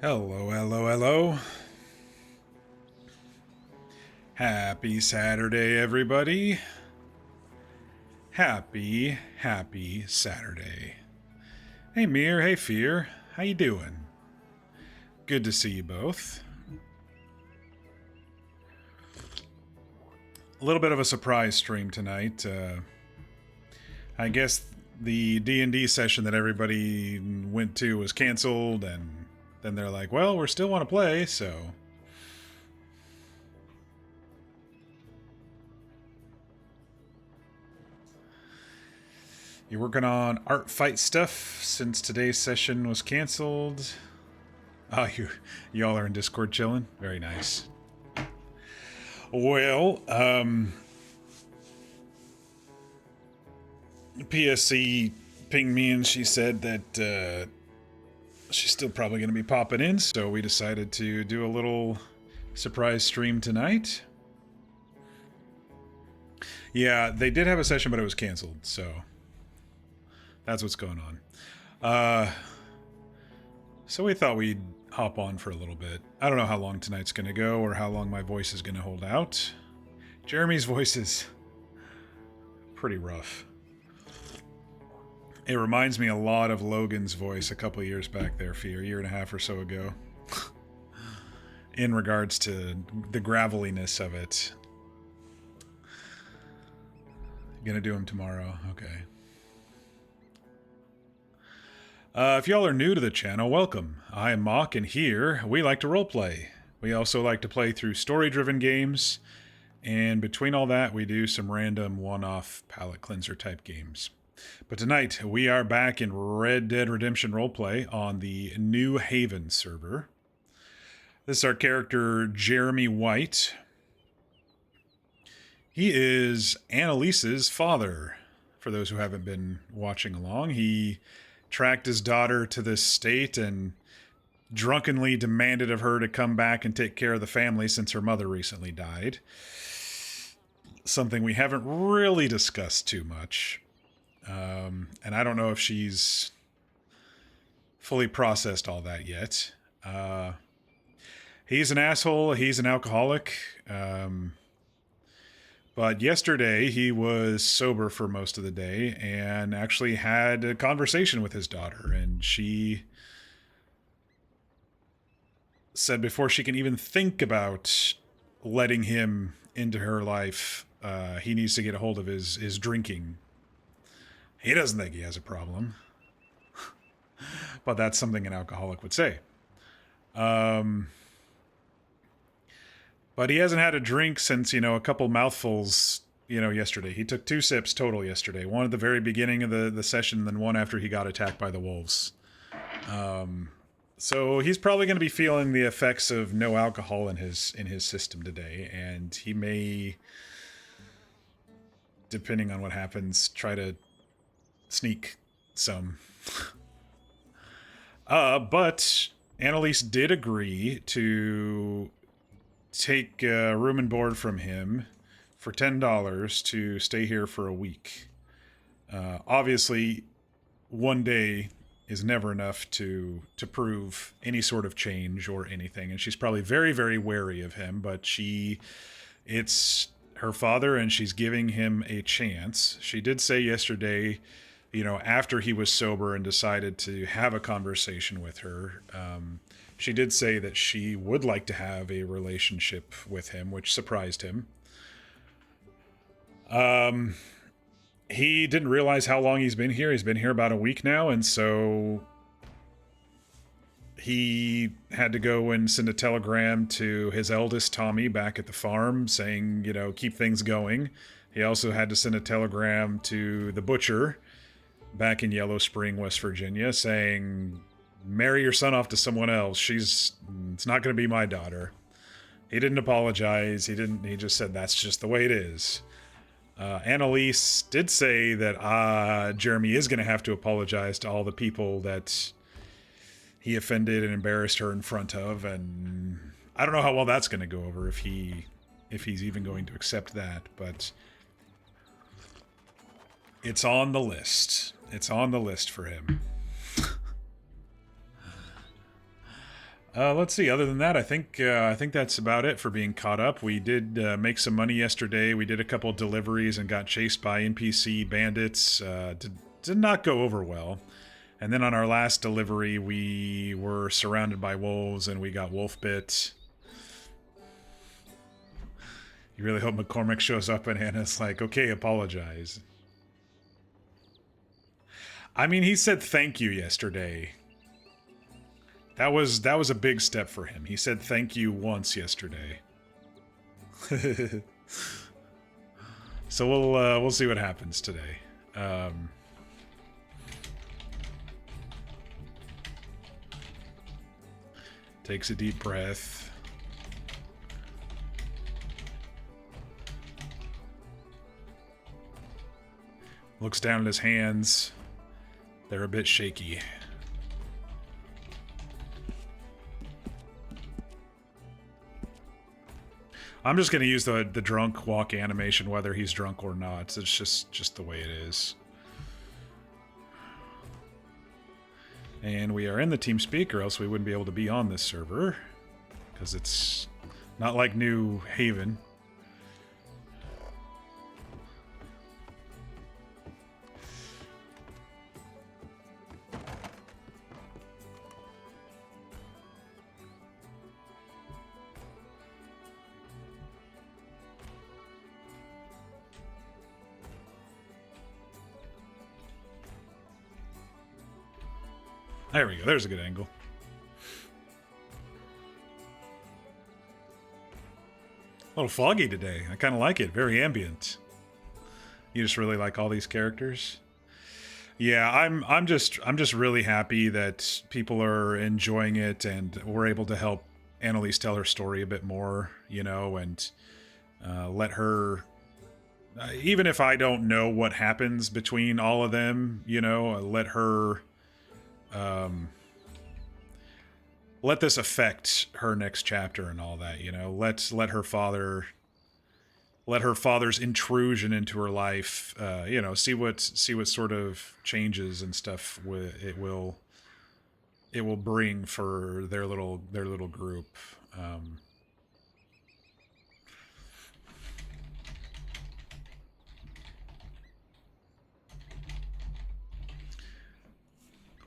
Hello, hello, hello. Happy Saturday, everybody. Happy Saturday. Hey, Mir. Hey, Fear. How you doing? Good to see you both. A little bit of a surprise stream tonight. I guess the D&D session that everybody went to was canceled, and then they're like, well, we still want to play, so... You're working on art fight stuff since today's session was canceled. Oh, y'all are in Discord chilling? Very nice. Well, PSC pinged me and she said that she's still probably going to be popping in, so we decided to do a little surprise stream tonight. Yeah, they did have a session, but it was canceled, so that's what's going on. So we thought we'd hop on for a little bit. I don't know how long tonight's going to go or how long my voice is going to hold out. Jeremy's voice is pretty rough. It reminds me a lot of Logan's voice a couple of years back there, Fear, a year and a half or so ago. In regards to the graveliness of it. Gonna do him tomorrow. Okay. If y'all are new to the channel, welcome. I am Mock, and here we like to roleplay. We also like to play through story-driven games, and between all that, we do some random one-off palate cleanser type games. But tonight, we are back in Red Dead Redemption roleplay on the New Haven server. This is our character, Jeremy White. He is Annalise's father. For those who haven't been watching along, he tracked his daughter to this state and drunkenly demanded of her to come back and take care of the family since her mother recently died. Something we haven't really discussed too much. And I don't know if she's fully processed all that yet. He's an asshole. He's an alcoholic. But yesterday, he was sober for most of the day and actually had a conversation with his daughter. And she said before she can even think about letting him into her life, he needs to get a hold of his drinking. He doesn't think he has a problem. But that's something an alcoholic would say. But he hasn't had a drink since, a couple mouthfuls, yesterday. He took 2 sips total yesterday. One at the very beginning of the session, then one after he got attacked by the wolves. So he's probably going to be feeling the effects of no alcohol in his system today. And he may, depending on what happens, try to sneak some. But Annalise did agree to take room and board from him for $10 to stay here for a week. Obviously, one day is never enough to prove any sort of change or anything, and she's probably very, very wary of him, but it's her father, and she's giving him a chance. She did say yesterday, after he was sober and decided to have a conversation with her, she did say that she would like to have a relationship with him, which surprised him. He didn't realize how long he's been here. He's been here about a week now, and so he had to go and send a telegram to his eldest, Tommy, back at the farm saying, keep things going. He also had to send a telegram to the butcher back in Yellow Spring, West Virginia, saying, marry your son off to someone else. It's not going to be my daughter. He didn't apologize. He just said that's just the way it is. Annalise did say that Jeremy is going to have to apologize to all the people that he offended and embarrassed her in front of, and I don't know how well that's going to go over, if he's even going to accept that, but it's on the list. It's on the list for him. Let's see. Other than that, I think that's about it for being caught up. We did make some money yesterday. We did a couple deliveries and got chased by NPC bandits. Did not go over well. And then on our last delivery, we were surrounded by wolves and we got wolf bit. You really hope McCormick shows up and Hannah's like, okay, apologize. I mean, he said thank you yesterday. That was a big step for him. He said thank you once yesterday. So we'll see what happens today. Takes a deep breath. Looks down at his hands. They're a bit shaky. I'm just going to use the drunk walk animation whether he's drunk or not. It's just the way it is. And we are in the TeamSpeak, or else we wouldn't be able to be on this server. Because it's not like New Haven. There we go. There's a good angle. A little foggy today. I kind of like it. Very ambient. You just really like all these characters? Yeah, I'm just really happy that people are enjoying it and we're able to help Annalise tell her story a bit more, you know, and let her even if I don't know what happens between all of them, you know, let her let this affect her next chapter and all that, you know. Let her father's intrusion into her life, you know, see what sort of changes and stuff it will bring for their little group.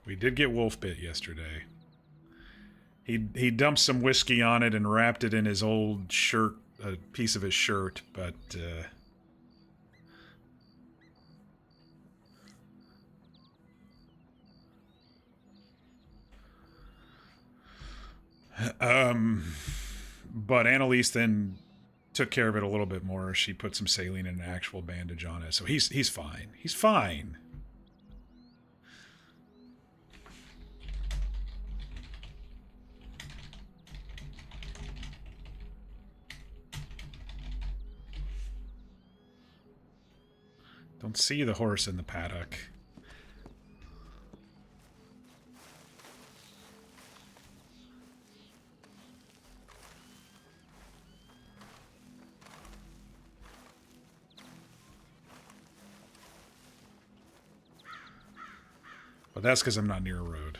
We did get wolf bit yesterday. He dumped some whiskey on it and wrapped it in his old shirt, a piece of his shirt, but but Annalise then took care of it a little bit more. She put some saline and an actual bandage on it, so he's fine. He's fine. Don't see the horse in the paddock. But that's because I'm not near a road.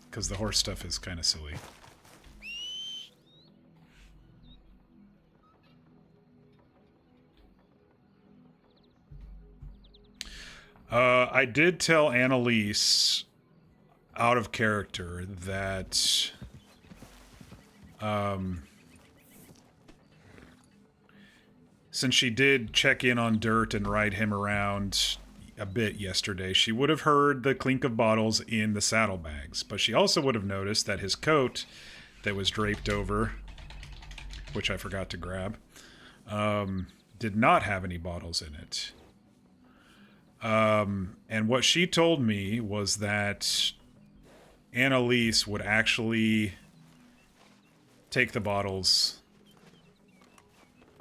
Because the horse stuff is kind of silly. I did tell Annalise, out of character, that since she did check in on Dirt and ride him around a bit yesterday, she would have heard the clink of bottles in the saddlebags, but she also would have noticed that his coat that was draped over, which I forgot to grab, did not have any bottles in it. And what she told me was that Annalise would actually take the bottles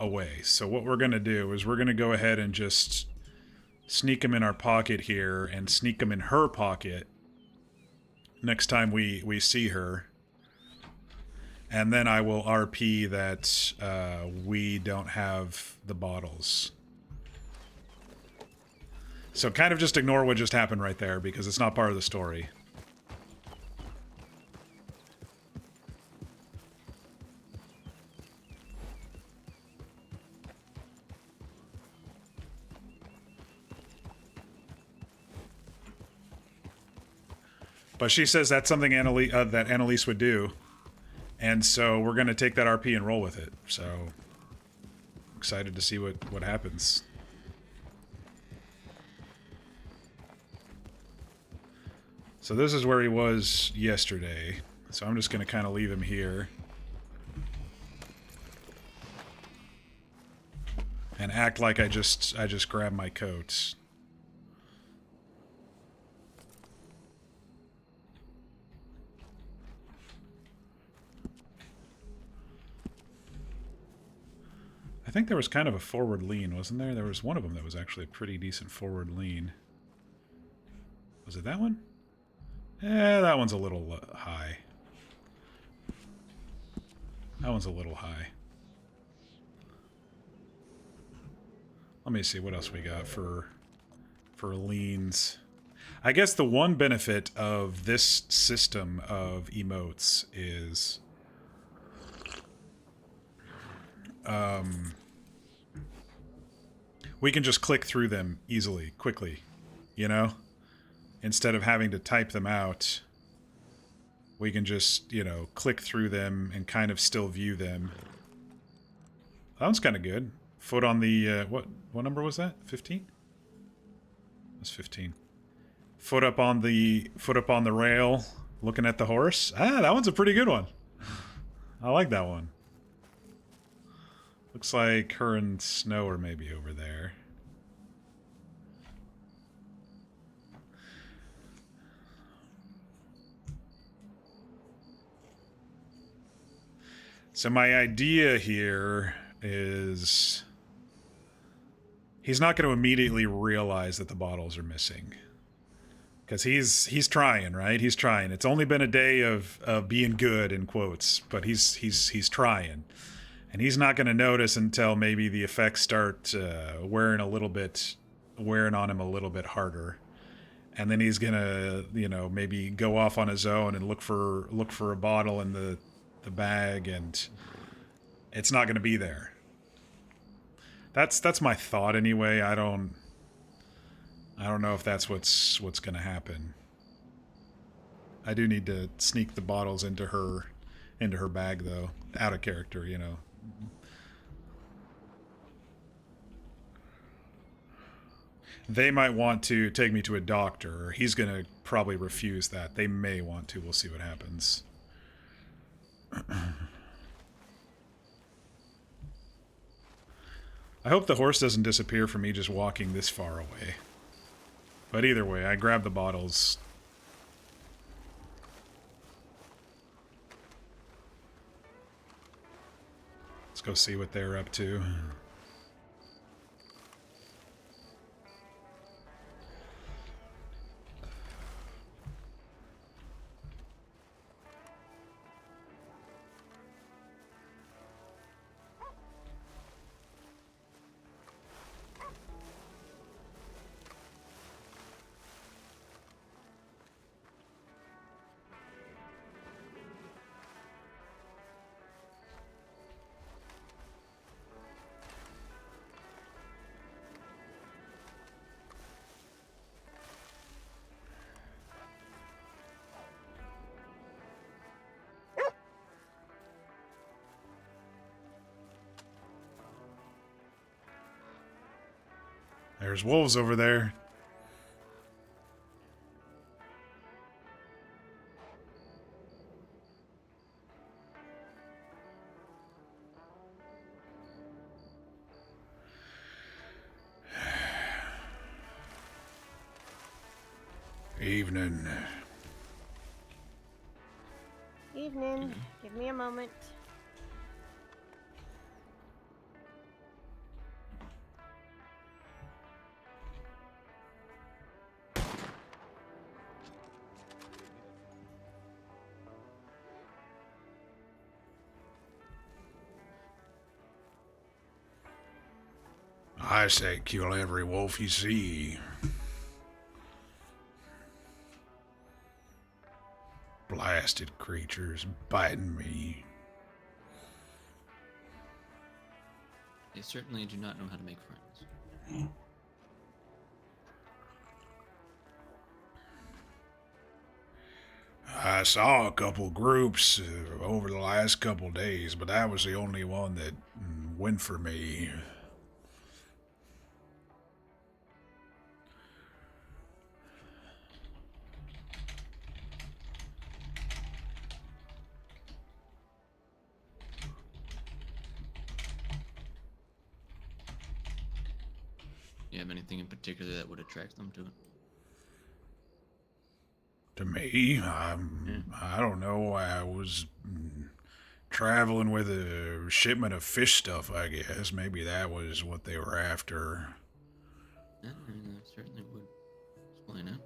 away. So what we're going to do is we're going to go ahead and just sneak them in our pocket here and sneak them in her pocket next time we see her. And then I will RP that we don't have the bottles. So kind of just ignore what just happened right there because it's not part of the story. But she says that's something that Annalise would do. And so we're going to take that RP and roll with it. So excited to see what happens. So this is where he was yesterday. So I'm just going to kind of leave him here. And act like I just grabbed my coat. I think there was kind of a forward lean, wasn't there? There was one of them that was actually a pretty decent forward lean. Was it that one? Eh, that one's a little high. That one's a little high. Let me see what else we got for leans. I guess the one benefit of this system of emotes is we can just click through them easily, quickly, you know? Instead of having to type them out, we can just, you know, click through them and kind of still view them. That one's kind of good. Foot on the, what number was that? 15? That's 15. Foot up on the rail, looking at the horse. Ah, that one's a pretty good one. I like that one. Looks like her and Snow are maybe over there. So my idea here is he's not going to immediately realize that the bottles are missing. Because he's trying, right? He's trying. It's only been a day of being good, in quotes, but he's trying. And he's not going to notice until maybe the effects start wearing on him a little bit harder. And then he's going to, you know, maybe go off on his own and look for a bottle in the bag, and it's not going to be there. That's my thought anyway. I don't know if that's what's going to happen. I do need to sneak the bottles into her bag though, out of character, you know. They might want to take me to a doctor. He's going to probably refuse that. They may want to. We'll see what happens. I hope the horse doesn't disappear from me just walking this far away. But either way, I grab the bottles. Let's go see what they're up to. There's wolves over there. Evening. Evening. Give me a moment. I say kill every wolf you see. Blasted creatures biting me. They certainly do not know how to make friends. I saw a couple groups over the last couple days, but that was the only one that went for me. You have anything in particular that would attract them to it? To me, I don't know. I was traveling with a shipment of fish stuff, I guess. Maybe that was what they were after. Yeah, I mean, that certainly would explain it.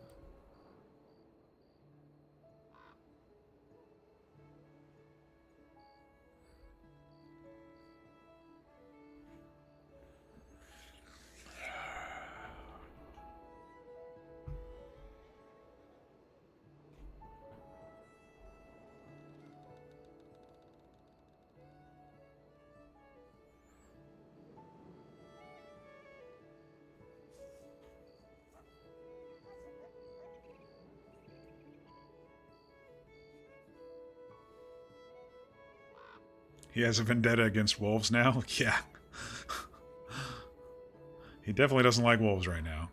He has a vendetta against wolves now? Yeah. He definitely doesn't like wolves right now.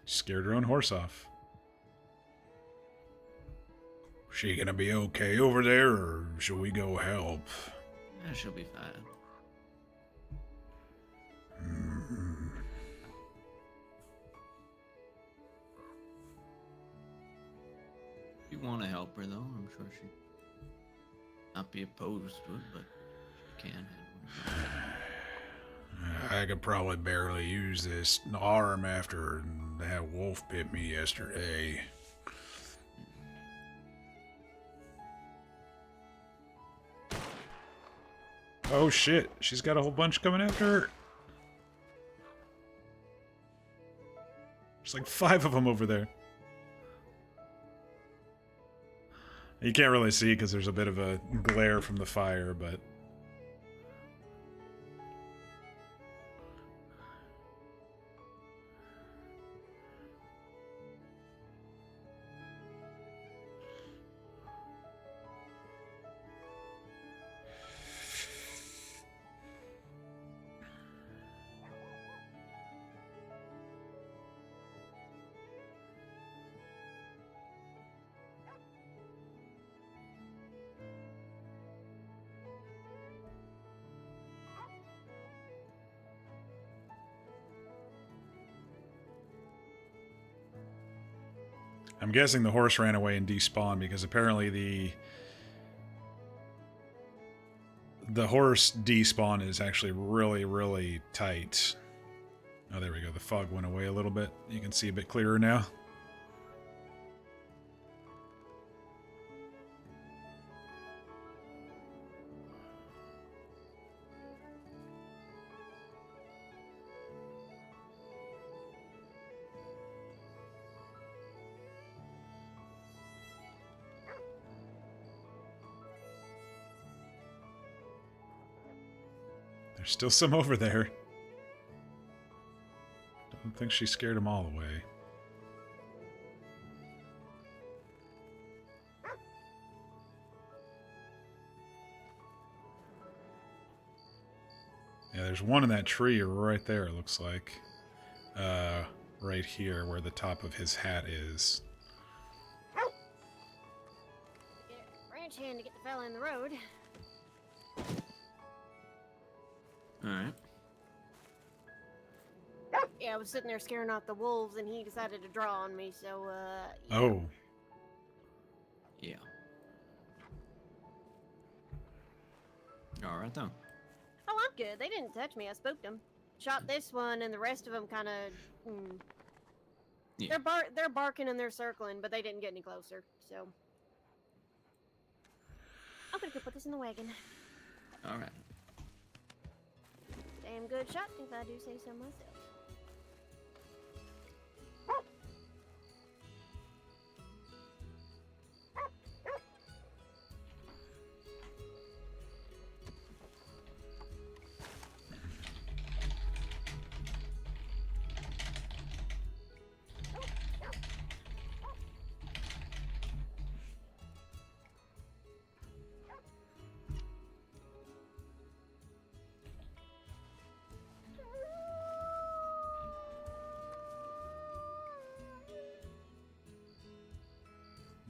Scared her own horse off. She gonna be okay over there, or should we go help? Yeah, she'll be fine. If you want to help her, though, I'm sure she'd not be opposed to it, but she can handle it. I could probably barely use this arm after that wolf bit me yesterday. Oh shit, she's got a whole bunch coming after her. There's like 5 of them over there. You can't really see because there's a bit of a glare from the fire, but... I'm guessing the horse ran away and despawned because apparently the horse despawn is actually really, really tight. Oh, there we go. The fog went away a little bit. You can see a bit clearer now. There's still some over there. Don't think she scared them all away. Yeah, there's one in that tree right there, it looks like. Right here, where the top of his hat is. Get a branch hand to get the fella in the road. Alright. Yeah, I was sitting there scaring off the wolves, and he decided to draw on me, so, yeah. Oh. Yeah. Alright, then. Oh, I'm good. They didn't touch me. I spooked them. Shot this one, and the rest of them kind of... Yeah. They're barking and they're circling, but they didn't get any closer, so... I'm gonna go put this in the wagon. Alright. Damn good shot, if I do say so myself.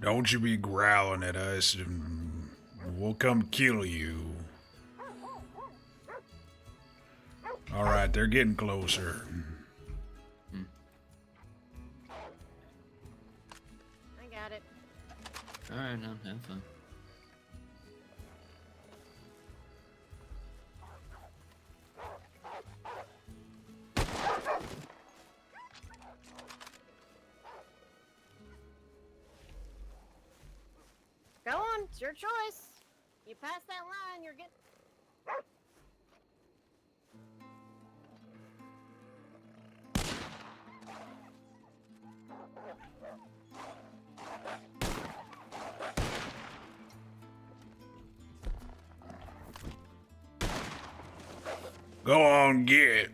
Don't you be growling at us, and we'll come kill you. Alright, they're getting closer. I got it. Alright, now have fun. Go on, it's your choice. You pass that line, you're getting. Go on, get.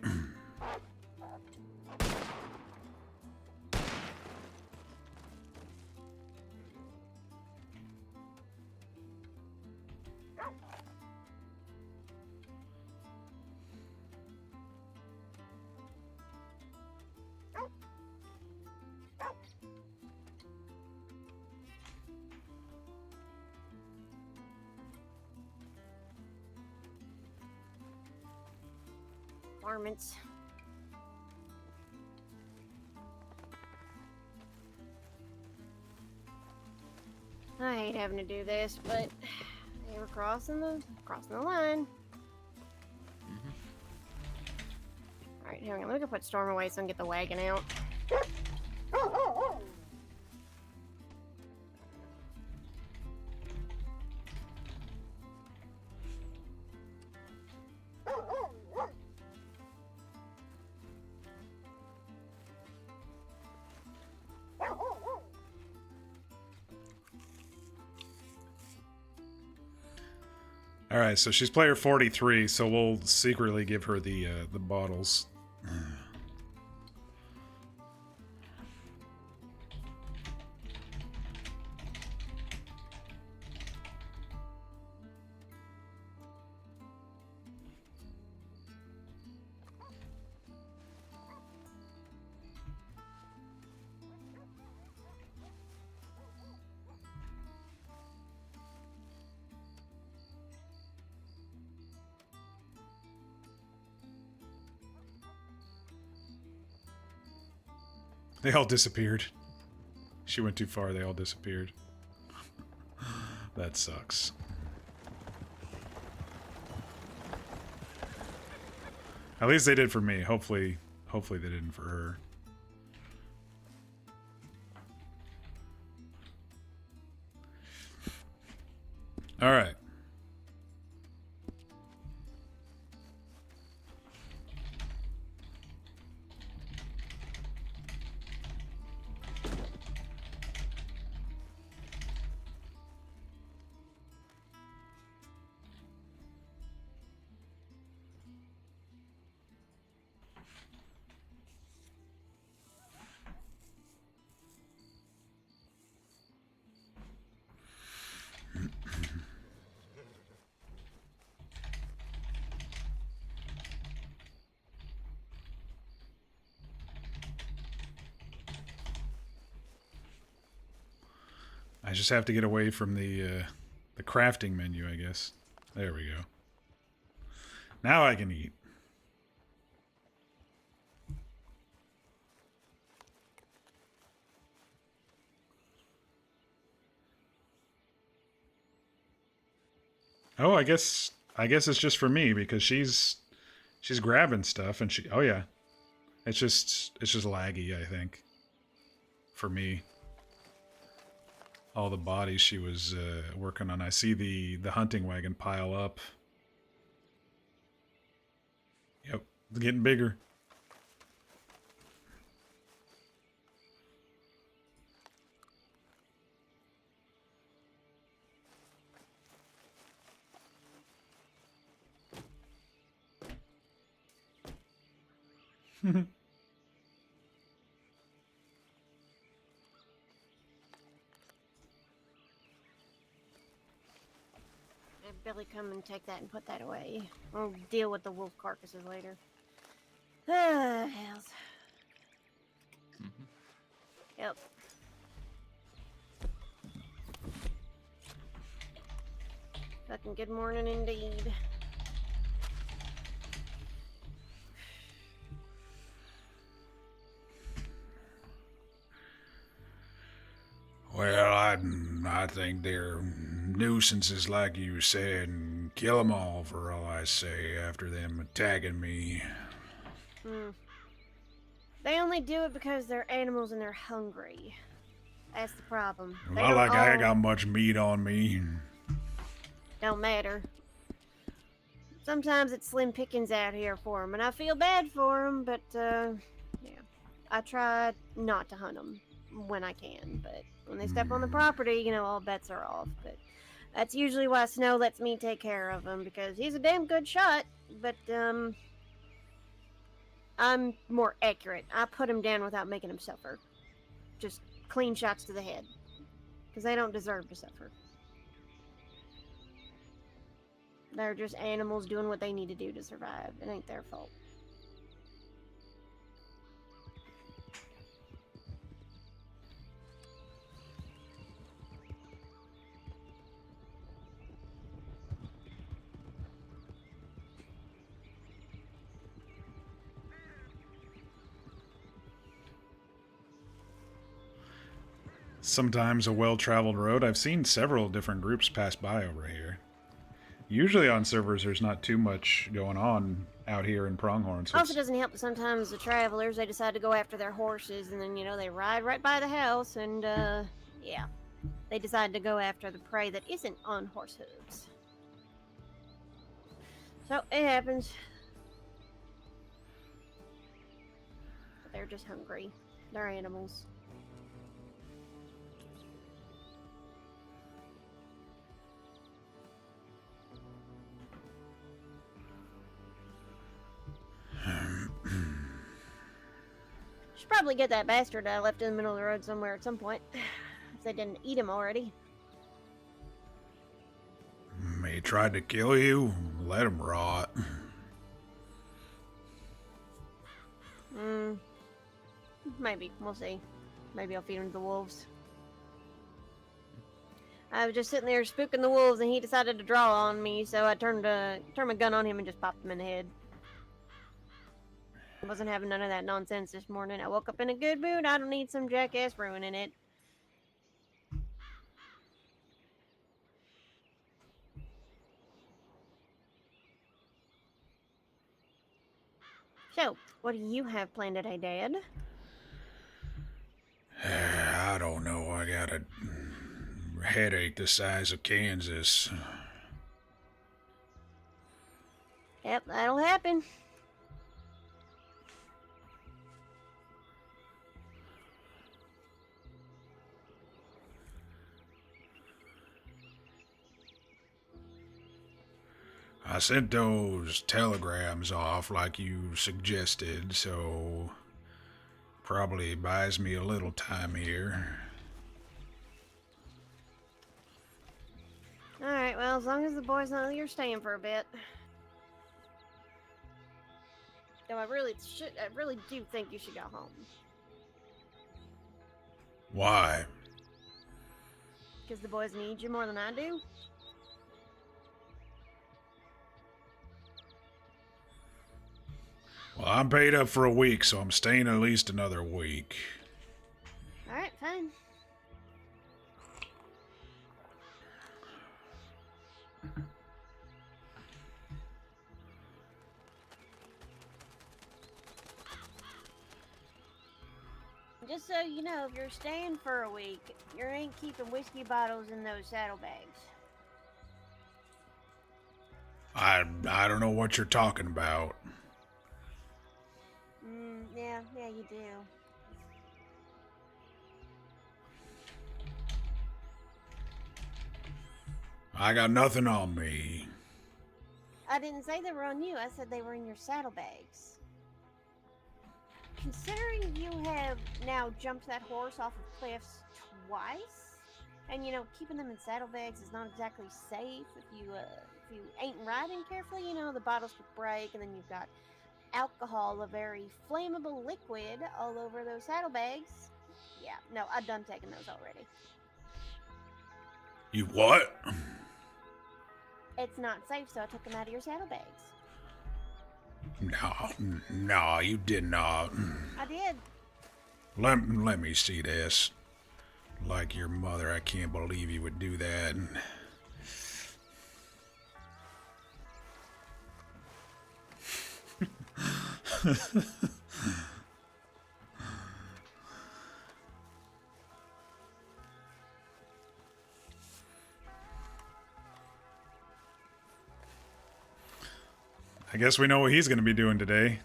Varmints. I hate having to do this, but they were crossing the line. Alright, hang on, let me go put Storm away so I can get the wagon out. All right, so she's player 43, so we'll secretly give her the bottles. They all disappeared. She went too far, they all disappeared. That sucks. At least they did for me. Hopefully they didn't for her. All right. I just have to get away from the crafting menu, I guess. There we go. Now I can eat. Oh, I guess it's just for me because she's grabbing stuff and she. Oh yeah, it's just laggy. I think for me. All the bodies she was working on. I see the hunting wagon pile up. Yep, it's getting bigger. Billy, come and take that and put that away. We'll deal with the wolf carcasses later. Ah, hells. Yep. Fucking good morning indeed. Well, I think they're nuisances like you said, and kill 'em all for all I say after them attacking me. They only do it because they're animals and they're hungry. That's the problem. They Not don't like I all- got much meat on me. Don't matter. Sometimes it's slim pickings out here for them, and I feel bad for them, but, yeah. I try not to hunt them when I can, but when they step on the property, you know, all bets are off. But that's usually why Snow lets me take care of him, because he's a damn good shot, but, I'm more accurate. I put him down without making him suffer. Just clean shots to the head, because they don't deserve to suffer. They're just animals doing what they need to do to survive. It ain't their fault. Sometimes a well-traveled road. I've seen several different groups pass by over here. Usually on servers, there's not too much going on out here in Pronghorn. So Also, doesn't help that sometimes the travelers, they decide to go after their horses, and then, you know, they ride right by the house, and, yeah. They decide to go after the prey that isn't on horse hooves. So, it happens. But they're just hungry. They're animals. Should probably get that bastard I left in the middle of the road somewhere at some point. If they didn't eat him already. He tried to kill you. Let him rot. Maybe. We'll see. Maybe I'll feed him to the wolves. I was just sitting there spooking the wolves, and he decided to draw on me, so I turned my gun on him and just popped him in the head. I wasn't having none of that nonsense this morning. I woke up in a good mood. I don't need some jackass ruining it. So, what do you have planned today, Dad? I don't know. I got a headache the size of Kansas. Yep, that'll happen. I sent those telegrams off like you suggested, so probably buys me a little time here. Alright, well, as long as the boys know you're staying for a bit. Though I really do think you should go home. Why? Because the boys need you more than I do. Well, I'm paid up for a week, so I'm staying at least another week. Alright, fine. Just so you know, if you're staying for a week, you ain't keeping whiskey bottles in those saddlebags. I don't know what you're talking about. Yeah, you do. I got nothing on me. I didn't say they were on you. I said they were in your saddlebags. Considering you have now jumped that horse off of cliffs twice, and, you know, keeping them in saddlebags is not exactly safe if you ain't riding carefully. You know, the bottles could break, and then you've got alcohol, a very flammable liquid, all over those saddlebags. Yeah, no, I've done taking those already. You what? It's not safe, so I took them out of your saddlebags. No, you did not. I did. Let me see this. Like your mother, I can't believe you would do that. I guess we know what he's going to be doing today.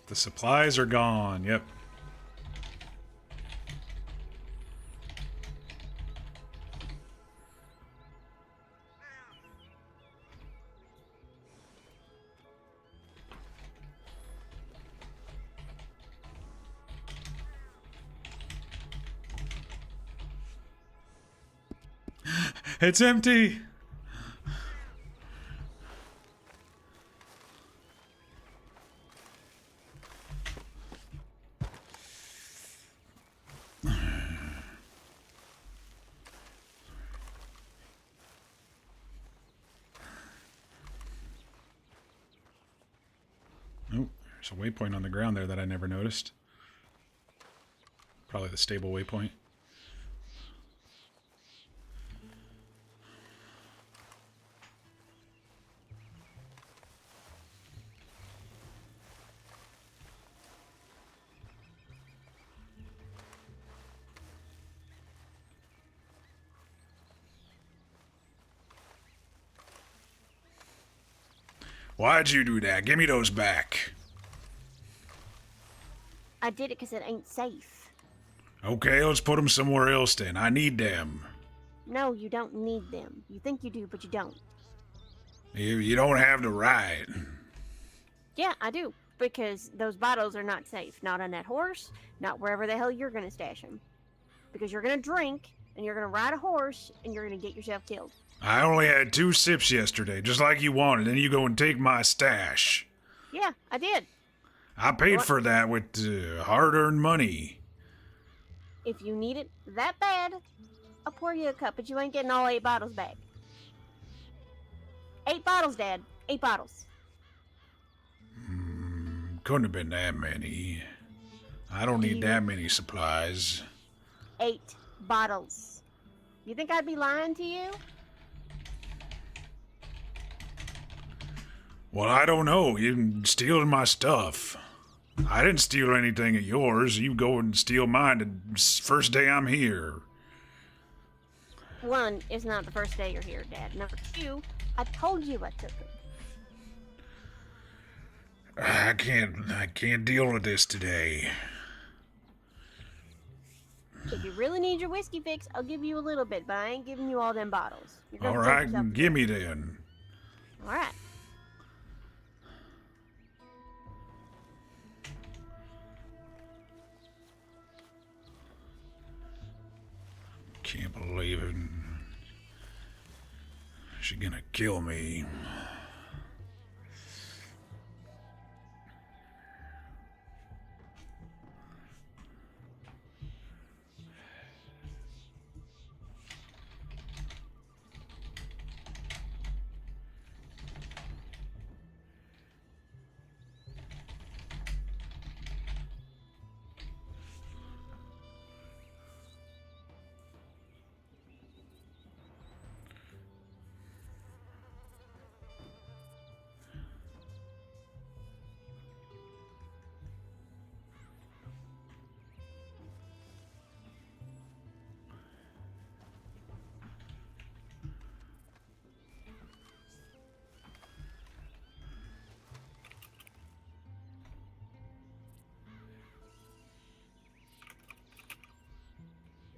The supplies are gone, yep. It's empty! Oh, there's a waypoint on the ground there that I never noticed. Probably the stable waypoint. Why'd you do that? Give me those back. I did it because it ain't safe. Okay, let's put them somewhere else then. I need them. No, you don't need them. You think you do, but you don't. You don't have the right. Yeah, I do. Because those bottles are not safe. Not on that horse, not wherever the hell you're going to stash them. Because you're going to drink, and you're going to ride a horse, and you're going to get yourself killed. I only had 2 sips yesterday, just like you wanted, and you go and take my stash. Yeah, I did. I paid for that with hard-earned money. If you need it that bad, I'll pour you a cup, but you ain't getting all 8 bottles back. 8 bottles, Dad. 8 bottles. Couldn't have been that many. I don't need that many supplies. 8 bottles. You think I'd be lying to you? Well, I don't know. You're stealing my stuff. I didn't steal anything of yours. You go and steal mine the first day I'm here. 1, it's not the first day you're here, Dad. Number 2, I told you I took them. I can't deal with this today. If you really need your whiskey fix, I'll give you a little bit, but I ain't giving you all them bottles. You're gonna All drink right, yourself give me then. All right. Can't believe it. She's gonna kill me.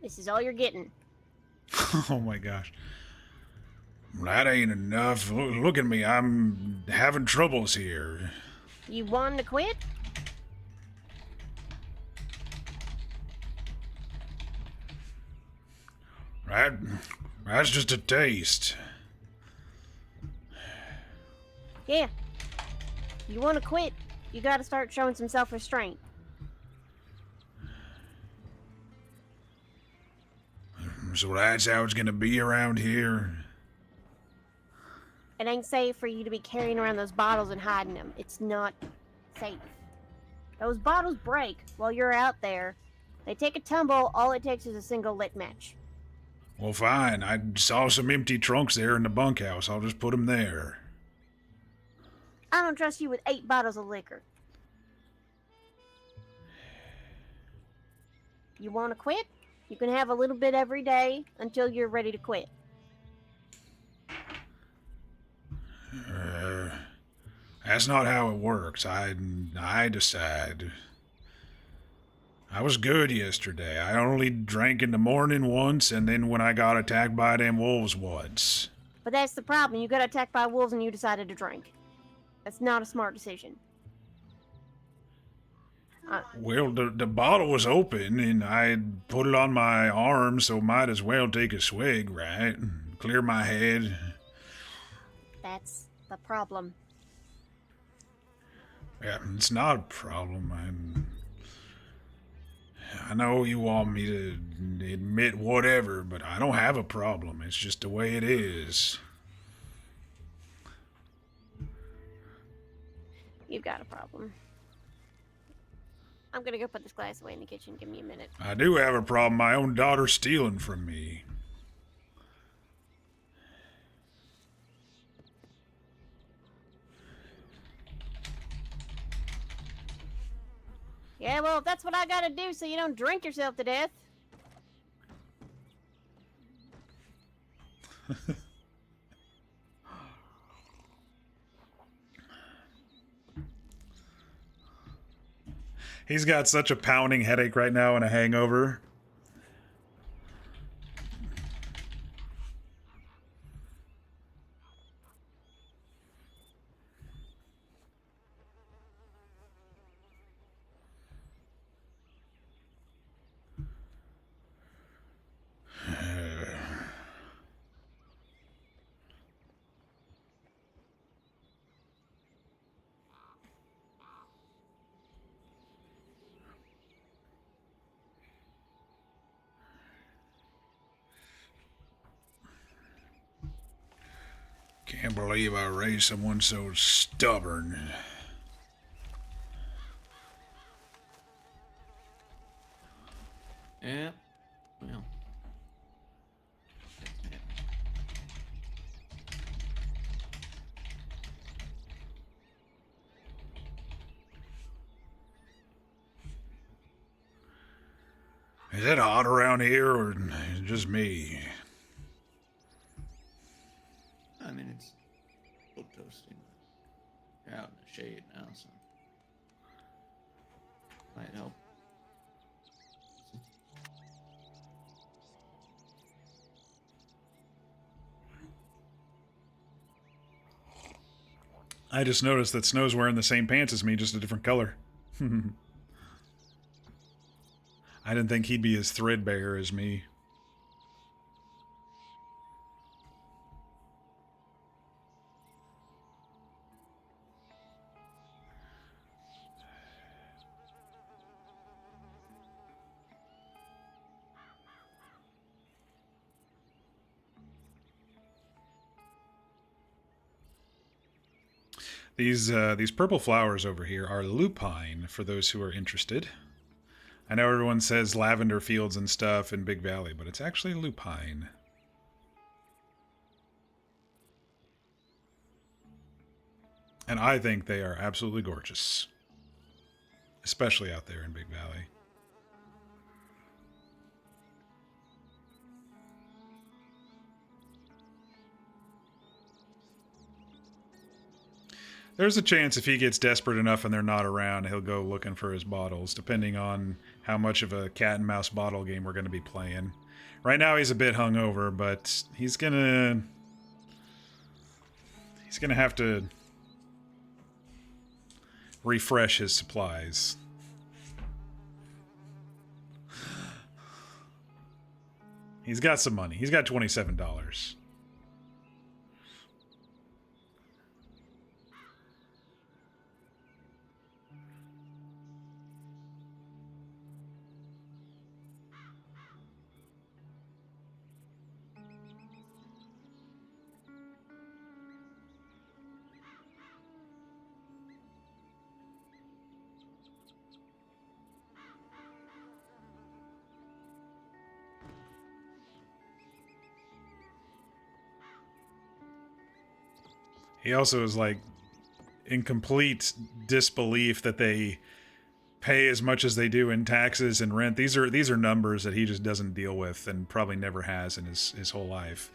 This is all you're getting. Oh my gosh. That ain't enough. Look at me. I'm having troubles here. You want to quit? That, that's just a taste. Yeah. You want to quit, you got to start showing some self-restraint. So that's how it's gonna be around here. It ain't safe for you to be carrying around those bottles and hiding them. It's not safe. Those bottles break while you're out there. They take a tumble, all it takes is a single lit match. Well, fine. I saw some empty trunks there in the bunkhouse. I'll just put them there. I don't trust you with 8 bottles of liquor. You want to quit? You can have a little bit every day until you're ready to quit. That's not how it works. I decide. I was good yesterday. I only drank in the morning once, and then when I got attacked by them wolves once. But that's the problem. You got attacked by wolves and you decided to drink. That's not a smart decision. Well, the bottle was open, and I put it on my arm, so might as well take a swig, right? Clear my head. That's the problem. Yeah, it's not a problem. I know you want me to admit whatever, but I don't have a problem. It's just the way it is. You've got a problem. I'm gonna go put this glass away in the kitchen. Give me a minute. I do have a problem. My own daughter's stealing from me. Yeah, well, if that's what I gotta do so you don't drink yourself to death. He's got such a pounding headache right now and a hangover. Can't believe I raised someone so stubborn. Yeah. Well. Is it hot around here, or just me? I mean, it's a little toasty, but you're out in the shade now, so might help. I just noticed that Snow's wearing the same pants as me, just a different color. I didn't think he'd be as threadbare as me. These purple flowers over here are lupine, for those who are interested. I know everyone says lavender fields and stuff in Big Valley, but it's actually lupine. And I think they are absolutely gorgeous. Especially out there in Big Valley. There's a chance if he gets desperate enough and they're not around, he'll go looking for his bottles, depending on how much of a cat and mouse bottle game we're going to be playing. Right now he's a bit hungover, but he's gonna have to refresh his supplies. He's got some money. He's got $27. He also is like in complete disbelief that they pay as much as they do in taxes and rent. These are numbers that he just doesn't deal with and probably never has in his whole life.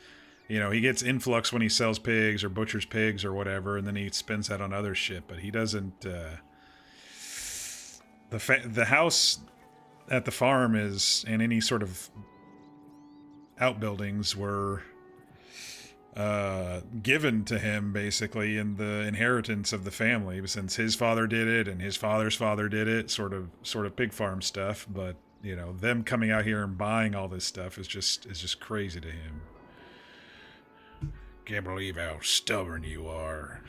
You know, he gets influx when he sells pigs or butchers pigs or whatever, and then he spends that on other shit. But he doesn't. The house at the farm is, and any sort of outbuildings were given to him basically in the inheritance of the family, since his father did it and his father's father did it, sort of pig farm stuff. But you know, them coming out here and buying all this stuff is just crazy to him. Can't believe how stubborn you are.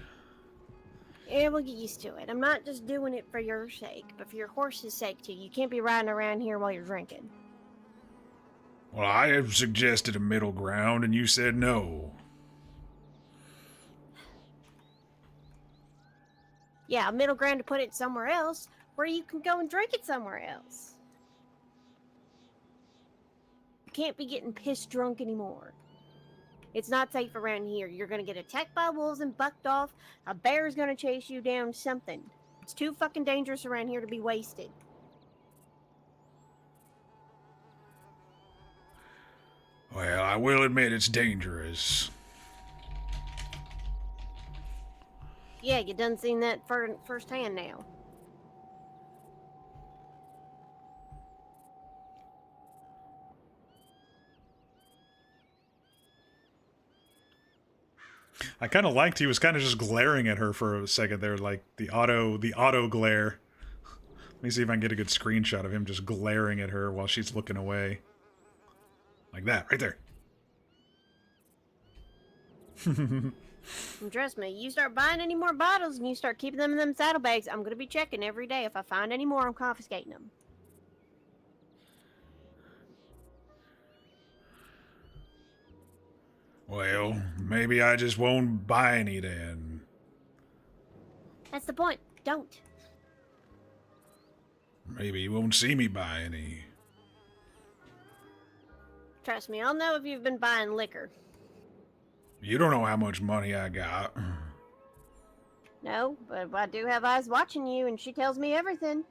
Yeah, we'll get used to it. I'm not just doing it for your sake, but for your horse's sake too. You can't be riding around here while you're drinking. Well, I have suggested a middle ground and you said no. Yeah, a middle ground to put it somewhere else, where you can go and drink it somewhere else. You can't be getting pissed drunk anymore. It's not safe around here. You're gonna get attacked by wolves and bucked off. A bear's gonna chase you down, something. It's too fucking dangerous around here to be wasted. Well, I will admit it's dangerous. Yeah, you done seen that firsthand now. I kind of liked he was kind of just glaring at her for a second there, like the auto glare. Let me see if I can get a good screenshot of him just glaring at her while she's looking away. Like that, right there. And trust me, you start buying any more bottles and you start keeping them in them saddlebags, I'm gonna be checking every day. If I find any more, I'm confiscating them. Well, maybe I just won't buy any then. That's the point. Don't. Maybe you won't see me buy any. Trust me, I'll know if you've been buying liquor. You don't know how much money I got. No, but I do have eyes watching you, and she tells me everything.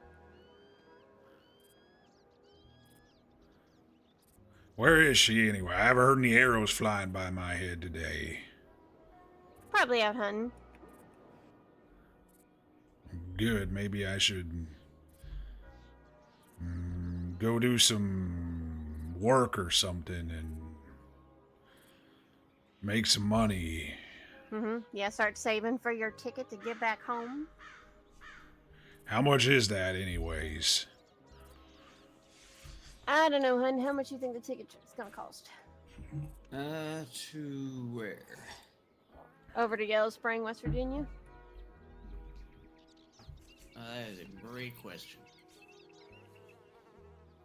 Where is she anyway? I haven't heard any arrows flying by my head today. Probably out hunting. Good, maybe I should go do some work or something and make some money. Yeah, start saving for your ticket to get back home. How much is that anyways? I don't know, hun. How much you think the ticket is gonna cost? To where? Over to Yellow Spring, West Virginia. That is a great question.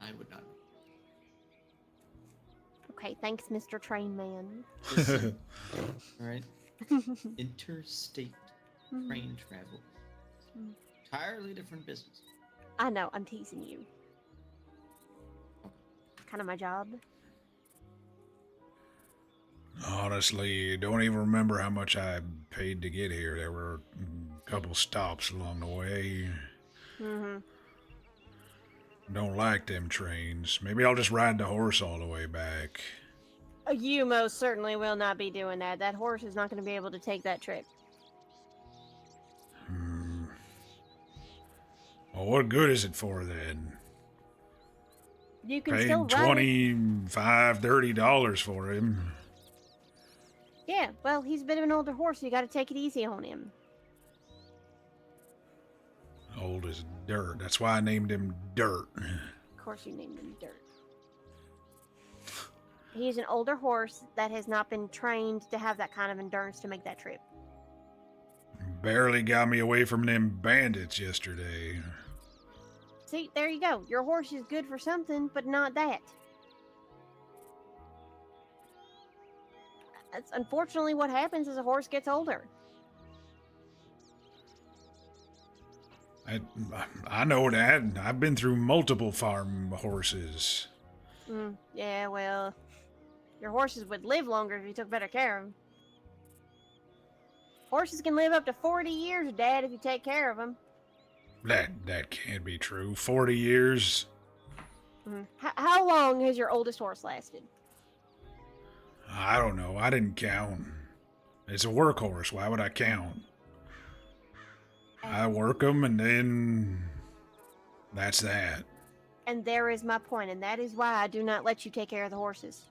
I would not know. Okay, thanks, Mr. Train Man. Listen, all right. Interstate train travel. Entirely different business. I know, I'm teasing you. Kind of my job. Honestly, don't even remember how much I paid to get here. There were a couple stops along the way. Don't like them trains. Maybe I'll just ride the horse all the way back. You most certainly will not be doing that. That horse is not going to be able to take that trip. Well, what good is it for then? You can Paid still ride it. $25, $30 for him. Yeah, well, he's a bit of an older horse, so you got to take it easy on him. Old as dirt. That's why I named him Dirt. Of course, you named him Dirt. He's an older horse that has not been trained to have that kind of endurance to make that trip. Barely got me away from them bandits yesterday. See, there you go. Your horse is good for something, but not that. That's unfortunately what happens as a horse gets older. I know that. I've been through multiple farm horses. Yeah, well, your horses would live longer if you took better care of them. Horses can live up to 40 years, Dad, if you take care of them. That can't be true. 40 years? How long has your oldest horse lasted? I don't know. I didn't count. It's a workhorse. Why would I count? I work them, and then that's that. And there is my point, and that is why I do not let you take care of the horses.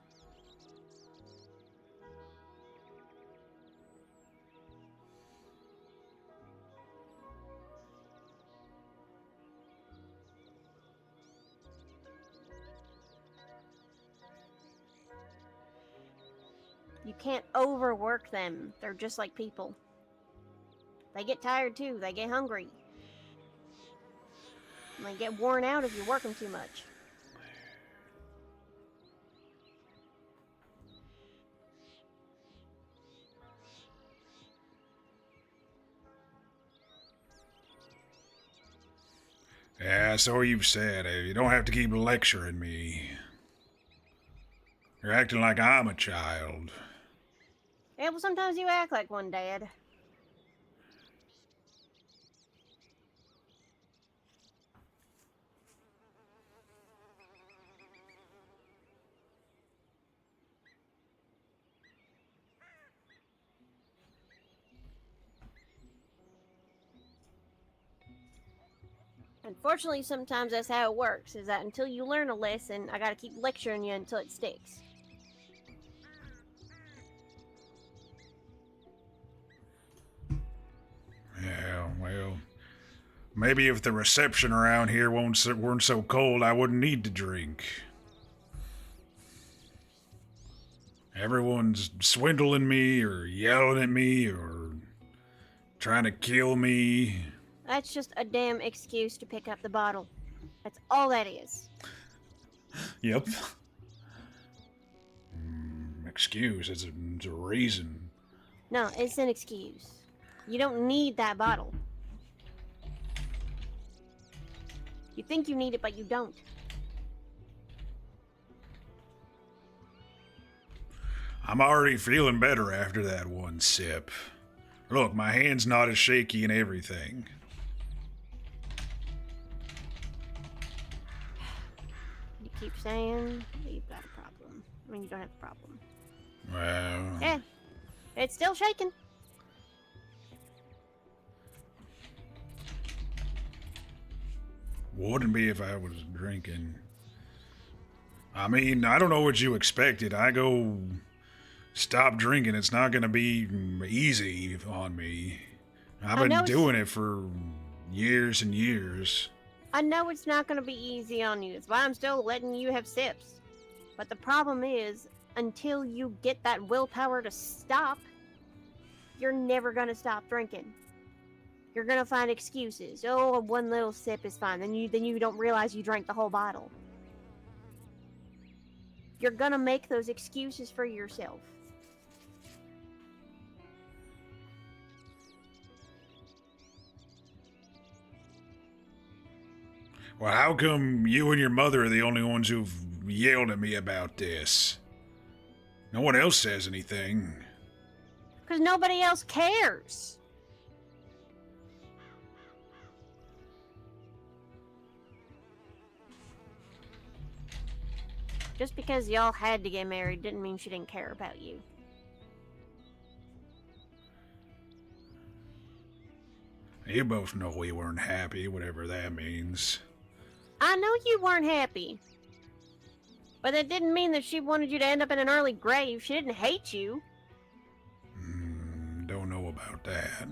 You can't overwork them. They're just like people. They get tired too. They get hungry. And they get worn out if you work them too much. Yeah, so you've said. You don't have to keep lecturing me. You're acting like I'm a child. Yeah, well, sometimes you act like one, Dad. Unfortunately, sometimes that's how it works, is that until you learn a lesson, I gotta keep lecturing you until it sticks. Yeah, well, maybe if the reception around here weren't so cold, I wouldn't need to drink. Everyone's swindling me or yelling at me or trying to kill me. That's just a damn excuse to pick up the bottle. That's all that is. Yep. Excuse, it's a reason. No, it's an excuse. You don't need that bottle. You think you need it, but you don't. I'm already feeling better after that one sip. Look, my hand's not as shaky and everything. You keep saying that you've got a problem. I mean, you don't have a problem. Well... Yeah, it's still shaking. Wouldn't be if I was drinking. I mean, I don't know what you expected. I go stop drinking. It's not going to be easy on me. I've been doing it for years and years. I know it's not going to be easy on you. That's why I'm still letting you have sips. But the problem is, until you get that willpower to stop, you're never going to stop drinking. You're going to find excuses. Oh, one little sip is fine. Then you don't realize you drank the whole bottle. You're going to make those excuses for yourself. Well, how come you and your mother are the only ones who've yelled at me about this? No one else says anything. Because nobody else cares. Just because y'all had to get married didn't mean she didn't care about you. You both know we weren't happy, whatever that means. I know you weren't happy. But that didn't mean that she wanted you to end up in an early grave. She didn't hate you. Don't know about that.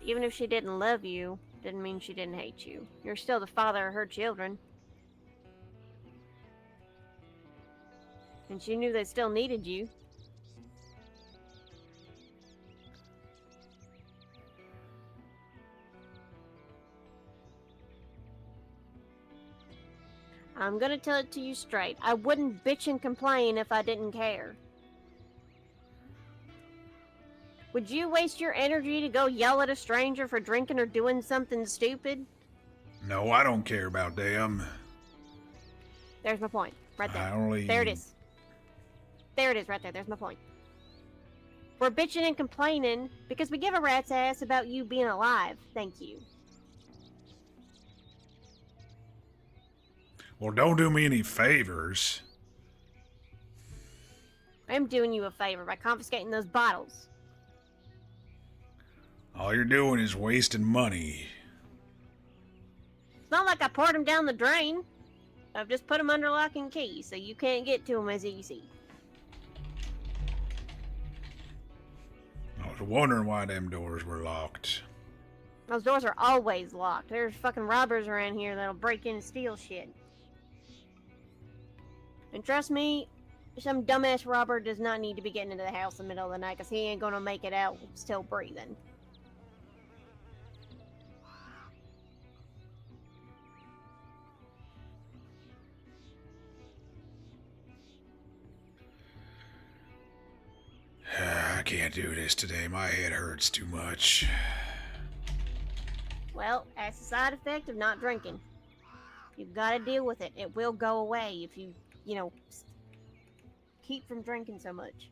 Even if she didn't love you, didn't mean she didn't hate you. You're still the father of her children. And she knew they still needed you. I'm gonna tell it to you straight. I wouldn't bitch and complain if I didn't care. Would you waste your energy to go yell at a stranger for drinking or doing something stupid? No, I don't care about them. There's my point. Right there. I only... There it is. There it is right there. There's my point. We're bitching and complaining because we give a rat's ass about you being alive. Thank you. Well, don't do me any favors. I'm doing you a favor by confiscating those bottles. All you're doing is wasting money. It's not like I poured them down the drain. I've just put them under lock and key, so you can't get to them as easy. I was wondering why them doors were locked. Those doors are always locked. There's fucking robbers around here that'll break in and steal shit. And trust me, some dumbass robber does not need to be getting into the house in the middle of the night because he ain't gonna make it out still breathing. I can't do this today. My head hurts too much. Well, that's a side effect of not drinking. You've got to deal with it. It will go away if you keep from drinking so much.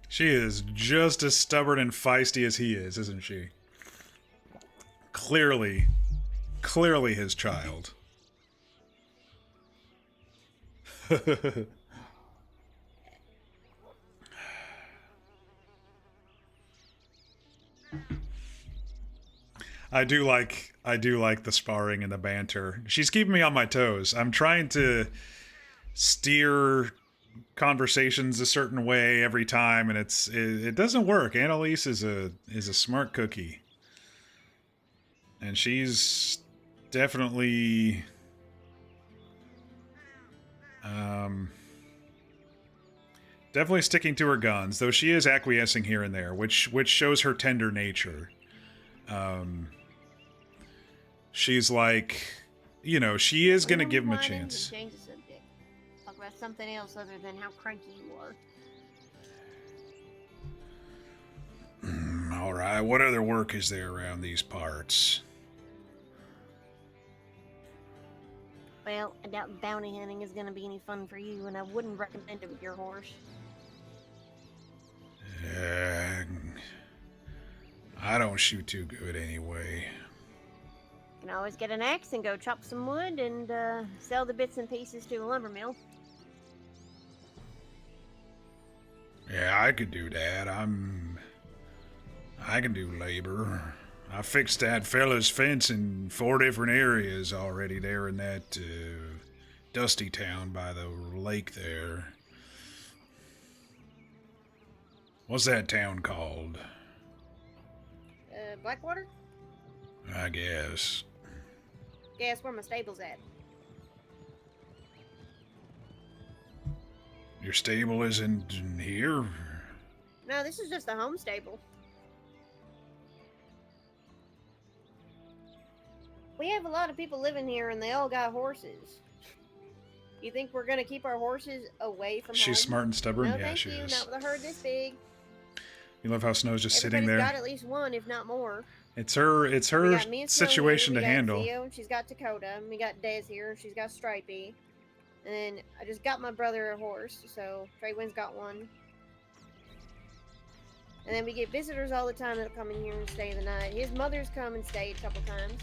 She is just as stubborn and feisty as he is, isn't she? Clearly his child. I do like the sparring and the banter. She's keeping me on my toes. I'm trying to steer conversations a certain way every time, and it doesn't work. Annalise is a smart cookie, and she's definitely definitely sticking to her guns, though she is acquiescing here and there, which shows her tender nature. She's like, she is gonna give him a chance. Change the subject. Talk about something else other than how cranky you are. All right, what other work is there around these parts? Well, I doubt bounty hunting is going to be any fun for you, and I wouldn't recommend it with your horse. I don't shoot too good anyway. You can always get an axe and go chop some wood and sell the bits and pieces to a lumber mill. Yeah, I could do that. I can do labor. I fixed that fella's fence in 4 different areas already there in that dusty town by the lake there. What's that town called? Blackwater? I guess. Guess where my stable's at. Your stable isn't in here? No, this is just the home stable. We have a lot of people living here, and they all got horses. You think we're gonna keep our horses away from home? She's smart and stubborn? No, Yeah, thank she you. is. Not with a herd this big. You love how Snow's just sitting Everybody's there? got at least one, if not more. It's her We got me and Snow situation here, to we got handle. Theo, and she's got Dakota, and we got Des here, and she's got Stripey. And then I just got my brother a horse, so Traywin's got one. And then we get visitors all the time that'll come in here and stay the night. His mother's come and stayed a couple times.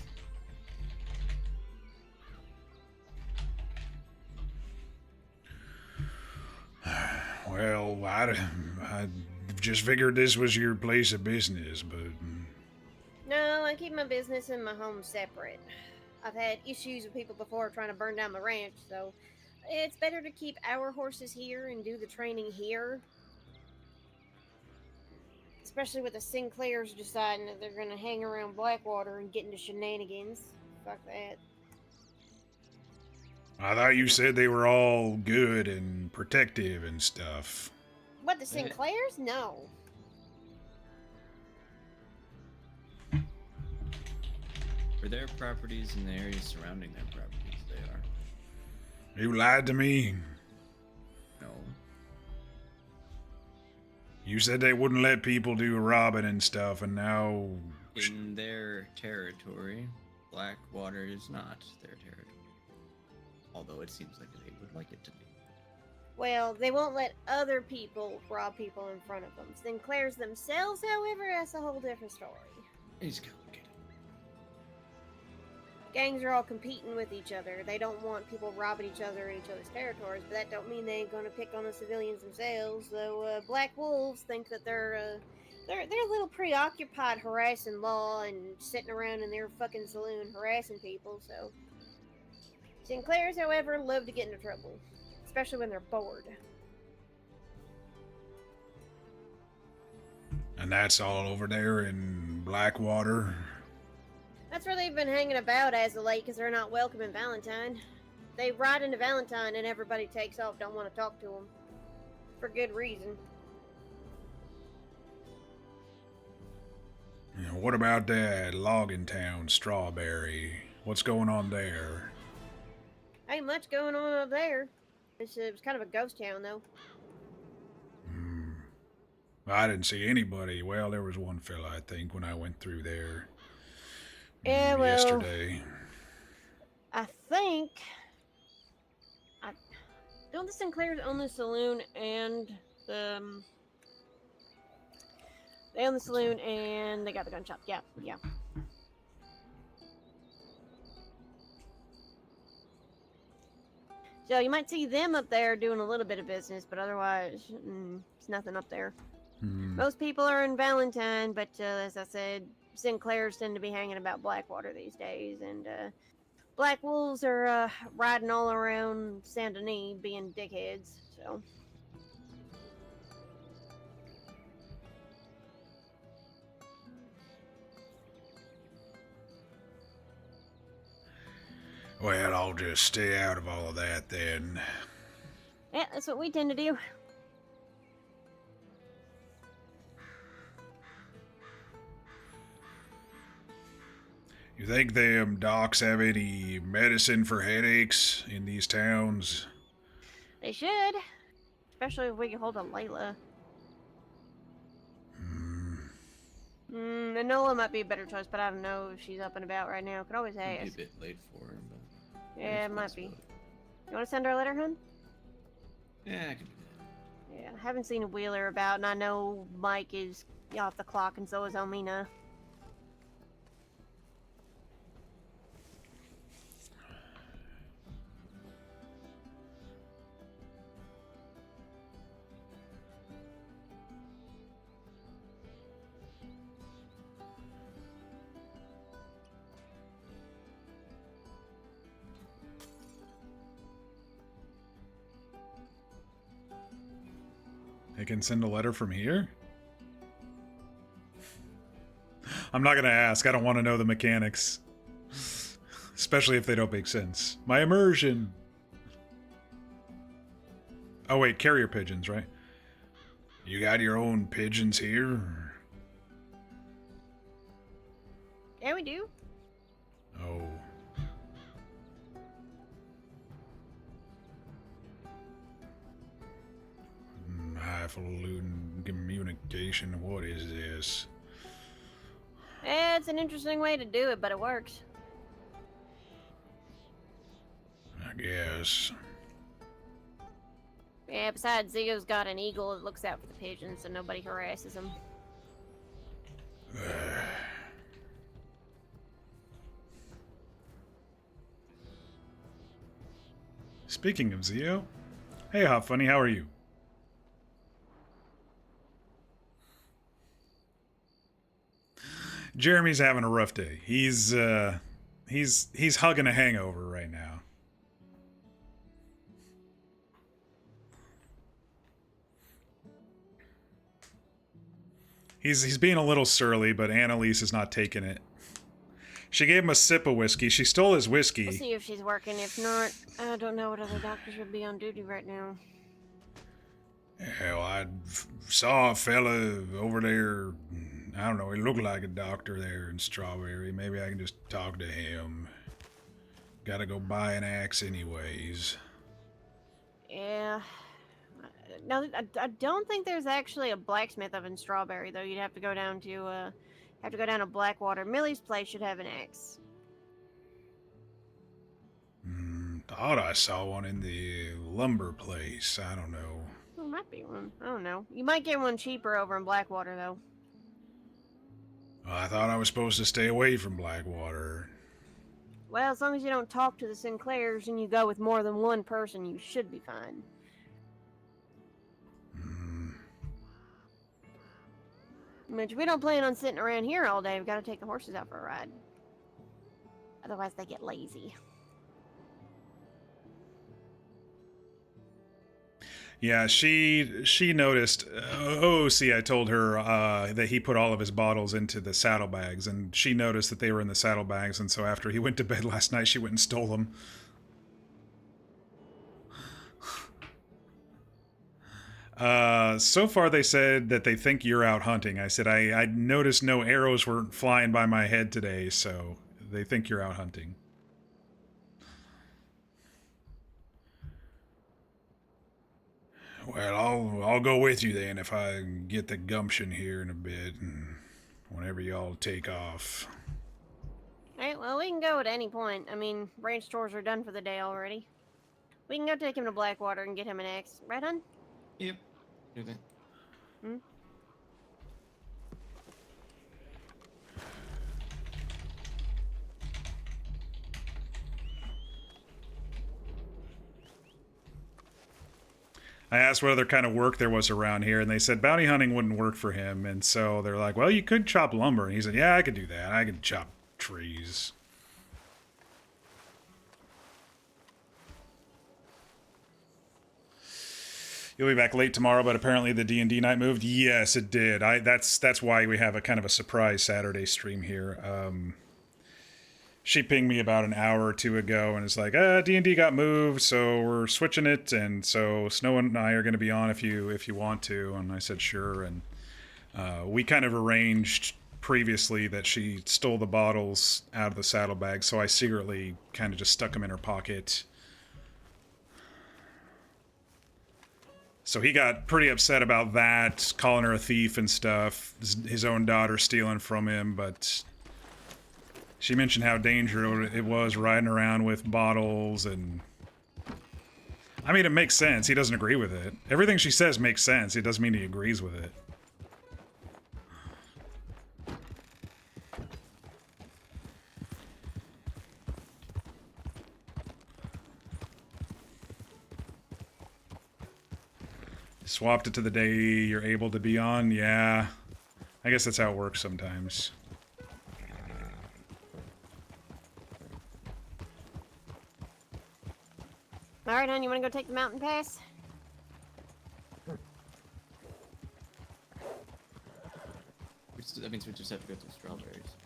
Well, I just figured this was your place of business, but No, I keep my business and my home separate. I've had issues with people before trying to burn down my ranch, so it's better to keep our horses here and do the training here. Especially with the Sinclairs deciding that they're gonna hang around Blackwater and get into shenanigans. Fuck that. I thought you said they were all good and protective and stuff. What, the Sinclairs? No. For their properties and the areas surrounding their properties, they are. You lied to me. No. You said they wouldn't let people do robbing and stuff, and now... In their territory, Blackwater is not their territory. Although it seems like they would like it to be. Well, they won't let other people rob people in front of them. Sinclairs themselves, however, that's a whole different story. It's complicated. Gangs are all competing with each other. They don't want people robbing each other in each other's territories, but that don't mean they ain't gonna pick on the civilians themselves. Though Black Wolves think that they're a little preoccupied harassing law and sitting around in their fucking saloon harassing people. So Sinclairs, however, love to get into trouble, especially when they're bored. And that's all over there in Blackwater. That's where they've been hanging about as of late, because they're not welcome in Valentine. They ride into Valentine and everybody takes off, don't want to talk to them. For good reason. What about that logging town, Strawberry? What's going on there? Ain't much going on up there. It was kind of a ghost town, though. I didn't see anybody. Well, there was one fella, I think, when I went through there. Yeah, well, yesterday. I think... Don't the Sinclairs own the saloon and the... They own the saloon and they got the gun shop. Yeah. So you might see them up there doing a little bit of business, but otherwise, it's nothing up there. Most people are in Valentine, but as I said, Sinclairs tend to be hanging about Blackwater these days, and Black Wolves are riding all around Saint Denis being dickheads, so... Well, I'll just stay out of all of that then. Yeah, that's what we tend to do. You think them docs have any medicine for headaches in these towns? They should. Especially if we can hold on Layla. Enola might be a better choice, but I don't know if she's up and about right now. Could always ask. It'd be a bit late for her, but... Yeah, it might be. You want to send her a letter, hun? Yeah, I can do that. Yeah, I haven't seen Wheeler about, and I know Mike is off the clock, and so is Omina. I can send a letter from here? I'm not gonna ask. I don't want to know the mechanics. Especially if they don't make sense. My immersion! Oh wait, carrier pigeons, right? You got your own pigeons here? Yeah, we do. Oh. Highfalutin communication, what is this? Yeah, it's an interesting way to do it, but it works. I guess. Yeah, besides, Zio's got an eagle that looks out for the pigeons, so nobody harasses him. Speaking of Zio, hey Hot Funny, how are you? Jeremy's having a rough day. He's hugging a hangover right now. He's being a little surly, but Annalise is not taking it. She gave him a sip of whiskey. She stole his whiskey. We'll see if she's working. If not, I don't know what other doctors would be on duty right now. Hell, I saw a fella over there. I don't know. He looked like a doctor there in Strawberry. Maybe I can just talk to him. Gotta go buy an axe anyways. Yeah. No, I don't think there's actually a blacksmith up in Strawberry, though. You'd have to go down to Blackwater. Millie's place should have an axe. Thought I saw one in the lumber place. I don't know. Well, might be one. I don't know. You might get one cheaper over in Blackwater, though. Well, I thought I was supposed to stay away from Blackwater. Well, as long as you don't talk to the Sinclairs and you go with more than one person, you should be fine. But we don't plan on sitting around here all day. We've got to take the horses out for a ride. Otherwise, they get lazy. Yeah, she noticed. See, I told her that he put all of his bottles into the saddlebags, and she noticed that they were in the saddlebags, and so after he went to bed last night, she went and stole them. So far they said that they think you're out hunting. I said I noticed no arrows were flying by my head today, so they think you're out hunting. Well, I'll go with you then if I get the gumption here in a bit, and whenever y'all take off. Alright, well, we can go at any point. I mean, ranch chores are done for the day already. We can go take him to Blackwater and get him an axe. Right, hon? Yep. Do that. Hmm? I asked what other kind of work there was around here, and they said bounty hunting wouldn't work for him, and so they're like, well, you could chop lumber. And he said, yeah, I could do that. I could chop trees. You'll be back late tomorrow, but apparently the D&D night moved. Yes, it did. That's why we have a kind of a surprise Saturday stream here. She pinged me about an hour or two ago and is like, D&D got moved, so we're switching it, and so Snow and I are going to be on if you want to. And I said sure, and we kind of arranged previously that she stole the bottles out of the saddlebag, so I secretly kind of just stuck them in her pocket. So he got pretty upset about that, calling her a thief and stuff, his own daughter stealing from him, but she mentioned how dangerous it was riding around with bottles, and I mean, it makes sense. He doesn't agree with it. Everything she says makes sense. It doesn't mean he agrees with it. Swapped it to the day you're able to be on? Yeah. I guess that's how it works sometimes. Alright, hon, you want to go take the mountain pass? That means we just have to go through strawberries.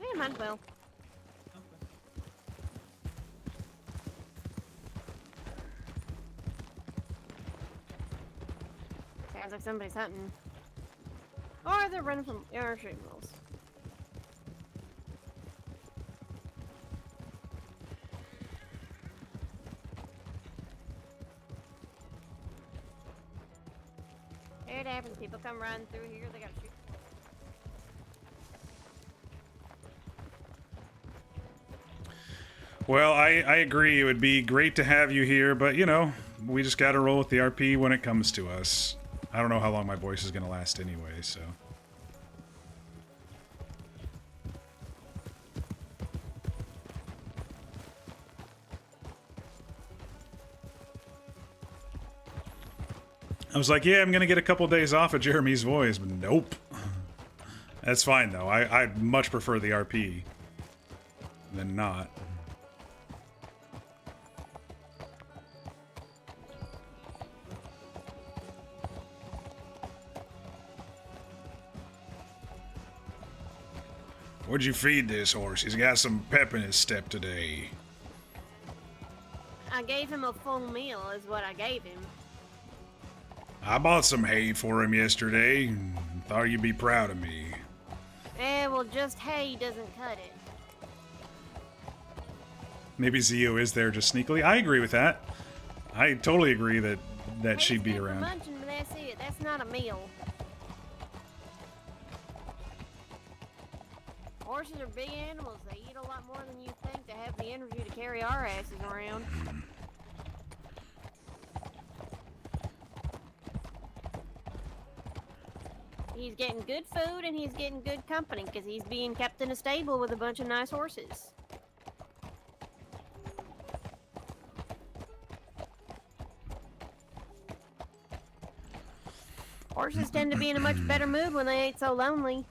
Yeah, might as well. Sounds like somebody's hunting. Or they're running from our shooting wolves. It happens. People come running through here. They gotta shoot. Well, I agree. It would be great to have you here, but, you know, we just gotta roll with the RP when it comes to us. I don't know how long my voice is gonna last anyway, so. I was like, yeah, I'm gonna get a couple days off of Jeremy's voice, but nope. That's fine, though. I much prefer the RP than not. What'd you feed this horse? He's got some pep in his step today. I gave him a full meal, is what I gave him. I bought some hay for him yesterday. Thought you'd be proud of me. Well, just hay doesn't cut it. Maybe Zio is there just sneakily. I agree with that. I totally agree that she'd be Hay's good for around. munching, but that's it. That's not a meal. Horses are big animals. They eat a lot more than you think to have the energy to carry our asses around. He's getting good food and he's getting good company because he's being kept in a stable with a bunch of nice horses. Horses tend to be in a much better mood when they ain't so lonely.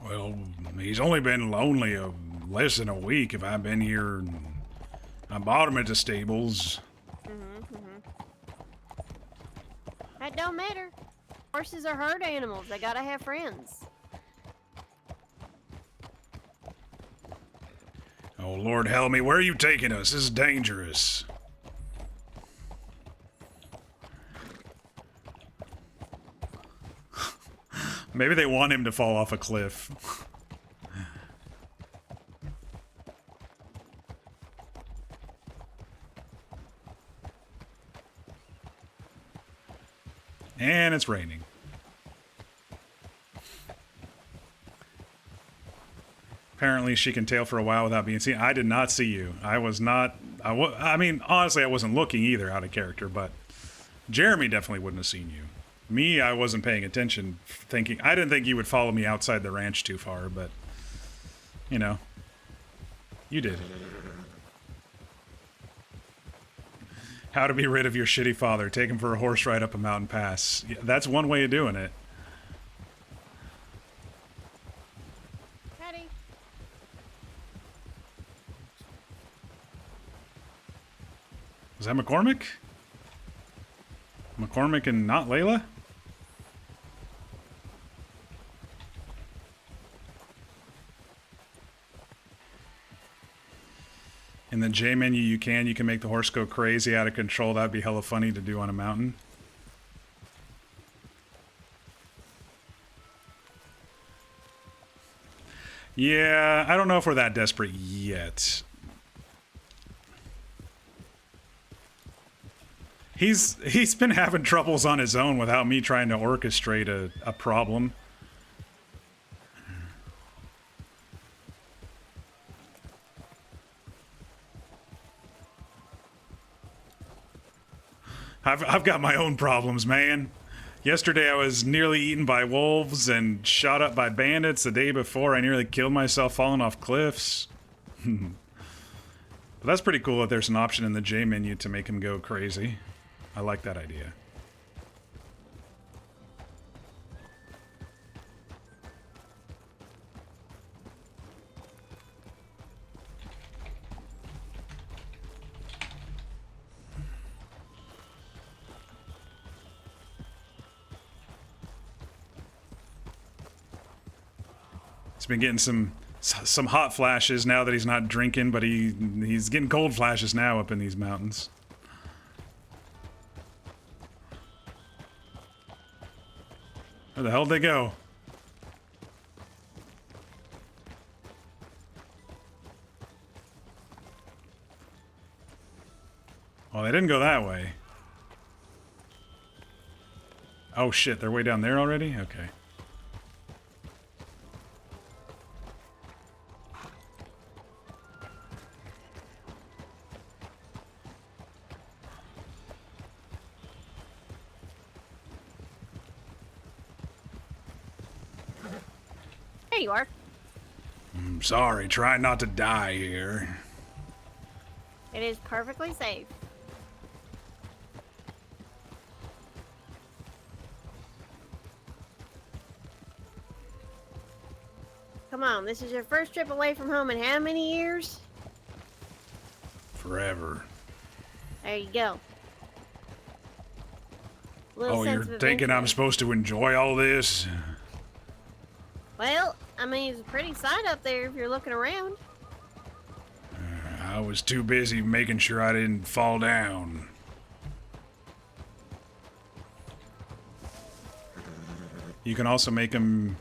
Well, he's only been lonely less than a week if I've been here. I bought him at the stables. That don't matter. Horses are herd animals. They gotta have friends. Oh, Lord help me. Where are you taking us? This is dangerous. Maybe they want him to fall off a cliff. And it's raining. Apparently she can tail for a while without being seen. I did not see you. I was not... I mean, honestly, I wasn't looking either out of character, but Jeremy definitely wouldn't have seen you. Me, I wasn't paying attention, thinking... I didn't think you would follow me outside the ranch too far, but... You know. You did. How to be rid of your shitty father. Take him for a horse ride up a mountain pass. Yeah, that's one way of doing it. Patty. Was that McCormick? McCormick and not Layla? In the J menu, you can make the horse go crazy, out of control. That'd be hella funny to do on a mountain. Yeah, I don't know if we're that desperate yet. He's been having troubles on his own without me trying to orchestrate a problem. I've got my own problems, man. Yesterday I was nearly eaten by wolves and shot up by bandits. The day before I nearly killed myself falling off cliffs. But that's pretty cool that there's an option in the J menu to make him go crazy. I like that idea. He's been getting some hot flashes now that he's not drinking, but he's getting cold flashes now up in these mountains. Where the hell did they go? Well, they didn't go that way. Oh shit, they're way down there already? Okay. There you are. I'm sorry, try not to die here. It is perfectly safe. come on. This is your first trip away from home in how many years? Forever. There you go. Little Oh, sense you're of thinking I'm adventure. supposed to enjoy all this? Well, I mean, it's a pretty sight up there if you're looking around. I was too busy making sure I didn't fall down. You can also make them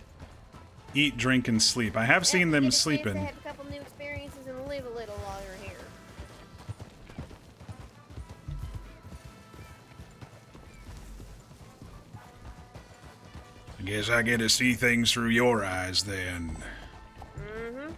eat, drink, and sleep. I have seen them Get a chance to sleeping. have a couple new experiences and live a little while you're here. I guess I get to see things through your eyes then. Mm-hmm.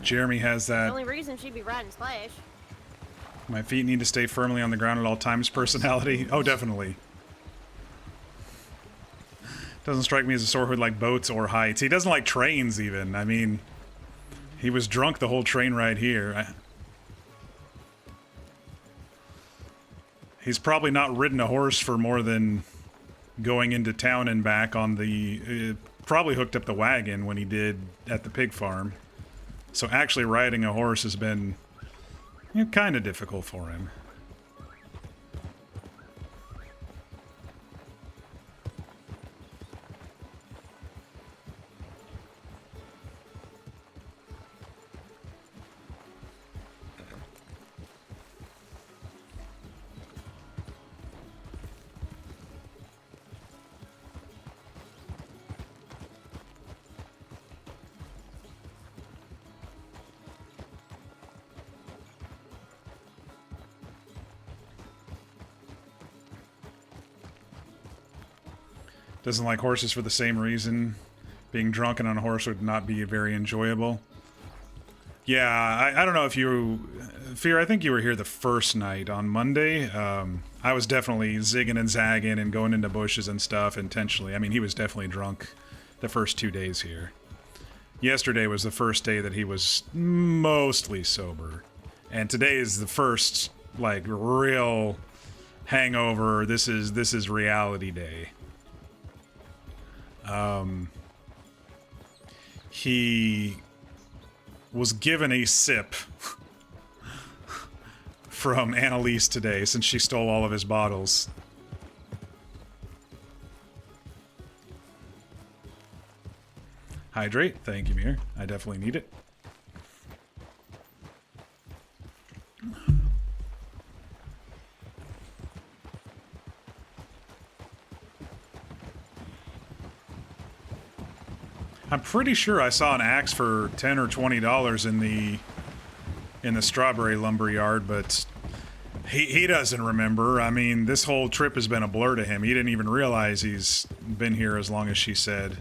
Jeremy has The that only reason she'd be riding Splash. my feet need to stay firmly on the ground at all times personality. Oh, definitely. Doesn't strike me as a sore who'd like boats or heights. He doesn't like trains even. I mean, he was drunk the whole train ride here. He's probably not ridden a horse for more than going into town and back on the... probably hooked up the wagon when he did at the pig farm. So actually riding a horse has been kind of difficult for him. Doesn't like horses for the same reason. Being drunken on a horse would not be very enjoyable. Yeah, I don't know if you... Fear, I think you were here the first night on Monday. I was definitely zigging and zagging and going into bushes and stuff intentionally. I mean, he was definitely drunk the first 2 days here. Yesterday was the first day that he was mostly sober. And today is the first, like, real hangover. This is reality day. He was given a sip from Annalise today since she stole all of his bottles. Hydrate. Thank you, Mir. I definitely need it. I'm pretty sure I saw an axe for $10 or $20 in the strawberry lumber yard, but he doesn't remember. I mean, this whole trip has been a blur to him. He didn't even realize he's been here as long as she said.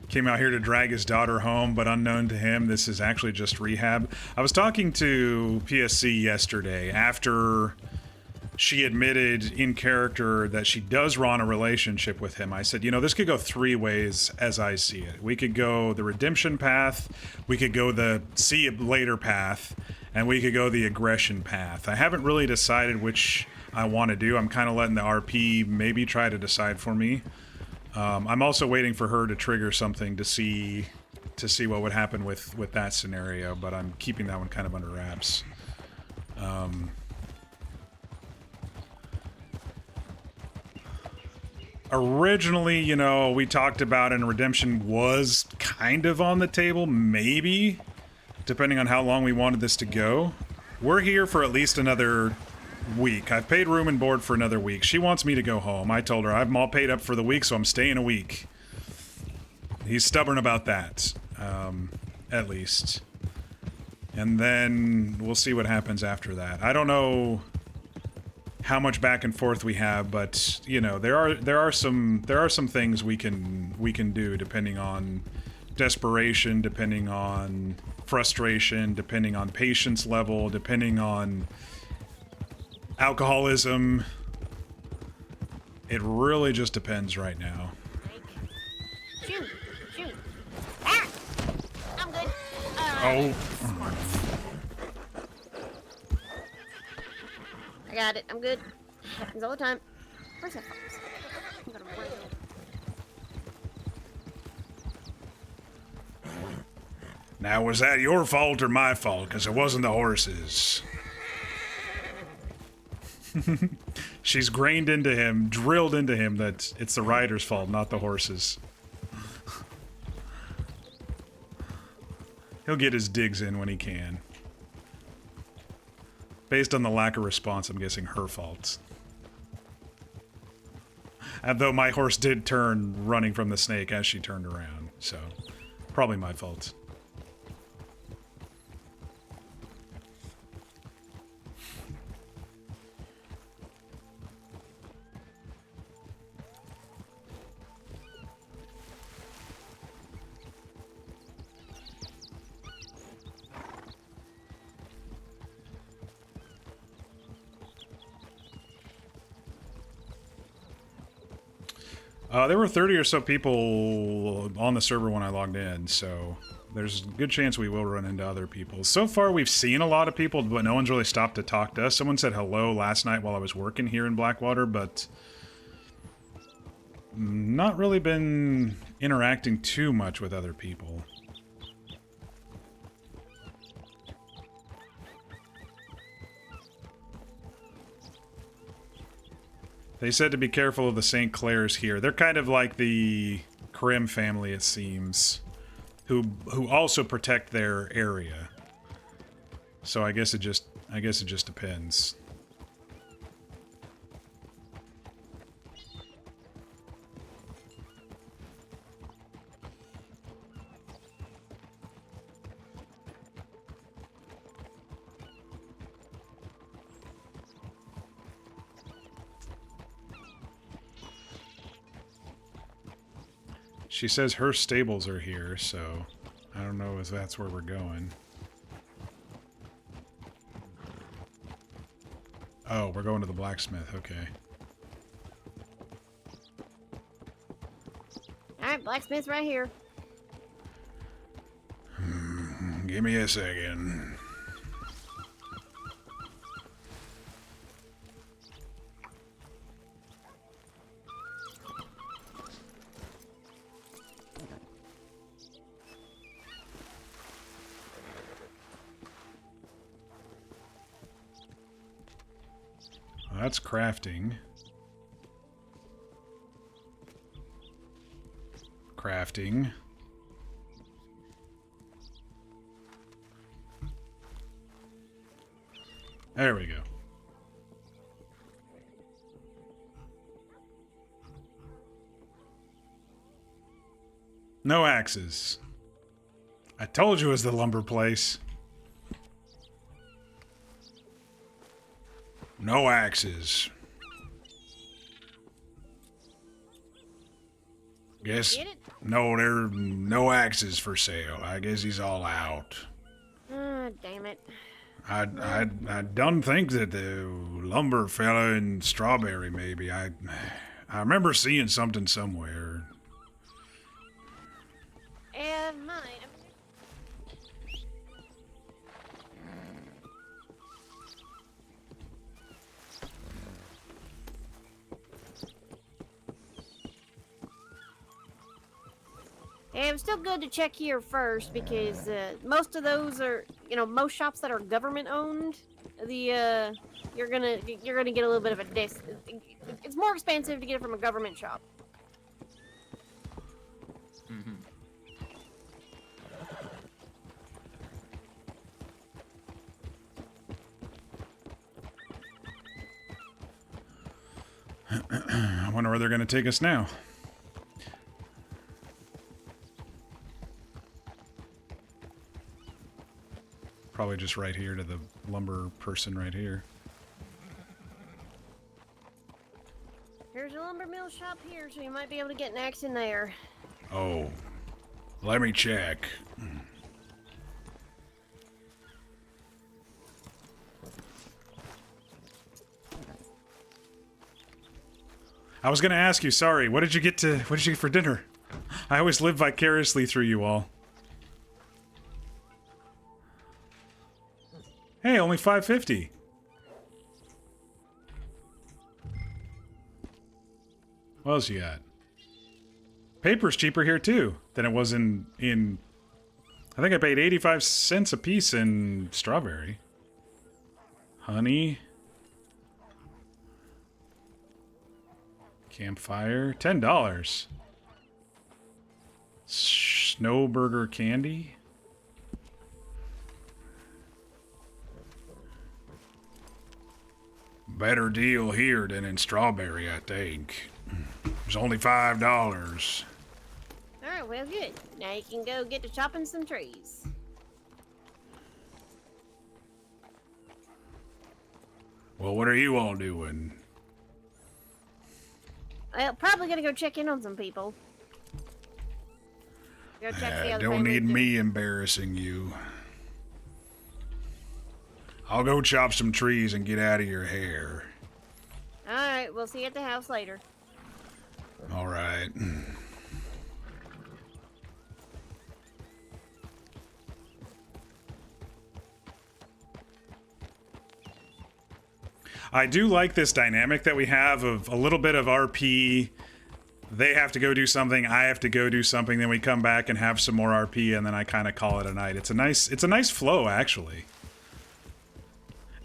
Came out here to drag his daughter home, but unknown to him, this is actually just rehab. I was talking to PSC yesterday after she admitted in character that she does want a relationship with him. I said, you know, this could go 3 ways as I see it. We could go the redemption path, we could go the see you later path, and we could go the aggression path. I haven't really decided which I want to do. I'm kind of letting the RP maybe try to decide for me. I'm also waiting for her to trigger something to see what would happen with that scenario, but I'm keeping that one kind of under wraps. Originally, you know, we talked about and redemption was kind of on the table, maybe, depending on how long we wanted this to go. We're here for at least another week. I've paid room and board for another week. She wants me to go home. I told her I'm all paid up for the week, so I'm staying a week. He's stubborn about that, at least. And then we'll see what happens after that. I don't know how much back and forth we have, but you know, there are some things we can do depending on desperation, depending on frustration, depending on patience level, depending on alcoholism. It really just depends right now. Shoot! Ah! I'm good. Oh. I got it. I'm good. Happens all the time. Where's that fox? I'm gonna run it. Now, was that your fault or my fault? Because it wasn't the horses. She's drilled into him that it's the rider's fault, not the horses. He'll get his digs in when he can. Based on the lack of response, I'm guessing her fault. And though my horse did turn running from the snake as she turned around, so probably my fault. There were 30 or so people on the server when I logged in, so there's a good chance we will run into other people. So far, we've seen a lot of people, but no one's really stopped to talk to us. Someone said hello last night while I was working here in Blackwater, but not really been interacting too much with other people. They said to be careful of the St. Clairs here. They're kind of like the Krim family, it seems, who also protect their area. So I guess it just depends. She says her stables are here, so I don't know if that's where we're going. Oh, we're going to the blacksmith, okay. Alright, blacksmith's right here. Give me a second. That's crafting. Crafting. There we go. No axes. I told you it was the lumber place. No axes. Guess no, there are no axes for sale. I guess he's all out. Damn it. I don't think that the lumber fella in Strawberry, maybe. I remember seeing something somewhere. Mine. Yeah, it's still good to check here first because most of those are, most shops that are government owned. You're gonna get a little bit of a it's more expensive to get it from a government shop. Mm-hmm. I wonder where they're going to take us now. Probably just right here to the lumber person right here. There's a lumber mill shop here, so you might be able to get an axe in there. Oh, let me check. I was going to ask you, sorry, what did you get for dinner? I always live vicariously through you all. Hey, only $5.50. What else you got? Paper's cheaper here too than it was in I think I paid 85 cents a piece in Strawberry. Honey. Campfire, $10. Snow burger candy. Better deal here than in Strawberry, I think. It's only $5. Alright, well, good. Now you can go get to chopping some trees. Well, what are you all doing? Well, probably gonna go check in on some people. Go check the other Don't families need too. me embarrassing you. I'll go chop some trees and get out of your hair. Alright, we'll see you at the house later. All right. I do like this dynamic that we have of a little bit of RP. They have to go do something, I have to go do something, then we come back and have some more RP, and then I kind of call it a night. It's a nice flow, actually.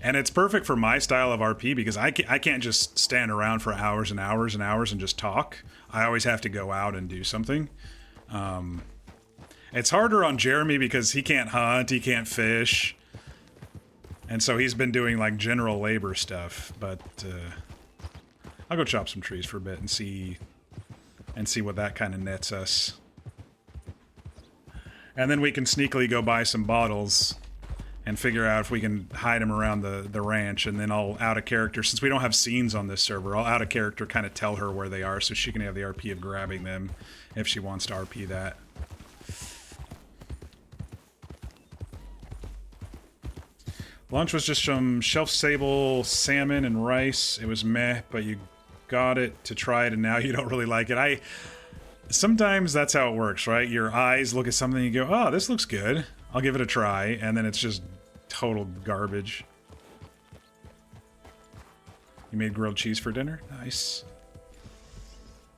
And it's perfect for my style of RP because I can't just stand around for hours and hours and hours and just talk. I always have to go out and do something. It's harder on Jeremy because he can't hunt, he can't fish. And so he's been doing like general labor stuff, but I'll go chop some trees for a bit and see what that kind of nets us. And then we can sneakily go buy some bottles and figure out if we can hide them around the ranch, and then I'll out of character, since we don't have scenes on this server, I'll out of character kind of tell her where they are so she can have the RP of grabbing them if she wants to RP that. Lunch was just some shelf-stable salmon and rice. It was meh, but you got it to try it and now you don't really like it. Sometimes that's how it works, right? Your eyes look at something and you go, oh, this looks good. I'll give it a try, and then it's just total garbage. You made grilled cheese for dinner? Nice.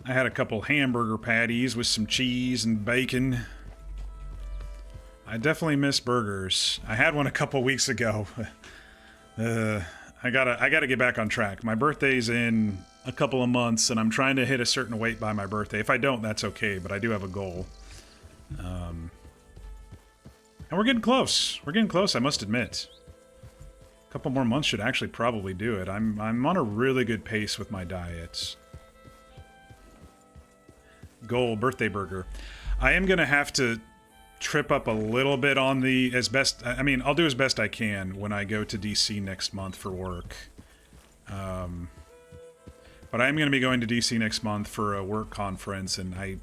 I had a couple hamburger patties with some cheese and bacon. I definitely miss burgers. I had one a couple weeks ago. I gotta get back on track. My birthday's in a couple of months, and I'm trying to hit a certain weight by my birthday. If I don't, that's okay, but I do have a goal. And we're getting close. We're getting close, I must admit. A couple more months should actually probably do it. I'm on a really good pace with my diets. Goal, birthday burger. I am gonna have to trip up a little bit on the I'll do as best I can when I go to DC next month for work. But I am going to be going to DC next month for a work conference, and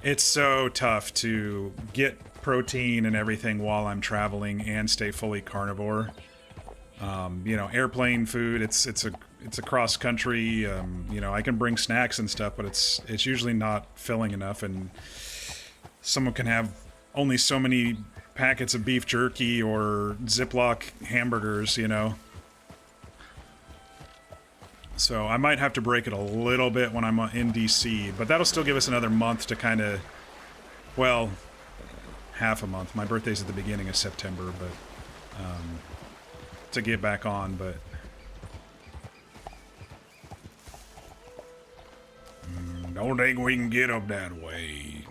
it's so tough to get protein and everything while I'm traveling and stay fully carnivore. You know, airplane food. It's a cross country. You know, I can bring snacks and stuff, but it's usually not filling enough, and someone can have only so many packets of beef jerky or Ziploc hamburgers. You know. So I might have to break it a little bit when I'm in DC, but that'll still give us another month to kind of, well, half a month. My birthday's at the beginning of September, but to get back on, but don't think we can get up that way.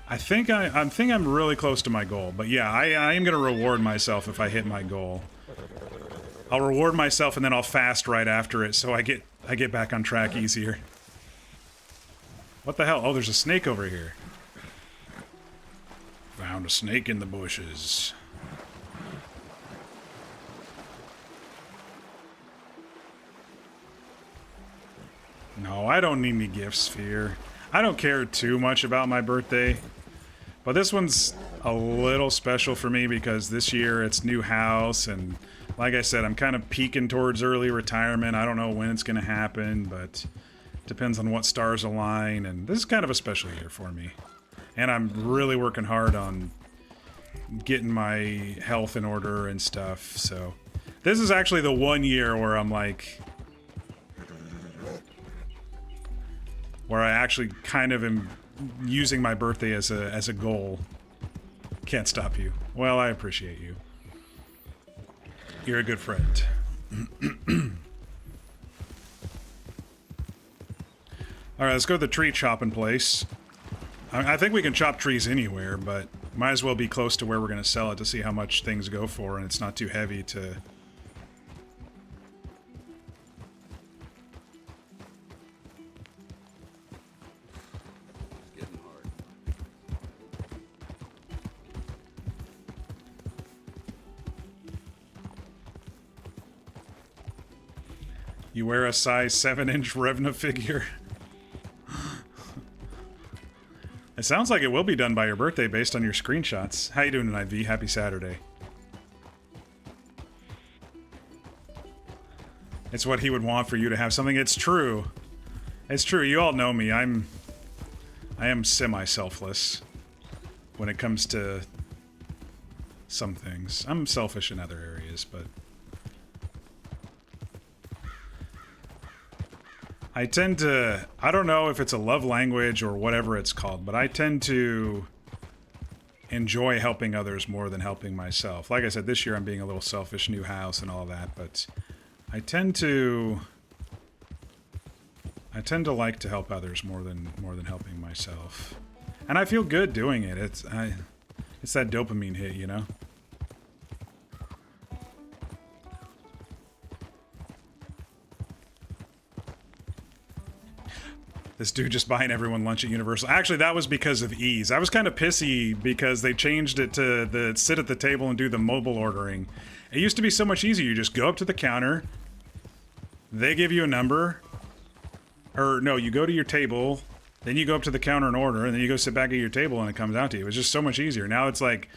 I think I'm really close to my goal, but yeah, I am gonna reward myself if I hit my goal. I'll reward myself and then I'll fast right after it, so I get back on track easier. What the hell? Oh, there's a snake over here. Found a snake in the bushes. No, I don't need any gifts, Fear. I don't care too much about my birthday, but this one's a little special for me because this year it's new house, and like I said, I'm kind of peeking towards early retirement. I don't know when it's going to happen, but depends on what stars align, and this is kind of a special year for me. And I'm really working hard on getting my health in order and stuff, so this is actually the one year where I'm like, where I actually kind of am using my birthday as a goal. Can't stop you. Well, I appreciate you. You're a good friend. Alright, let's go to the tree chopping place. I think we can chop trees anywhere, but might as well be close to where we're going to sell it to see how much things go for, and it's not too heavy to... You wear a size 7-inch Revna figure. It sounds like it will be done by your birthday based on your screenshots. How you doing tonight, V? Happy Saturday. It's what he would want for you to have something. It's true. It's true. You all know me. I am semi-selfless when it comes to some things. I'm selfish in other areas, but I tend to, I don't know if it's a love language or whatever it's called, but I tend to enjoy helping others more than helping myself. Like I said, this year I'm being a little selfish, new house and all that, but I tend to like to help others more than helping myself. And I feel good doing it. It's that dopamine hit, you know? This dude just buying everyone lunch at Universal. Actually, that was because of ease. I was kind of pissy because they changed it to the sit at the table and do the mobile ordering. It used to be so much easier. You just go up to the counter. They give you a number. Or, no, you go to your table. Then you go up to the counter and order. And then you go sit back at your table and it comes out to you. It was just so much easier. Now it's like,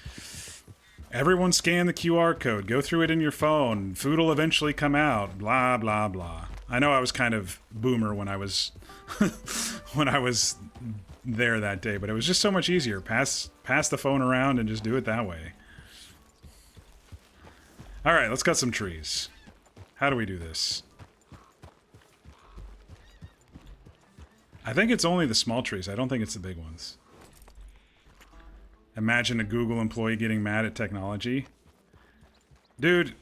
everyone scan the QR code. Go through it in your phone. Food will eventually come out. Blah, blah, blah. I know I was kind of boomer when I was... when I was there that day, but it was just so much easier. Pass the phone around and just do it that way. All right, let's cut some trees. How do we do this? I think it's only the small trees. I don't think it's the big ones. Imagine a Google employee getting mad at technology. Dude,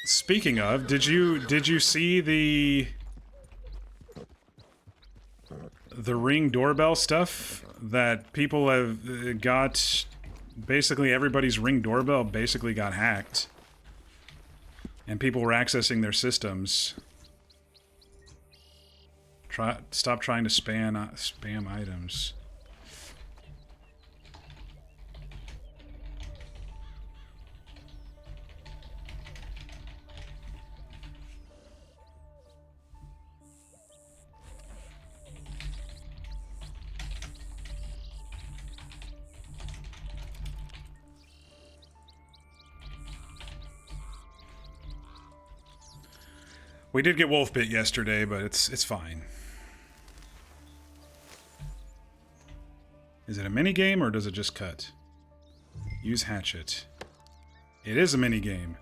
speaking of, did you see the Ring doorbell stuff that people have got? Basically everybody's Ring doorbell basically got hacked and people were accessing their systems. Stop trying to spam items. We did get wolf bit yesterday, but it's fine. Is it a mini game or does it just cut? Use hatchet. It is a mini game.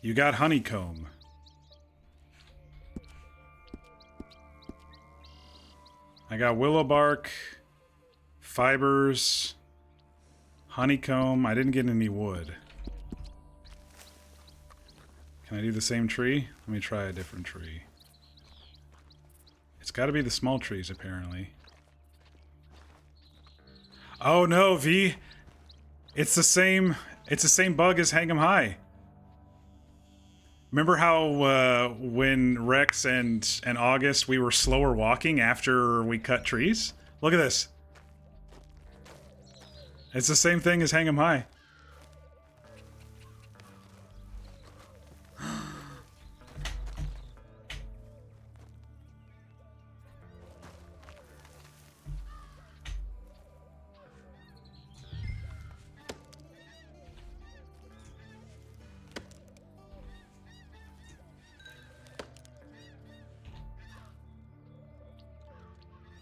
You got honeycomb. I got willow bark, fibers, honeycomb. I didn't get any wood. Can I do the same tree? Let me try a different tree. It's got to be the small trees, apparently. Oh no, V! It's the same bug as Hang 'em High. Remember how when Rex and August we were slower walking after we cut trees? Look at this. It's the same thing as Hang 'em High.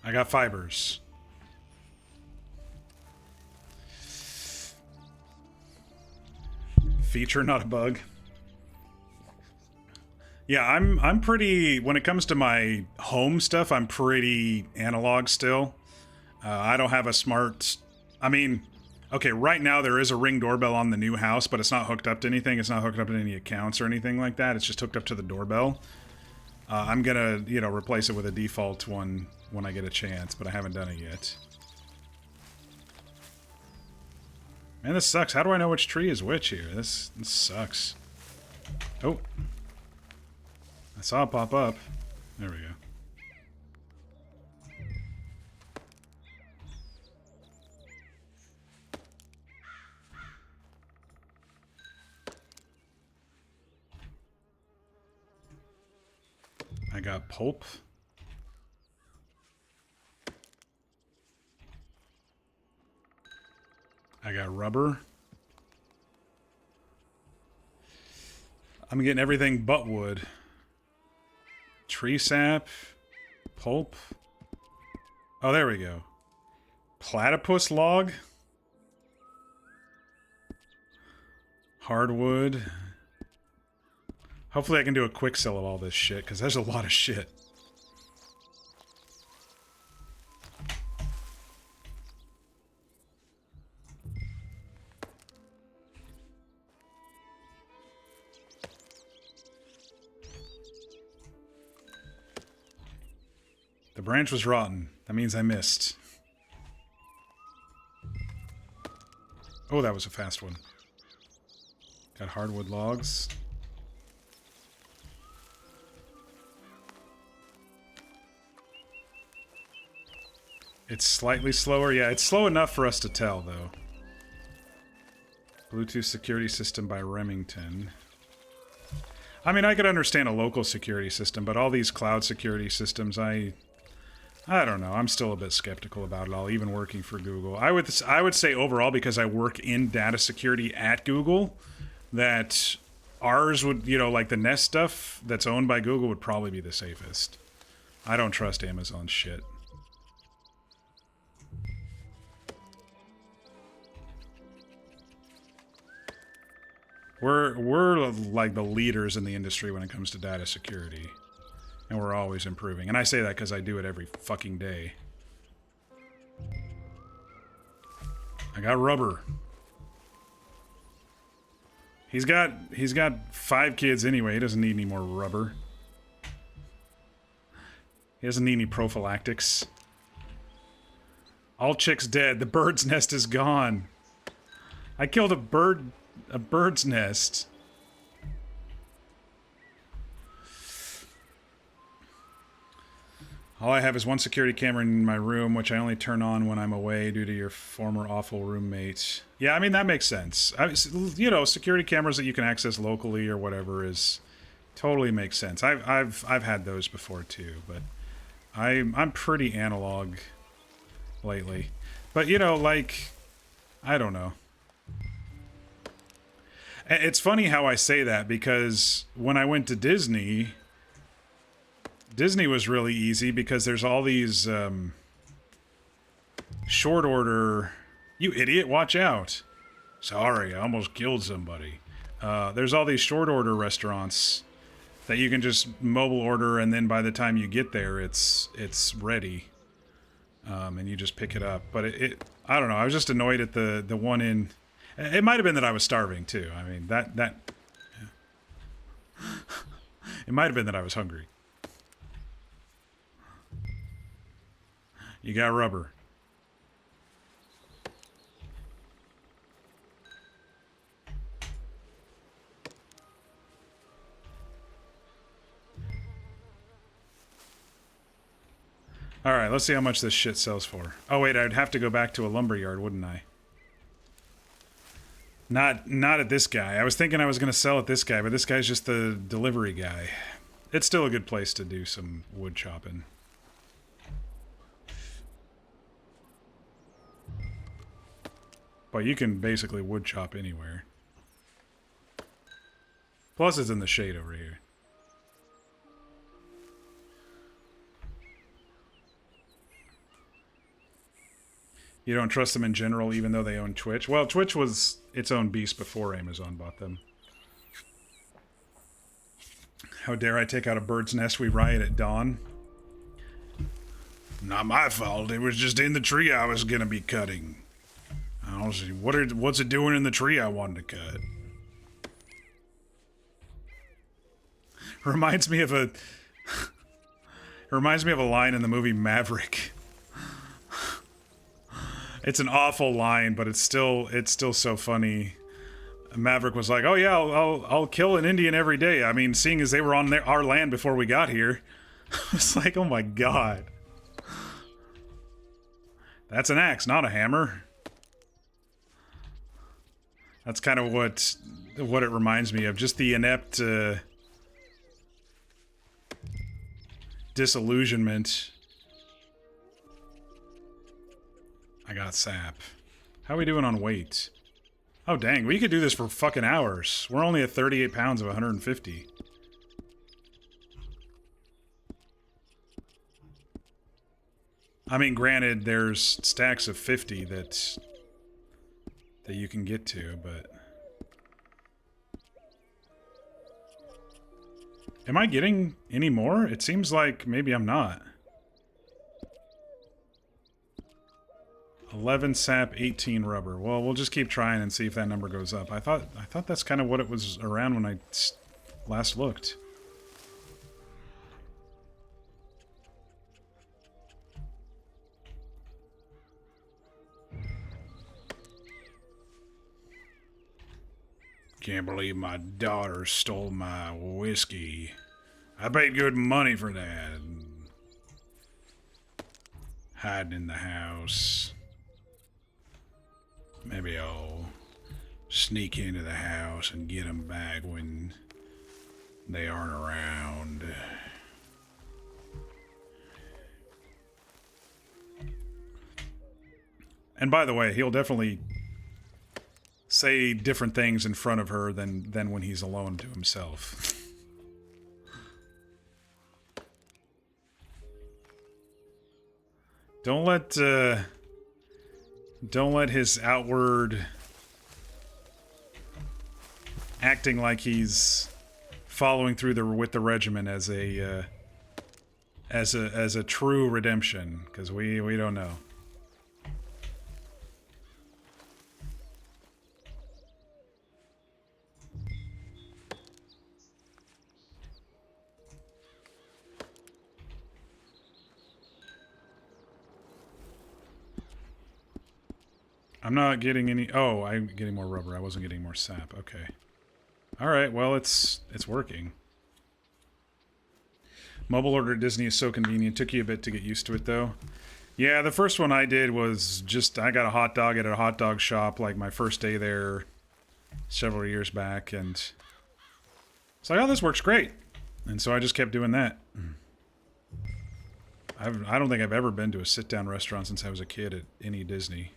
I got fibers. Feature, not a bug. Yeah, I'm pretty, when it comes to my home stuff, I'm pretty analog still. I don't have a smart, I mean, okay, right now there is a Ring doorbell on the new house, but it's not hooked up to anything. It's not hooked up to any accounts or anything like that. It's just hooked up to the doorbell. I'm gonna, replace it with a default one when I get a chance, but I haven't done it yet. Man, this sucks. How do I know which tree is which here? This sucks. Oh. I saw it pop up. There we go. I got pulp. I got rubber. I'm getting everything but wood. Tree sap. Pulp. Oh, there we go. Platypus log. Hardwood. Hopefully I can do a quick sell of all this shit, because there's a lot of shit. The branch was rotten. That means I missed. Oh, that was a fast one. Got hardwood logs. It's slightly slower. Yeah, it's slow enough for us to tell, though. Bluetooth security system by Remington. I mean, I could understand a local security system, but all these cloud security systems, I don't know. I'm still a bit skeptical about it all, even working for Google. I would say overall, because I work in data security at Google, that ours would, like the Nest stuff that's owned by Google would probably be the safest. I don't trust Amazon shit. We're like the leaders in the industry when it comes to data security. And we're always improving. And I say that because I do it every fucking day. I got rubber. He's got 5 kids anyway. He doesn't need any more rubber. He doesn't need any prophylactics. All chicks dead. The bird's nest is gone. I killed a bird's nest. All I have is one security camera in my room, which I only turn on when I'm away due to your former awful roommate. Yeah, I mean, that makes sense. Security cameras that you can access locally or whatever is totally makes sense. I've had those before too, but I'm pretty analog lately. But, you know, like, I don't know. It's funny how I say that, because when I went to Disney, Disney was really easy because there's all these short order... You idiot, watch out. Sorry, I almost killed somebody. There's all these short order restaurants that you can just mobile order, and then by the time you get there, it's ready. And you just pick it up. But I don't know, I was just annoyed at the one in... It might have been that I was starving, too. I mean, that yeah. It might have been that I was hungry. You got rubber. Alright, let's see how much this shit sells for. Oh wait, I'd have to go back to a lumberyard, wouldn't I? Not at this guy. I was thinking I was going to sell at this guy, but this guy's just the delivery guy. It's still a good place to do some wood chopping. But you can basically wood chop anywhere. Plus it's in the shade over here. You don't trust them in general, even though they own Twitch? Well, Twitch was its own beast before Amazon bought them. How dare I take out a bird's nest? We riot at dawn. Not my fault. It was just in the tree I was going to be cutting. I don't see. What's it doing in the tree I wanted to cut? Reminds me of a... reminds me of a line in the movie Maverick. It's an awful line, but it's still so funny. Maverick was like, "Oh yeah, I'll kill an Indian every day." I mean, seeing as they were on our land before we got here, it's like, oh my god, that's an axe, not a hammer. That's kind of what it reminds me of. Just the inept disillusionment. I got sap. How are we doing on weight? Oh, dang. We could do this for fucking hours. We're only at 38 pounds of 150. I mean, granted, there's stacks of 50 that you can get to, but... Am I getting any more? It seems like maybe I'm not. 11 sap, 18 rubber. Well, we'll just keep trying and see if that number goes up. I thought that's kind of what it was around when I last looked. Can't believe my daughter stole my whiskey. I paid good money for that. Hiding in the house. Maybe I'll sneak into the house and get them back when they aren't around. And by the way, he'll definitely say different things in front of her than when he's alone to himself. Don't let his outward acting like he's following through with the regimen as a true redemption, because we don't know. I'm not getting any... Oh, I'm getting more rubber. I wasn't getting more sap. Okay. Alright, well, it's working. Mobile order at Disney is so convenient. Took you a bit to get used to it, though. Yeah, the first one I did was just... I got a hot dog at a hot dog shop, like, my first day there several years back, and... It's like, oh, this works great. And so I just kept doing that. I don't think I've ever been to a sit-down restaurant since I was a kid at any Disney.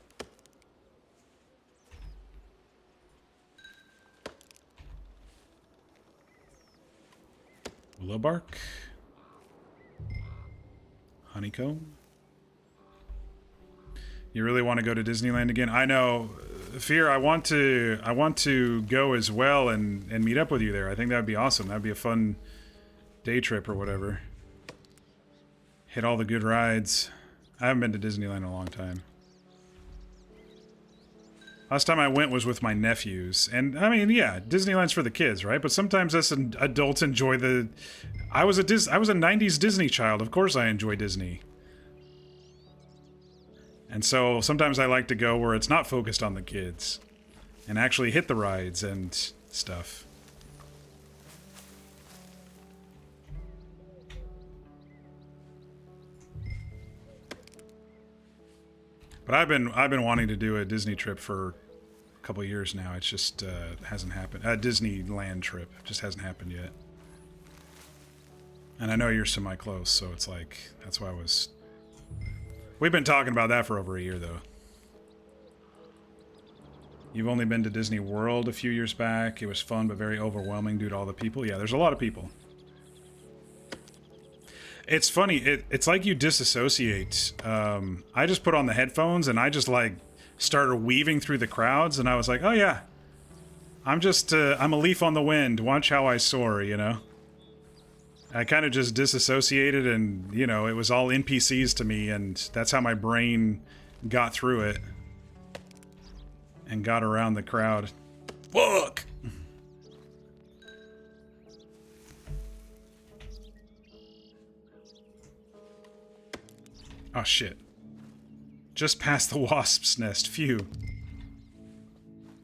Willow bark. Honeycomb. You really want to go to Disneyland again? I know, Fear. I want to go as well and meet up with you there. I think that'd be awesome. That'd be a fun day trip or whatever. Hit all the good rides. I haven't been to Disneyland in a long time. Last time I went was with my nephews. And, I mean, yeah, Disneyland's for the kids, right? But sometimes us adults enjoy the... I was a 90s Disney child. Of course I enjoy Disney. And so sometimes I like to go where it's not focused on the kids. And actually hit the rides and stuff. But I've been wanting to do a Disney trip for a couple of years now. It's just hasn't happened. A Disneyland trip just hasn't happened yet. And I know you're semi-close, so it's like that's why I was. We've been talking about that for over a year, though. You've only been to Disney World a few years back. It was fun, but very overwhelming due to all the people. Yeah, there's a lot of people. It's funny, it's like you disassociate. I just put on the headphones and I just like started weaving through the crowds and I was like, oh yeah, I'm a leaf on the wind, watch how I soar, you know? I kind of just disassociated and, you know, it was all NPCs to me and that's how my brain got through it. And got around the crowd. Fuck! Oh shit. Just past the wasp's nest. Phew.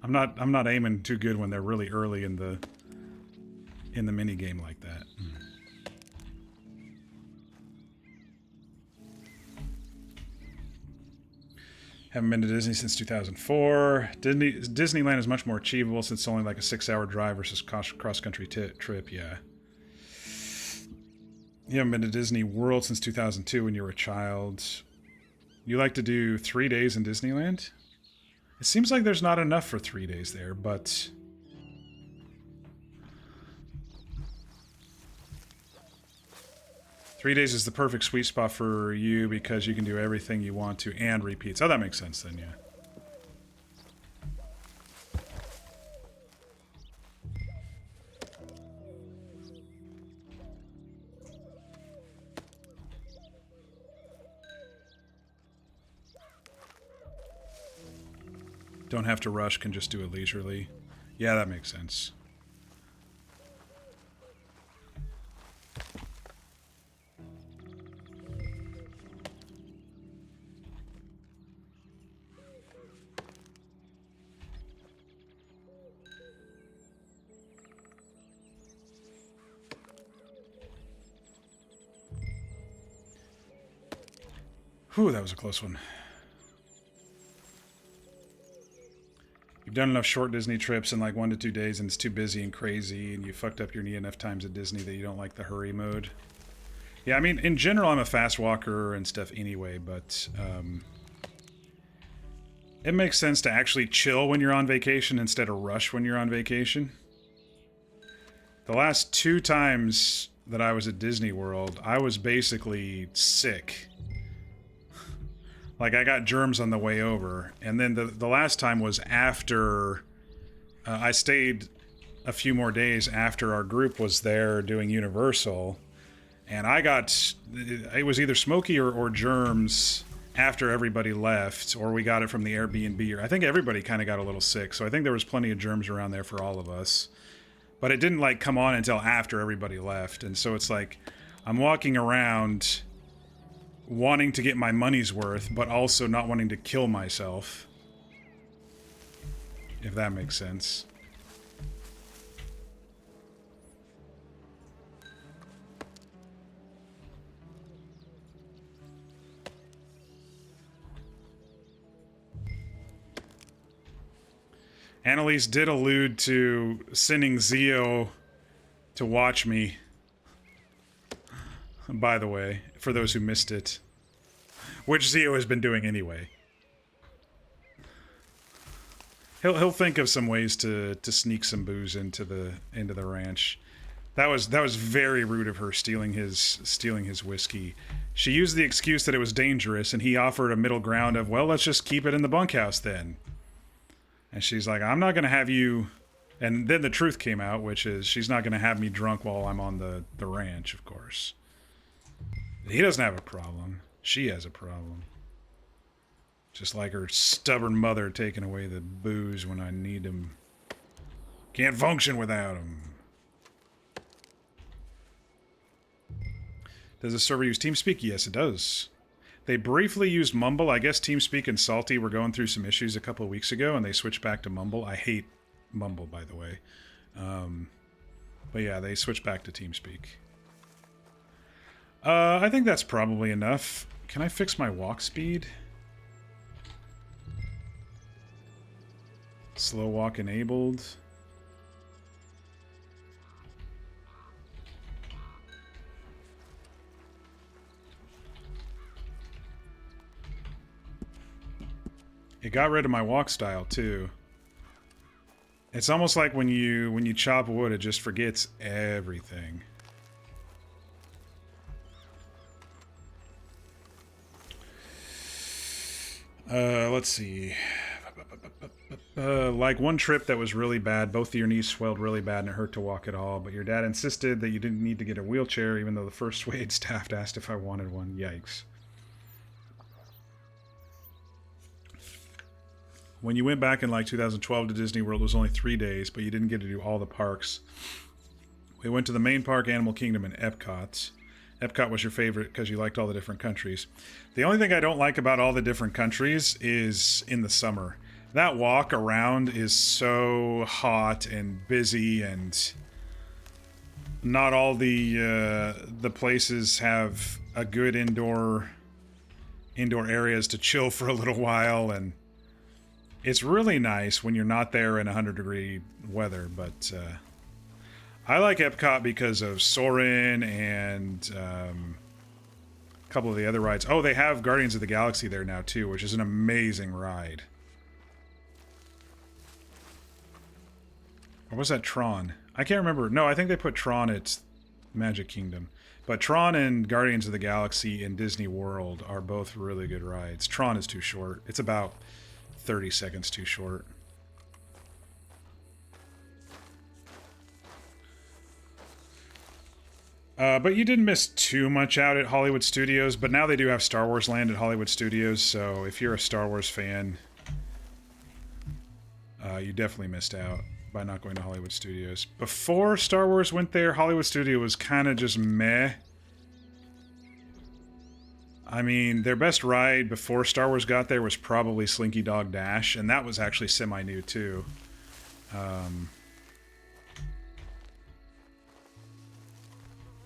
I'm not aiming too good when they're really early in the mini game like that. Haven't been to Disney since 2004. Disneyland is much more achievable since it's only like a 6-hour drive versus cross-country trip, yeah. You haven't been to Disney World since 2002 when you were a child. You like to do 3 days in Disneyland? It seems like there's not enough for 3 days there, but... Three days is the perfect sweet spot for you because you can do everything you want to and repeats. Oh, that makes sense then, yeah. Don't have to rush, can just do it leisurely. Yeah, that makes sense. Whew, that was a close one. You've done enough short Disney trips in like 1 to 2 days and it's too busy and crazy and you fucked up your knee enough times at Disney that you don't like the hurry mode. Yeah, I mean, in general, I'm a fast walker and stuff anyway, but it makes sense to actually chill when you're on vacation instead of rush when you're on vacation. The last 2 times that I was at Disney World, I was basically sick. Like, I got germs on the way over. And then the last time was after... I stayed a few more days after our group was there doing Universal. And I got... It was either smoky or germs after everybody left. Or we got it from the Airbnb. I think everybody kind of got a little sick. So I think there was plenty of germs around there for all of us. But it didn't, like, come on until after everybody left. And so it's like... I'm walking around... wanting to get my money's worth, but also not wanting to kill myself. If that makes sense. Annalise did allude to sending Zio to watch me. by the way, for those who missed it. Which Zio has been doing anyway. He'll think of some ways to sneak some booze into the ranch. That was very rude of her, stealing his whiskey. She used the excuse that it was dangerous, and he offered a middle ground of, well, let's just keep it in the bunkhouse then. And she's like, I'm not gonna have you. And then the truth came out, which is she's not gonna have me drunk while I'm on the ranch, of course. He doesn't have a problem. She has a problem. Just like her stubborn mother taking away the booze when I need him. Can't function without him. Does the server use TeamSpeak? Yes, it does. They briefly used Mumble. I guess TeamSpeak and Salty were going through some issues a couple of weeks ago, and they switched back to Mumble. I hate Mumble, by the way. But yeah, they switched back to TeamSpeak. I think that's probably enough. Can I fix my walk speed? Slow walk enabled. It got rid of my walk style too. It's almost like when you chop wood, it just forgets everything. Let's see. Like one trip that was really bad, both of your knees swelled really bad and it hurt to walk at all, but your dad insisted that you didn't need to get a wheelchair even though the first aid staff asked if I wanted one. Yikes. When you went back in like 2012 to Disney World, it was only 3 days, but you didn't get to do all the parks. We went to the main park, Animal Kingdom, and Epcot. Epcot was your favorite because you liked all the different countries. The only thing I don't like about all the different countries is in the summer. That walk around is so hot and busy, and not all the places have a good indoor areas to chill for a little while, and it's really nice when you're not there in 100-degree weather, but I like Epcot because of Soarin' and a couple of the other rides. Oh, they have Guardians of the Galaxy there now, too, which is an amazing ride. Or was that Tron? I can't remember. No, I think they put Tron at Magic Kingdom. But Tron and Guardians of the Galaxy in Disney World are both really good rides. Tron is too short. It's about 30 seconds too short. But you didn't miss too much out at Hollywood Studios, but now they do have Star Wars Land at Hollywood Studios, so if you're a Star Wars fan, you definitely missed out by not going to Hollywood Studios. Before Star Wars went there, Hollywood Studio was kind of just meh. I mean, their best ride before Star Wars got there was probably Slinky Dog Dash, and that was actually semi-new too.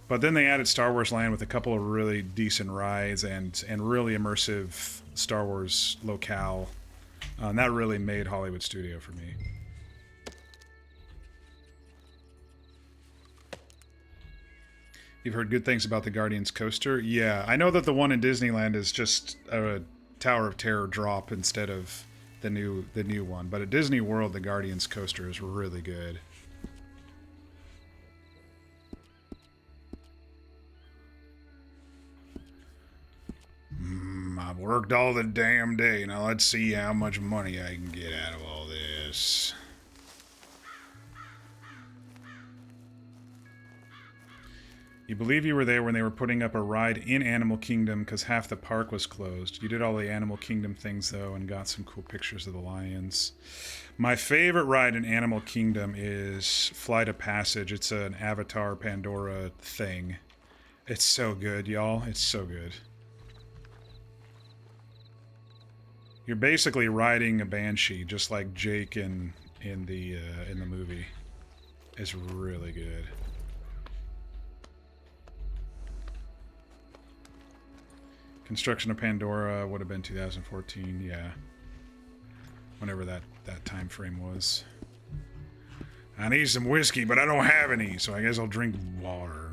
But then they added Star Wars Land with a couple of really decent rides and really immersive Star Wars locale. And that really made Hollywood Studio for me. You've heard good things about the Guardians coaster? Yeah, I know that the one in Disneyland is just a Tower of Terror drop instead of the new one. But at Disney World, the Guardians coaster is really good. I've worked all the damn day. Now let's see how much money I can get out of all this. You believe you were there when they were putting up a ride in Animal Kingdom because half the park was closed. You did all the Animal Kingdom things, though, and got some cool pictures of the lions. My favorite ride in Animal Kingdom is Flight of Passage. It's an Avatar Pandora thing. It's so good, y'all. It's so good. You're basically riding a banshee, just like Jake in the movie. It's really good. Construction of Pandora would have been 2014, yeah. Whenever that time frame was. I need some whiskey, but I don't have any, so I guess I'll drink water.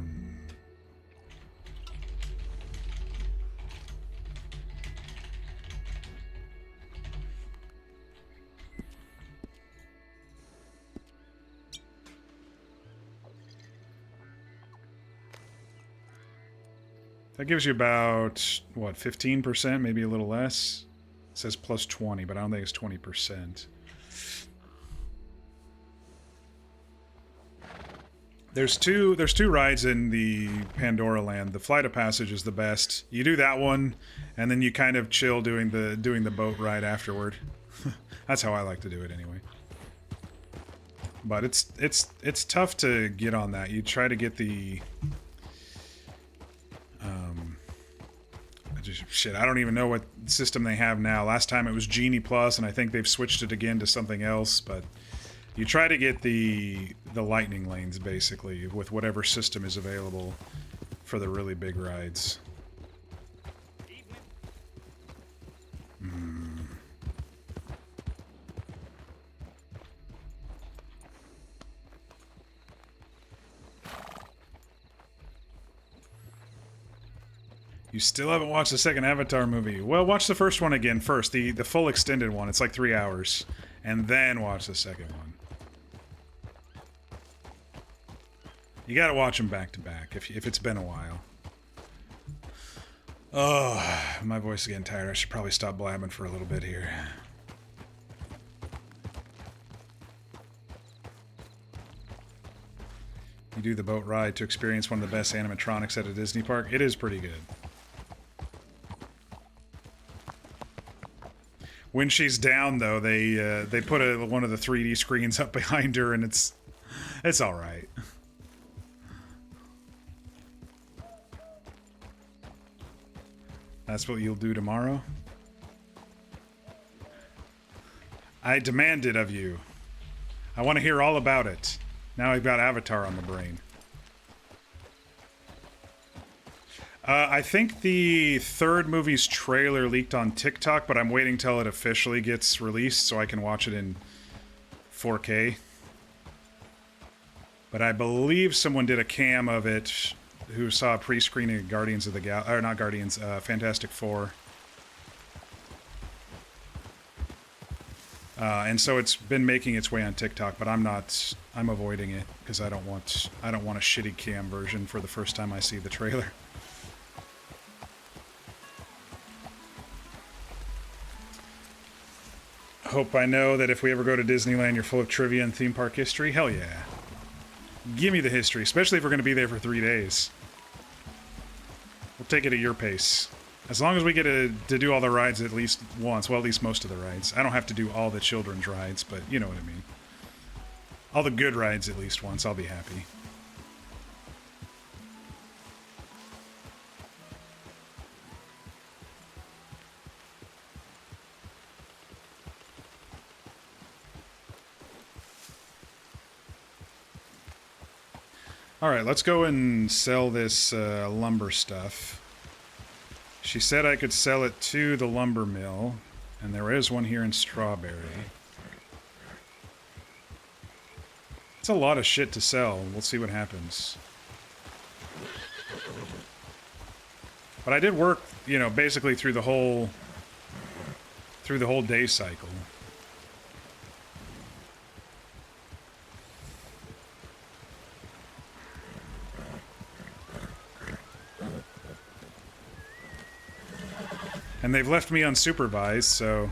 That gives you about, what, 15%, maybe a little less? It says plus 20, but I don't think it's 20%. There's two rides in the Pandora Land. The Flight of Passage is the best. You do that one, and then you kind of chill doing the boat ride afterward. That's how I like to do it anyway. But it's tough to get on that. You try to get the shit, I don't even know what system they have now. Last time it was Genie Plus, and I think they've switched it again to something else, but you try to get the lightning lanes, basically, with whatever system is available for the really big rides. You still haven't watched the second Avatar movie. Well, watch the first one again first, the full extended one. It's like 3 hours. And then watch the second one. You gotta watch them back to back if it's been a while. Oh, my voice is getting tired. I should probably stop blabbing for a little bit here. You do the boat ride to experience one of the best animatronics at a Disney park. It is pretty good. When she's down, though, they put one of the 3D screens up behind her, and it's all right. That's what you'll do tomorrow? I demand it of you. I want to hear all about it. Now I've got Avatar on the brain. I think the third movie's trailer leaked on TikTok, but I'm waiting till it officially gets released so I can watch it in 4K. But I believe someone did a cam of it who saw a pre-screening of Guardians of the or not Guardians, Fantastic Four. And so it's been making its way on TikTok, but I'm avoiding it because I don't want a shitty cam version for the first time I see the trailer. Hope I know that if we ever go to Disneyland, you're full of trivia and theme park history. Hell yeah. Give me the history, especially if we're going to be there for 3 days. We'll take it at your pace. As long as we get to do all the rides at least once. Well, at least most of the rides. I don't have to do all the children's rides, but you know what I mean. All the good rides at least once. I'll be happy. Alright, let's go and sell this lumber stuff. She said I could sell it to the lumber mill, and there is one here in Strawberry. It's a lot of shit to sell. We'll see what happens. But I did work, you know, basically through the whole day cycle. And they've left me unsupervised, so...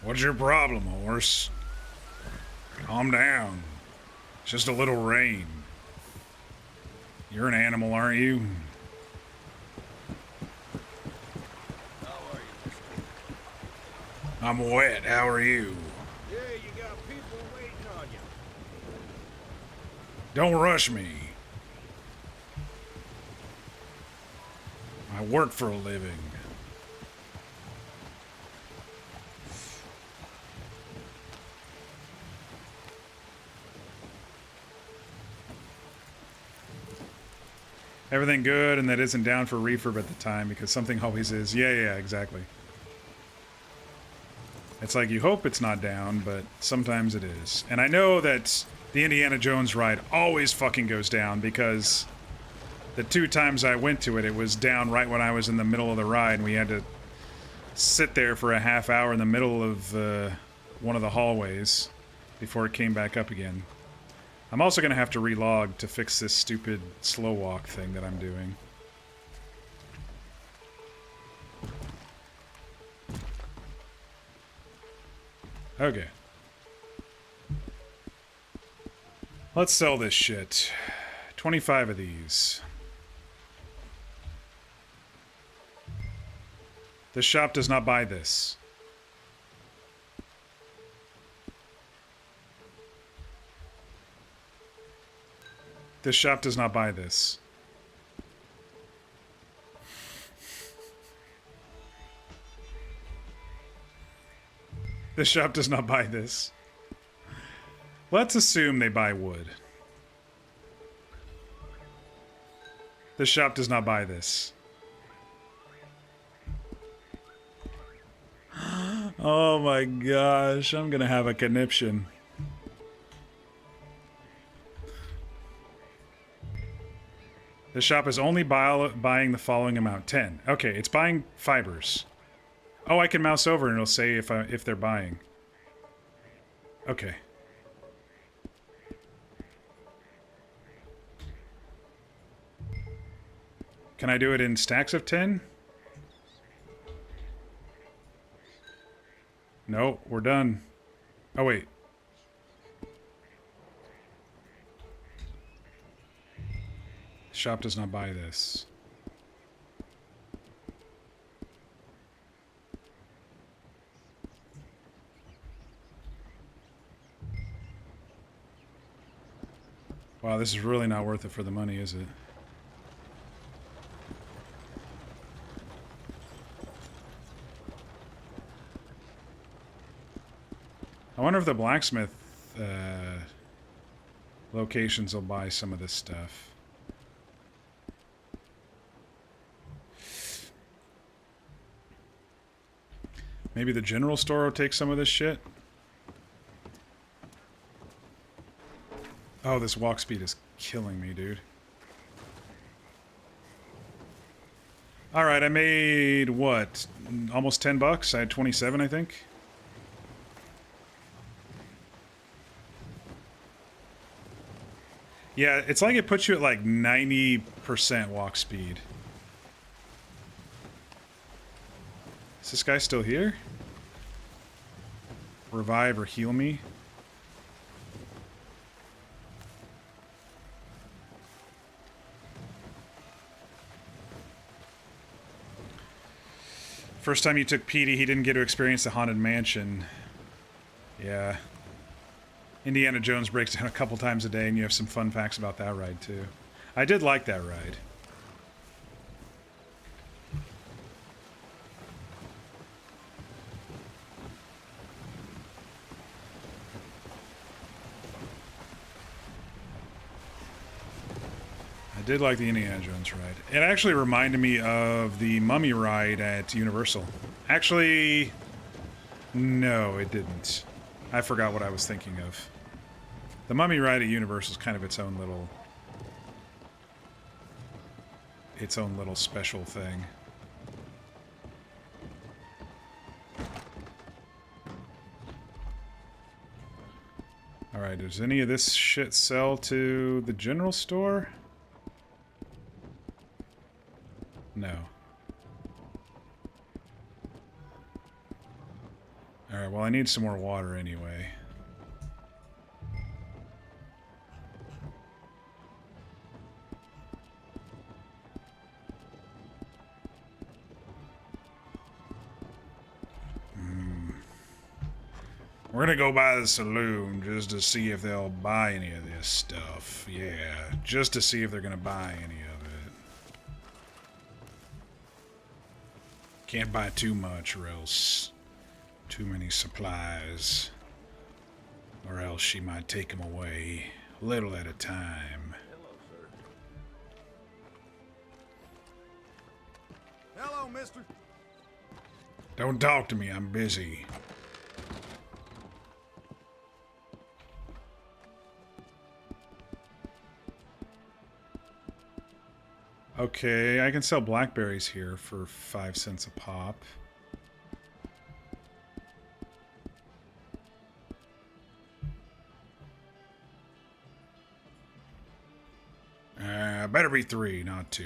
What's your problem, horse? Calm down. It's just a little rain. You're an animal, aren't you? How are you, mister? I'm wet. How are you? Yeah, you got people waiting on you. Don't rush me. I work for a living. Everything good, and that isn't down for refurb at the time, because something always is. Yeah, exactly. It's like, you hope it's not down, but sometimes it is. And I know that the Indiana Jones ride always fucking goes down, because the 2 times I went to it, it was down right when I was in the middle of the ride, and we had to sit there for a half hour in the middle of one of the hallways before it came back up again. I'm also going to have to relog to fix this stupid slow walk thing that I'm doing. Okay. Let's sell this shit. 25 of these. This shop does not buy this. This shop does not buy this. This shop does not buy this. Let's assume they buy wood. This shop does not buy this. Oh my gosh, I'm gonna have a conniption. The shop is only buying the following amount. 10. Okay, it's buying fibers. Oh, I can mouse over and it'll say if they're buying. Okay. Can I do it in stacks of 10? No, we're done. Oh, wait. The shop does not buy this. Wow, this is really not worth it for the money, is it? I wonder if the blacksmith locations will buy some of this stuff. Maybe the general store will take some of this shit. Oh, this walk speed is killing me, dude. Alright, I made, what? Almost 10 bucks? I had 27, I think. Yeah, it's like it puts you at like 90% walk speed. Is this guy still here? Revive or heal me? First time you took Petey, he didn't get to experience the Haunted Mansion. Yeah. Indiana Jones breaks down a couple times a day, and you have some fun facts about that ride, too. I did like that ride. I did like the Indiana Jones ride. It actually reminded me of the Mummy ride at Universal. Actually, no, it didn't. I forgot what I was thinking of. The Mummy ride at Universal is kind of its own little special thing. Alright, does any of this shit sell to the general store? No. Alright, well I need some more water anyway. We're gonna go by the saloon just to see if they'll buy any of this stuff. Yeah, just to see if they're gonna buy any of it. Can't buy too much or else too many supplies. Or else she might take them away, a little at a time. Hello, mister. Don't talk to me, I'm busy. Okay, I can sell blackberries here for 5 cents a pop. Better be 3, not 2.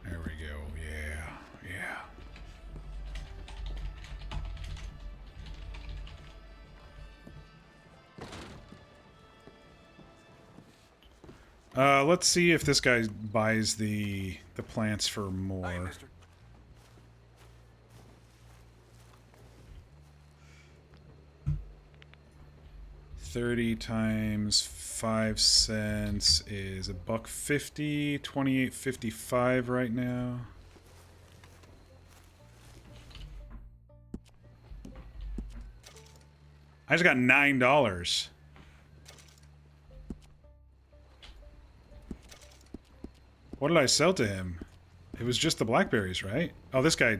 There we go, yeah, yeah. Let's see if this guy buys the plants for more. Hi, mister. 30 times 5 cents is $1.50, 28.55 right now. I just got $9. What did I sell to him? It was just the blackberries, right? Oh, this guy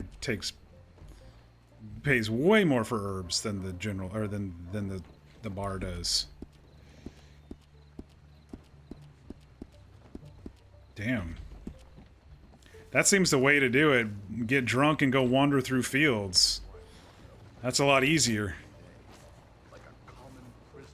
pays way more for herbs than the general, or than the bar does. Damn. That seems the way to do it. Get drunk and go wander through fields. That's a lot easier. Like a common prisoner.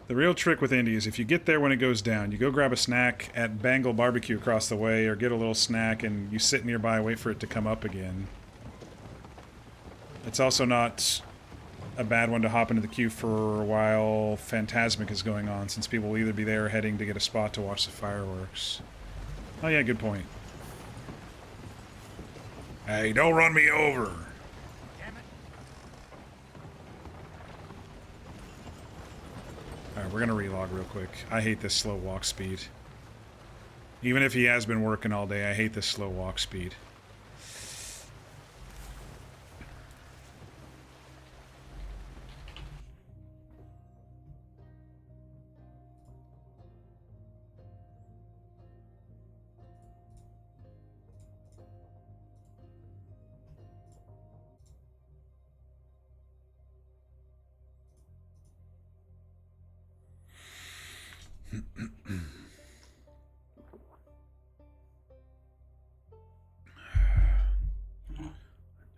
The real trick with Indy is if you get there when it goes down, you go grab a snack at Bengal Barbecue across the way, or get a little snack and you sit nearby, wait for it to come up again. It's also not a bad one to hop into the queue for while Phantasmic is going on, since people will either be there or heading to get a spot to watch the fireworks. Oh yeah, good point. Hey, don't run me over! Alright, we're gonna relog real quick. I hate this slow walk speed. Even if he has been working all day, I hate this slow walk speed.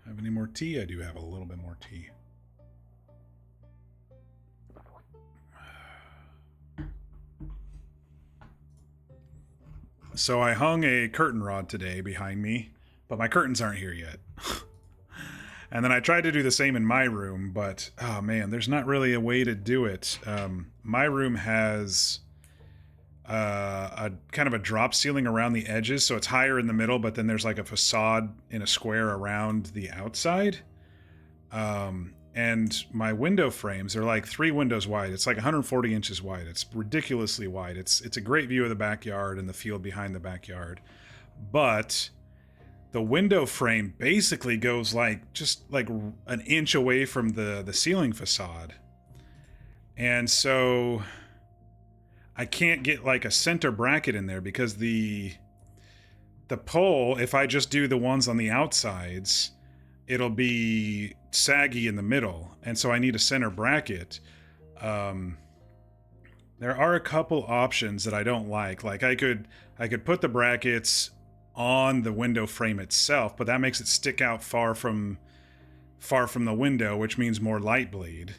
Have any more tea? I do have a little bit more tea. So I hung a curtain rod today behind me, but my curtains aren't here yet. And then I tried to do the same in my room, but oh man, there's not really a way to do it. My room has a kind of a drop ceiling around the edges, so it's higher in the middle, but then there's like a facade in a square around the outside. And my window frames are like 3 windows wide. It's like 140 inches wide. It's ridiculously wide. It's a great view of the backyard and the field behind the backyard. But the window frame basically goes like just like an inch away from the ceiling facade. And so I can't get like a center bracket in there because the pole, if I just do the ones on the outsides, it'll be saggy in the middle, and so I need a center bracket. There are a couple options that I don't like. Like I could put the brackets on the window frame itself, but that makes it stick out far from the window, which means more light bleed.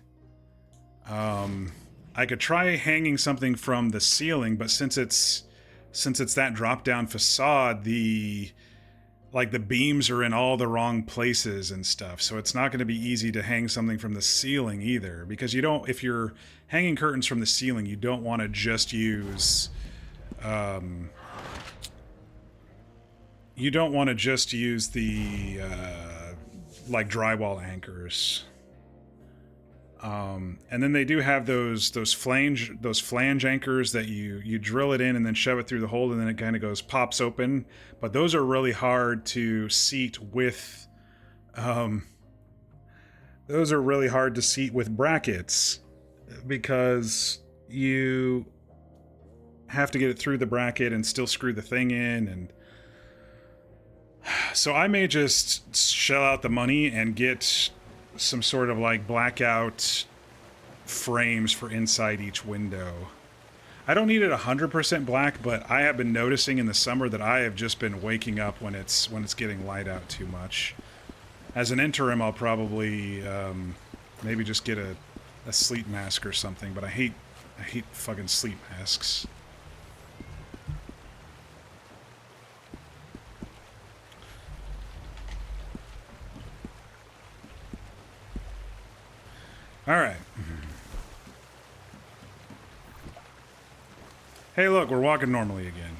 I could try hanging something from the ceiling, but since it's that drop-down facade, the beams are in all the wrong places and stuff, so it's not going to be easy to hang something from the ceiling either, because if you're hanging curtains from the ceiling, you don't want to just use the like drywall anchors. And then they do have those flange anchors that you drill it in and then shove it through the hole, and then it kind of pops open. But those are really hard to seat with. Those are really hard to seat with brackets because you have to get it through the bracket and still screw the thing in. And so I may just shell out the money and get some sort of like blackout frames for inside each window. I don't need it 100% black, but I have been noticing in the summer that I have just been waking up when it's getting light out too much. As an interim, I'll probably maybe just get a sleep mask or something, but I hate fucking sleep masks. All right. Hey, look, we're walking normally again.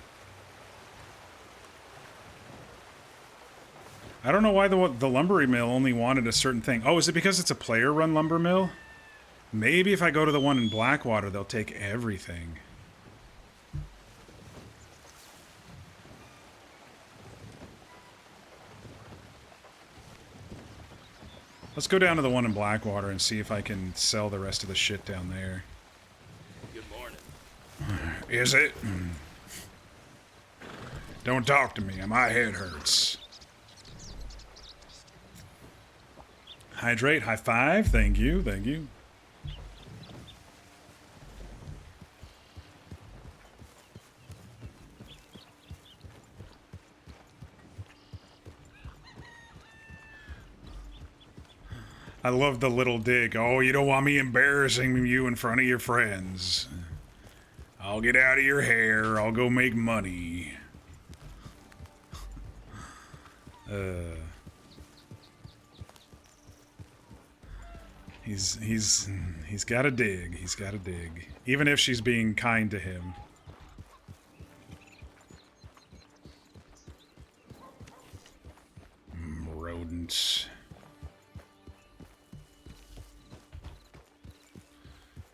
I don't know why the lumber mill only wanted a certain thing. Oh, is it because it's a player-run lumber mill? Maybe if I go to the one in Blackwater, they'll take everything. Let's go down to the one in Blackwater and see if I can sell the rest of the shit down there. Good morning. Is it? Don't talk to me. My head hurts. Hydrate. High five. Thank you. Thank you. I love the little dig. Oh, you don't want me embarrassing you in front of your friends. I'll get out of your hair. I'll go make money. He's got to dig. He's got to dig. Even if she's being kind to him. Rodents.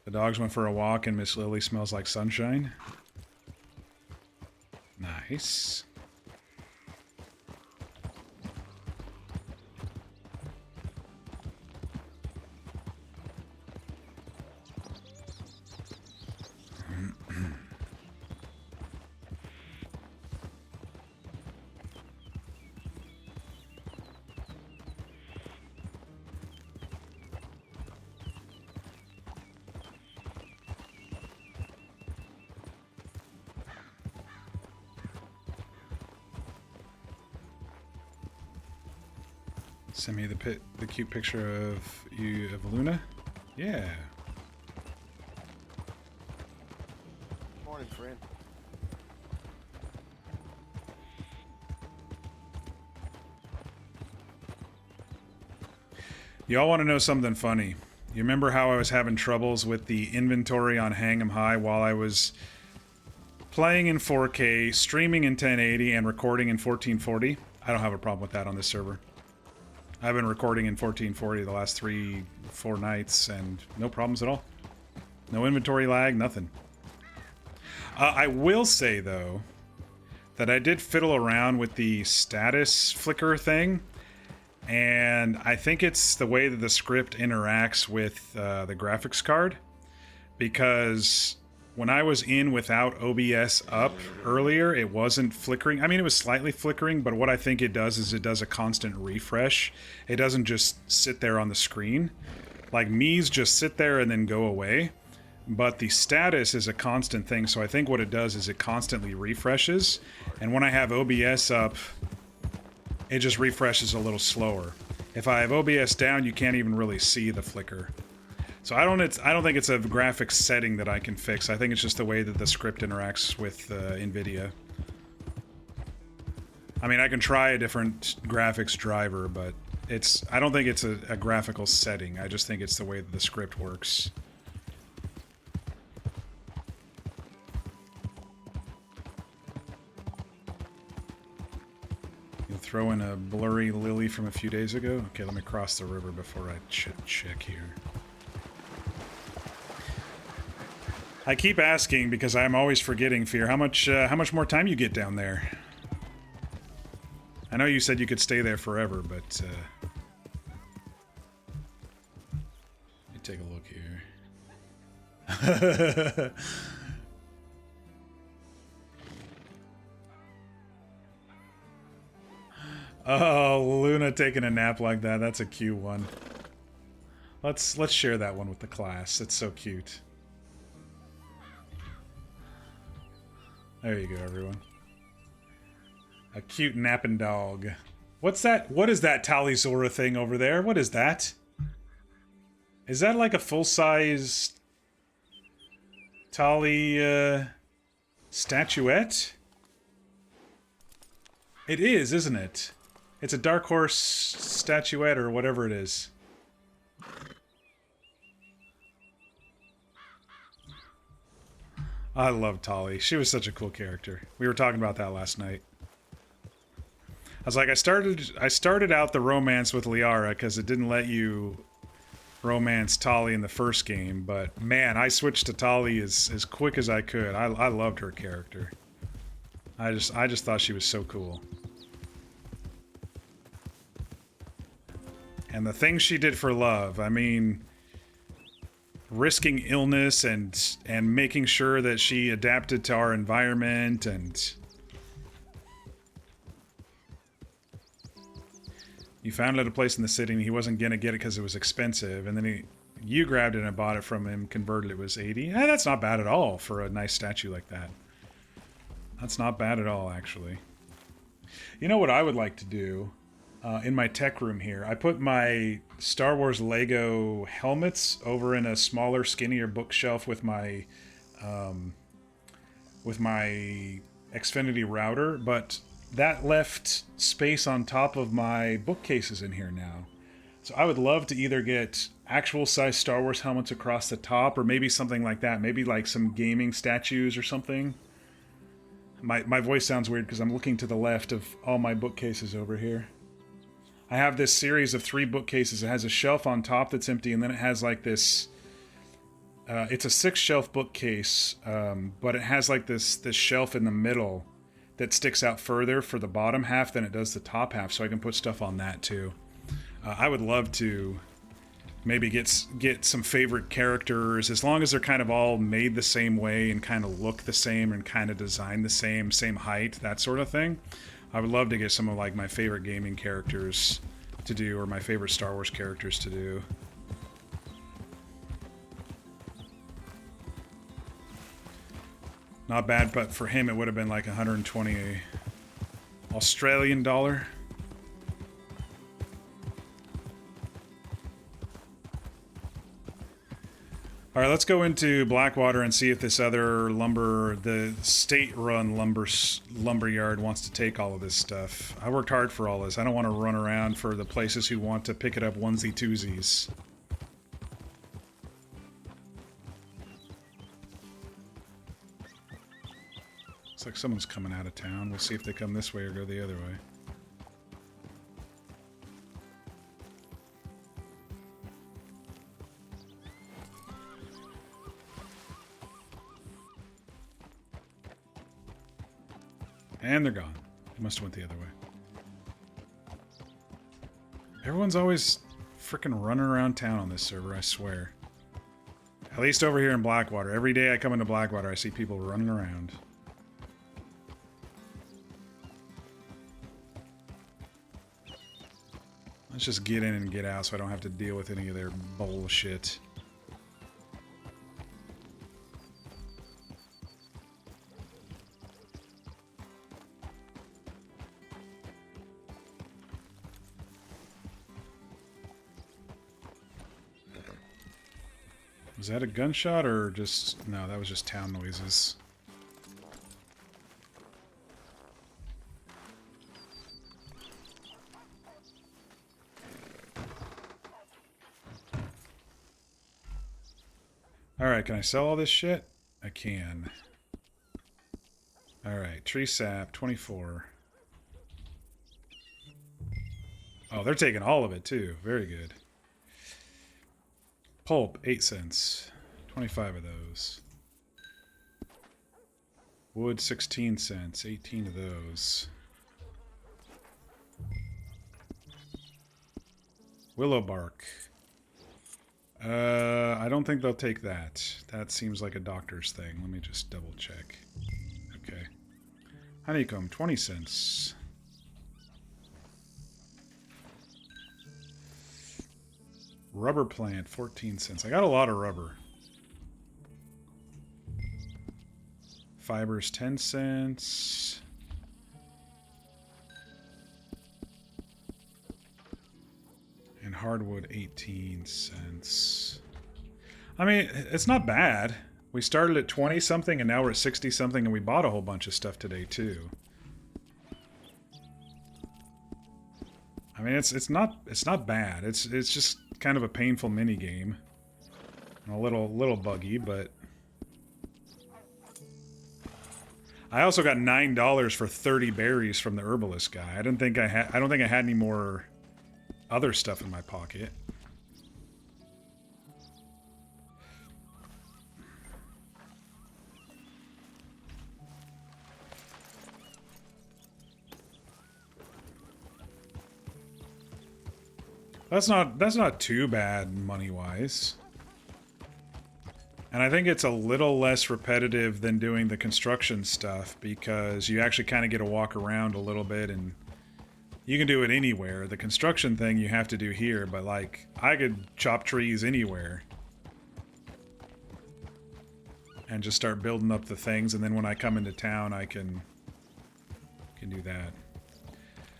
The dogs went for a walk and Miss Lily smells like sunshine. Nice. Send me the cute picture of you of Luna. Yeah. Morning, friend. Y'all want to know something funny? You remember how I was having troubles with the inventory on Hang 'em High while I was playing in 4K, streaming in 1080, and recording in 1440? I don't have a problem with that on this server. I've been recording in 1440 the last 3-4 nights, and no problems at all. No inventory lag, nothing. I will say, though, that I did fiddle around with the status flicker thing, and I think it's the way that the script interacts with the graphics card, because when I was in without OBS up earlier, it wasn't flickering. I mean, it was slightly flickering, but what I think it does is it does a constant refresh. It doesn't just sit there on the screen. Like, Mii's just sit there and then go away. But the status is a constant thing, so I think what it does is it constantly refreshes. And when I have OBS up, it just refreshes a little slower. If I have OBS down, you can't even really see the flicker. So I don't think it's a graphics setting that I can fix. I think it's just the way that the script interacts with NVIDIA. I mean, I can try a different graphics driver, but I don't think it's a graphical setting. I just think it's the way that the script works. You'll throw in a blurry lily from a few days ago? Okay, let me cross the river before I check here. I keep asking because I'm always forgetting, Fear. How much more time you get down there? I know you said you could stay there forever, but let me take a look here. Oh, Luna taking a nap like that. That's a cute one. Let's share that one with the class. It's so cute. There you go, everyone. A cute napping dog. What's that? What is that Talizora thing over there? What is that? Is that like a full-size Tali statuette? It is, isn't it? It's a Dark Horse statuette or whatever it is. I love Tali. She was such a cool character. We were talking about that last night. I was like, I started out the romance with Liara because it didn't let you romance Tali in the first game, but man, I switched to Tali as quick as I could. I loved her character. I just thought she was so cool. And the things she did for love, I mean, risking illness and making sure that she adapted to our environment, and you found it at a place in the city and he wasn't gonna get it because it was expensive, and then you grabbed it and bought it from him, converted it was 80. That's not bad at all for a nice statue like that. That's not bad at all, actually. You know what I would like to do? In my tech room here, I put my Star Wars Lego helmets over in a smaller, skinnier bookshelf with my Xfinity router, but that left space on top of my bookcases in here now. So I would love to either get actual size Star Wars helmets across the top, or maybe something like that. Maybe like some gaming statues or something. My voice sounds weird because I'm looking to the left of all my bookcases over here. I have this series of 3 bookcases. It has a shelf on top that's empty, and then it has like this... it's a 6-shelf bookcase, but it has like this shelf in the middle that sticks out further for the bottom half than it does the top half, so I can put stuff on that too. I would love to maybe get some favorite characters, as long as they're kind of all made the same way and kind of look the same and kind of designed the same height, that sort of thing. I would love to get some of like my favorite gaming characters to do, or my favorite Star Wars characters to do. Not bad, but for him it would have been like 120 Australian dollar. All right, let's go into Blackwater and see if this other the state-run lumber yard wants to take all of this stuff. I worked hard for all this. I don't want to run around for the places who want to pick it up onesie-twosies. Looks like someone's coming out of town. We'll see if they come this way or go the other way. And they're gone. They must have went the other way. Everyone's always freaking running around town on this server, I swear. At least over here in Blackwater. Every day I come into Blackwater, I see people running around. Let's just get in and get out so I don't have to deal with any of their bullshit. Was that a gunshot or just... No, that was just town noises. Alright, can I sell all this shit? I can. Alright, tree sap, 24. Oh, they're taking all of it too. Very good. Pulp, 8 cents. 25 of those. Wood, 16 cents. 18 of those. Willow bark. I don't think they'll take that. That seems like a doctor's thing. Let me just double check. Okay. Honeycomb, 20 cents. Rubber plant, 14 cents. I got a lot of rubber. Fibers, 10 cents. And hardwood, 18 cents. I mean, it's not bad. We started at 20 something and now we're at 60 something, and we bought a whole bunch of stuff today too. I mean, it's not bad. It's just kind of a painful mini game. A little buggy, but I also got $9 for 30 berries from the herbalist guy. I don't think I had any more other stuff in my pocket. That's not too bad money-wise. And I think it's a little less repetitive than doing the construction stuff because you actually kind of get to walk around a little bit and you can do it anywhere. The construction thing you have to do here, but like I could chop trees anywhere and just start building up the things, and then when I come into town I can do that.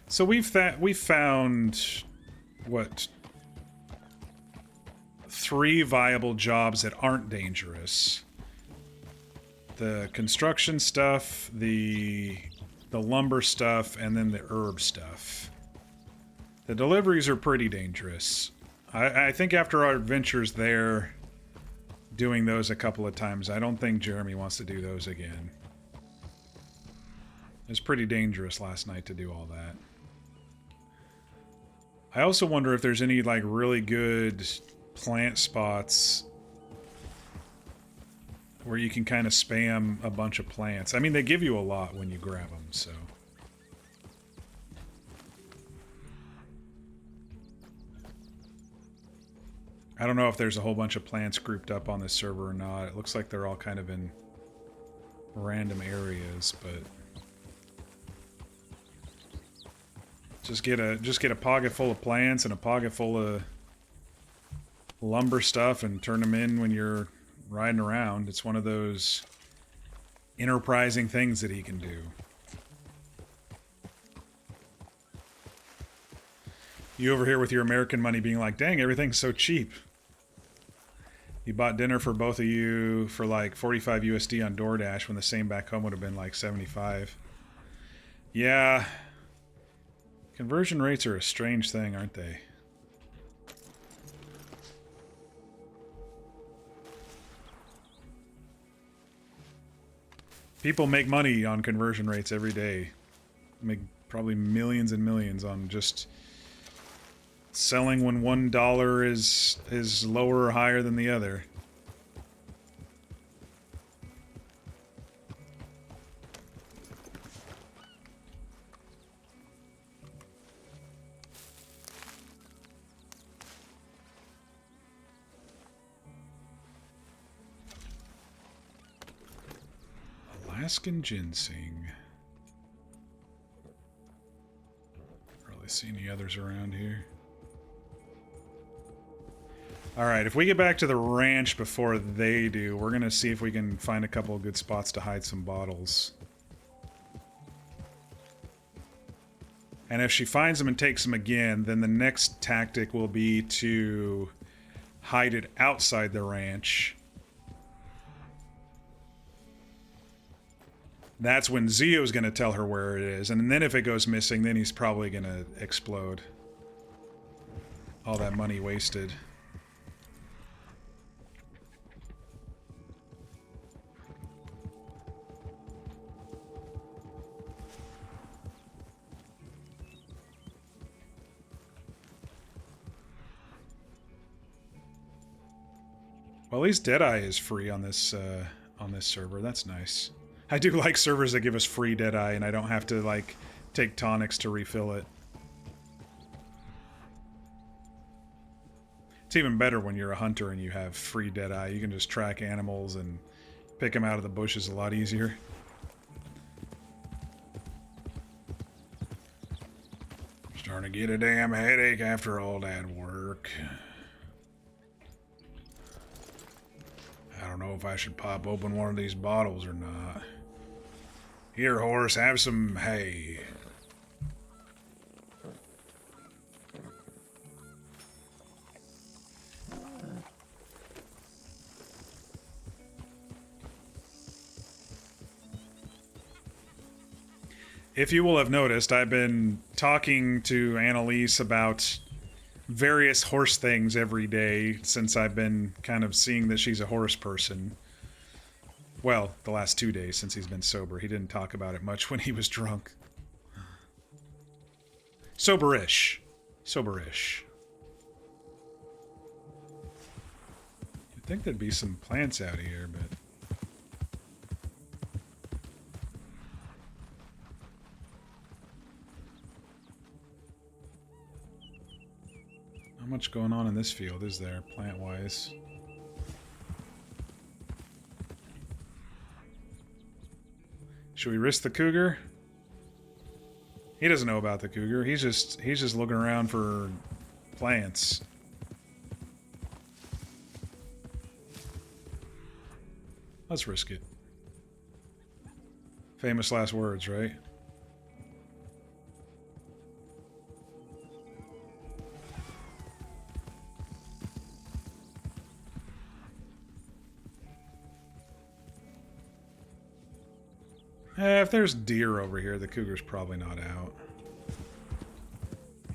So we've found what, 3 viable jobs that aren't dangerous. The construction stuff, the lumber stuff, and then the herb stuff. The deliveries are pretty dangerous. I think after our adventures there, doing those a couple of times, I don't think Jeremy wants to do those again. It was pretty dangerous last night to do all that. I also wonder if there's any like really good plant spots where you can kind of spam a bunch of plants. I mean, they give you a lot when you grab them, so. I don't know if there's a whole bunch of plants grouped up on this server or not. It looks like they're all kind of in random areas, but just get a pocket full of plants and a pocket full of lumber stuff and turn them in when you're riding around. It's one of those enterprising things that he can do. You over here with your American money being like, dang, everything's so cheap. You bought dinner for both of you for like 45 USD on DoorDash when the same back home would have been like 75. Yeah. Conversion rates are a strange thing, aren't they? People make money on conversion rates every day. Make probably millions and millions on just selling when $1 is lower or higher than the other. Alaskan ginseng. Probably see any others around here. Alright, if we get back to the ranch before they do, we're gonna see if we can find a couple of good spots to hide some bottles. And if she finds them and takes them again, then the next tactic will be to hide it outside the ranch. That's when Zio's going to tell her where it is. And then if it goes missing, then he's probably going to explode. All that money wasted. Well, at least Deadeye is free on this server. That's nice. I do like servers that give us free Deadeye and I don't have to, like, take tonics to refill it. It's even better when you're a hunter and you have free Deadeye. You can just track animals and pick them out of the bushes a lot easier. Starting to get a damn headache after all that work. I don't know if I should pop open one of these bottles or not. Here, horse, have some hay. If you will have noticed, I've been talking to Annalise about various horse things every day since I've been kind of seeing that she's a horse person. Well, the last 2 days since he's been sober. He didn't talk about it much when he was drunk. Soberish. Soberish. You'd think there'd be some plants out here, but... not much going on in this field, is there, plant-wise? Should we risk the cougar? He doesn't know about the cougar. He's just looking around for plants. Let's risk it. Famous last words, right? If there's deer over here, the cougar's probably not out.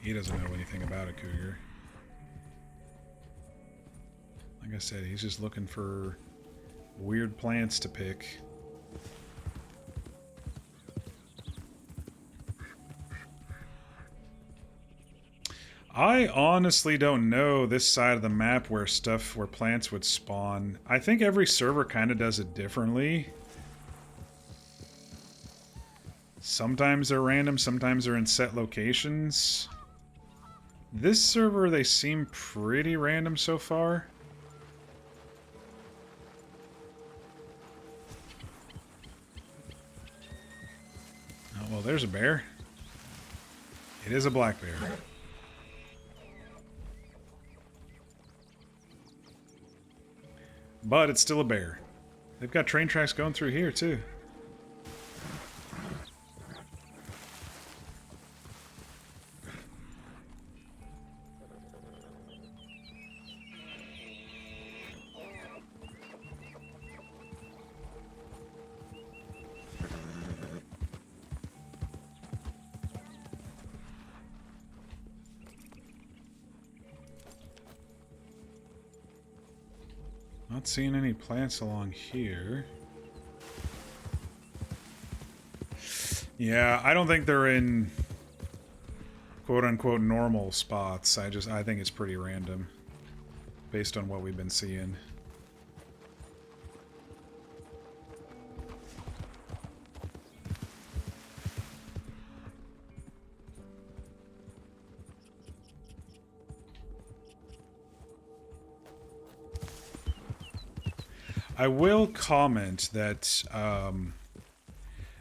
He doesn't know anything about a cougar. Like I said, he's just looking for weird plants to pick. I honestly don't know this side of the map where plants would spawn. I think every server kind of does it differently. Sometimes they're random, sometimes they're in set locations. This server, they seem pretty random so far. Oh, well, there's a bear. It is a black bear. But it's still a bear. They've got train tracks going through here, too. Not seeing any plants along here. Yeah, I don't think they're in quote-unquote normal spots. I think it's pretty random based on what we've been seeing. I will comment that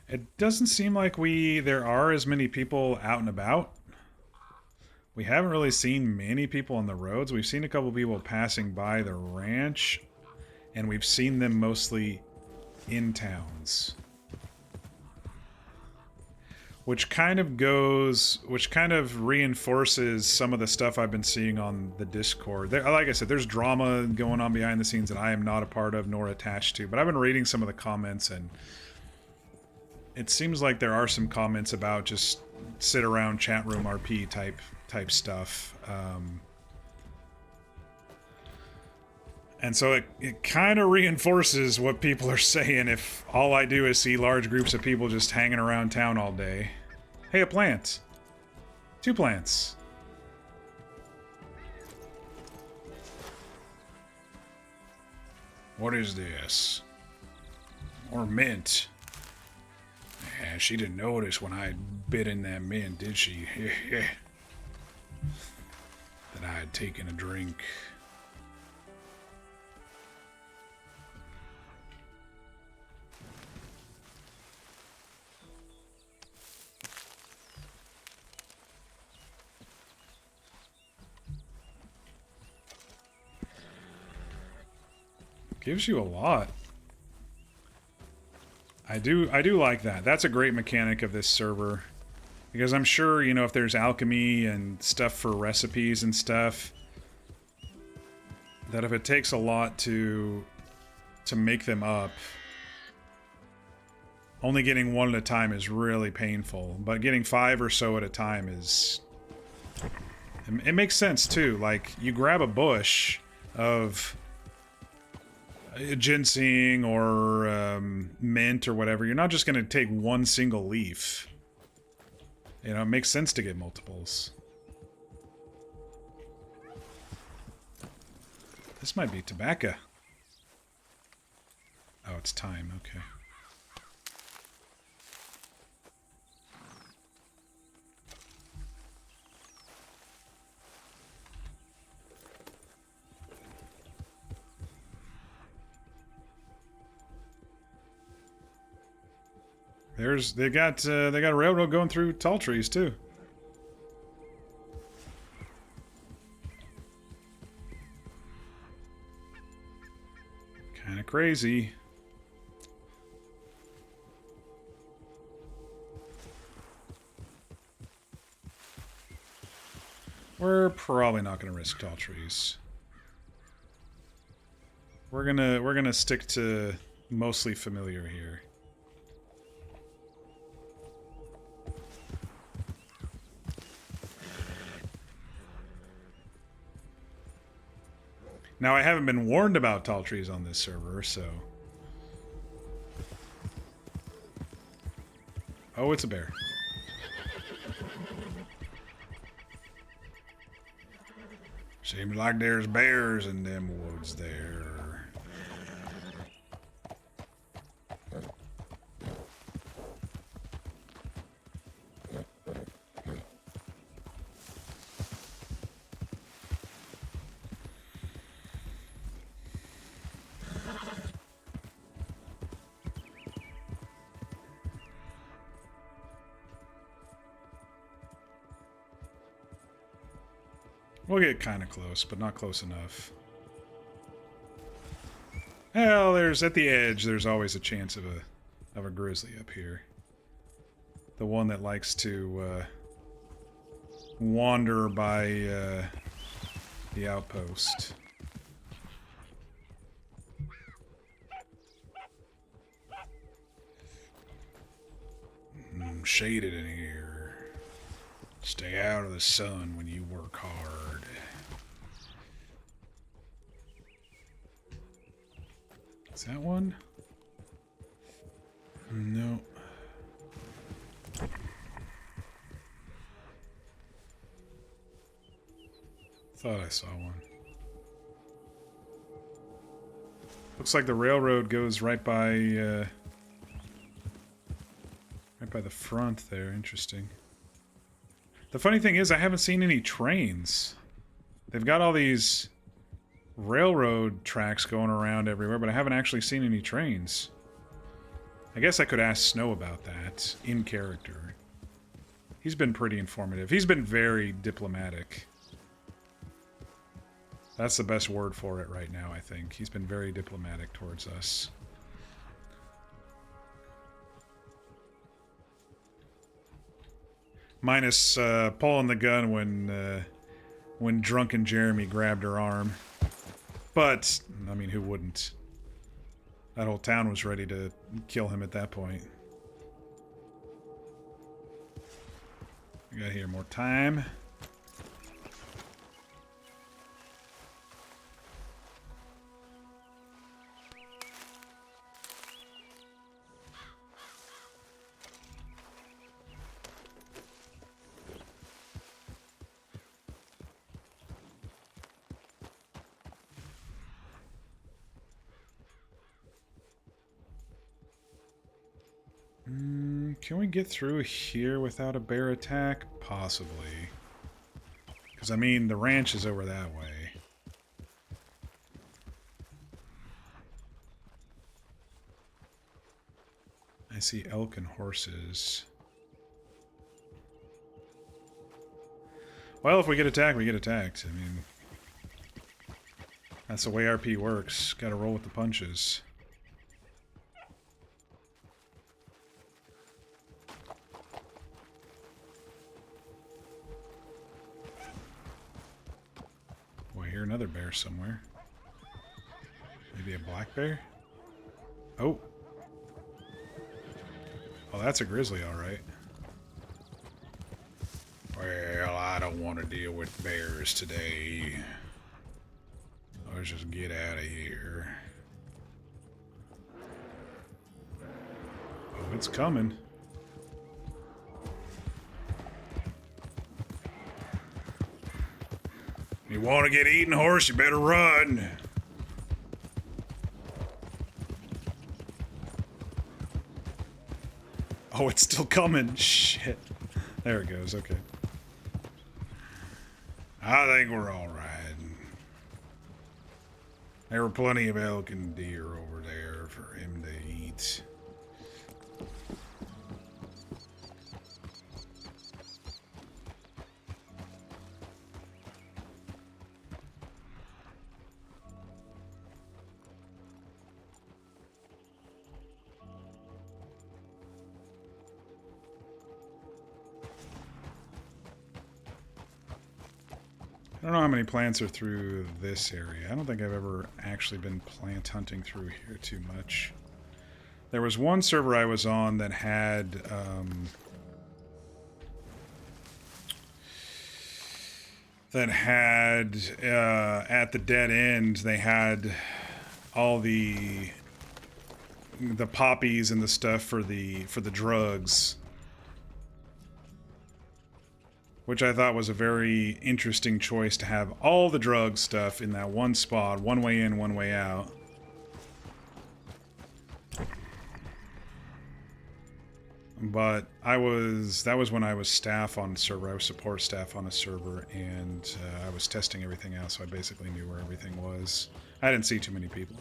it doesn't seem like there are as many people out and about. We haven't really seen many people on the roads. We've seen a couple people passing by the ranch, and we've seen them mostly in towns. Which kind of reinforces some of the stuff I've been seeing on the Discord. Like I said, there's drama going on behind the scenes that I am not a part of nor attached to. But I've been reading some of the comments, and it seems like there are some comments about just sit around chat room RP type stuff. And so it kind of reinforces what people are saying if all I do is see large groups of people just hanging around town all day. Hey, a plant. 2 plants. What is this? More mint. Yeah, she didn't notice when I bit in that mint, did she? That I had taken a drink. Gives you a lot. I do like that. That's a great mechanic of this server. Because I'm sure, you know, if there's alchemy and stuff for recipes and stuff, that if it takes a lot to make them up, only getting 1 at a time is really painful. But getting 5 or so at a time is... It makes sense, too. Like, you grab a bush of ginseng or mint or whatever, you're not just going to take one single leaf. You know, it makes sense to get multiples. This might be tobacco. Oh, it's thyme, okay. They got a railroad going through tall trees too. Kind of crazy. We're probably not going to risk tall trees. We're gonna stick to mostly familiar here. Now, I haven't been warned about tall trees on this server, so... Oh, it's a bear. Seems like there's bears in them woods there. We'll get kind of close, but not close enough. Well, there's at the edge. There's always a chance of a grizzly up here. The one that likes to wander by the outpost. Shaded in here. Stay out of the sun when you work hard. Is that one? No. Thought I saw one. Looks like the railroad goes right by the front there. Interesting. The funny thing is, I haven't seen any trains. They've got all these railroad tracks going around everywhere, but I haven't actually seen any trains. I guess I could ask Snow about that in character. He's been pretty informative. He's been very diplomatic. That's the best word for it right now, I think. He's been very diplomatic towards us. Minus pulling the gun when drunken Jeremy grabbed her arm. But, I mean, who wouldn't? That whole town was ready to kill him at that point. We got here more time. Can we get through here without a bear attack? Possibly. Because, I mean, the ranch is over that way. I see elk and horses. Well, if we get attacked, we get attacked. I mean, that's the way RP works. Gotta roll with the punches. Another bear somewhere. Maybe a black bear? Oh. Oh, that's a grizzly, alright. Well, I don't want to deal with bears today. Let's just get out of here. It's coming. You want to get eaten, horse? You better run. Oh, it's still coming. Shit. There it goes. Okay. I think we're all right. There were plenty of elk and deer over there for him to eat. I don't know how many plants are through this area. I don't think I've ever actually been plant hunting through here too much. There was one server I was on that had at the dead end, they had all the poppies and the stuff for the drugs, which I thought was a very interesting choice to have all the drug stuff in that one spot, one way in, one way out. But that was when I was staff on a server. I was support staff on a server, and I was testing everything out, so I basically knew where everything was. I didn't see too many people.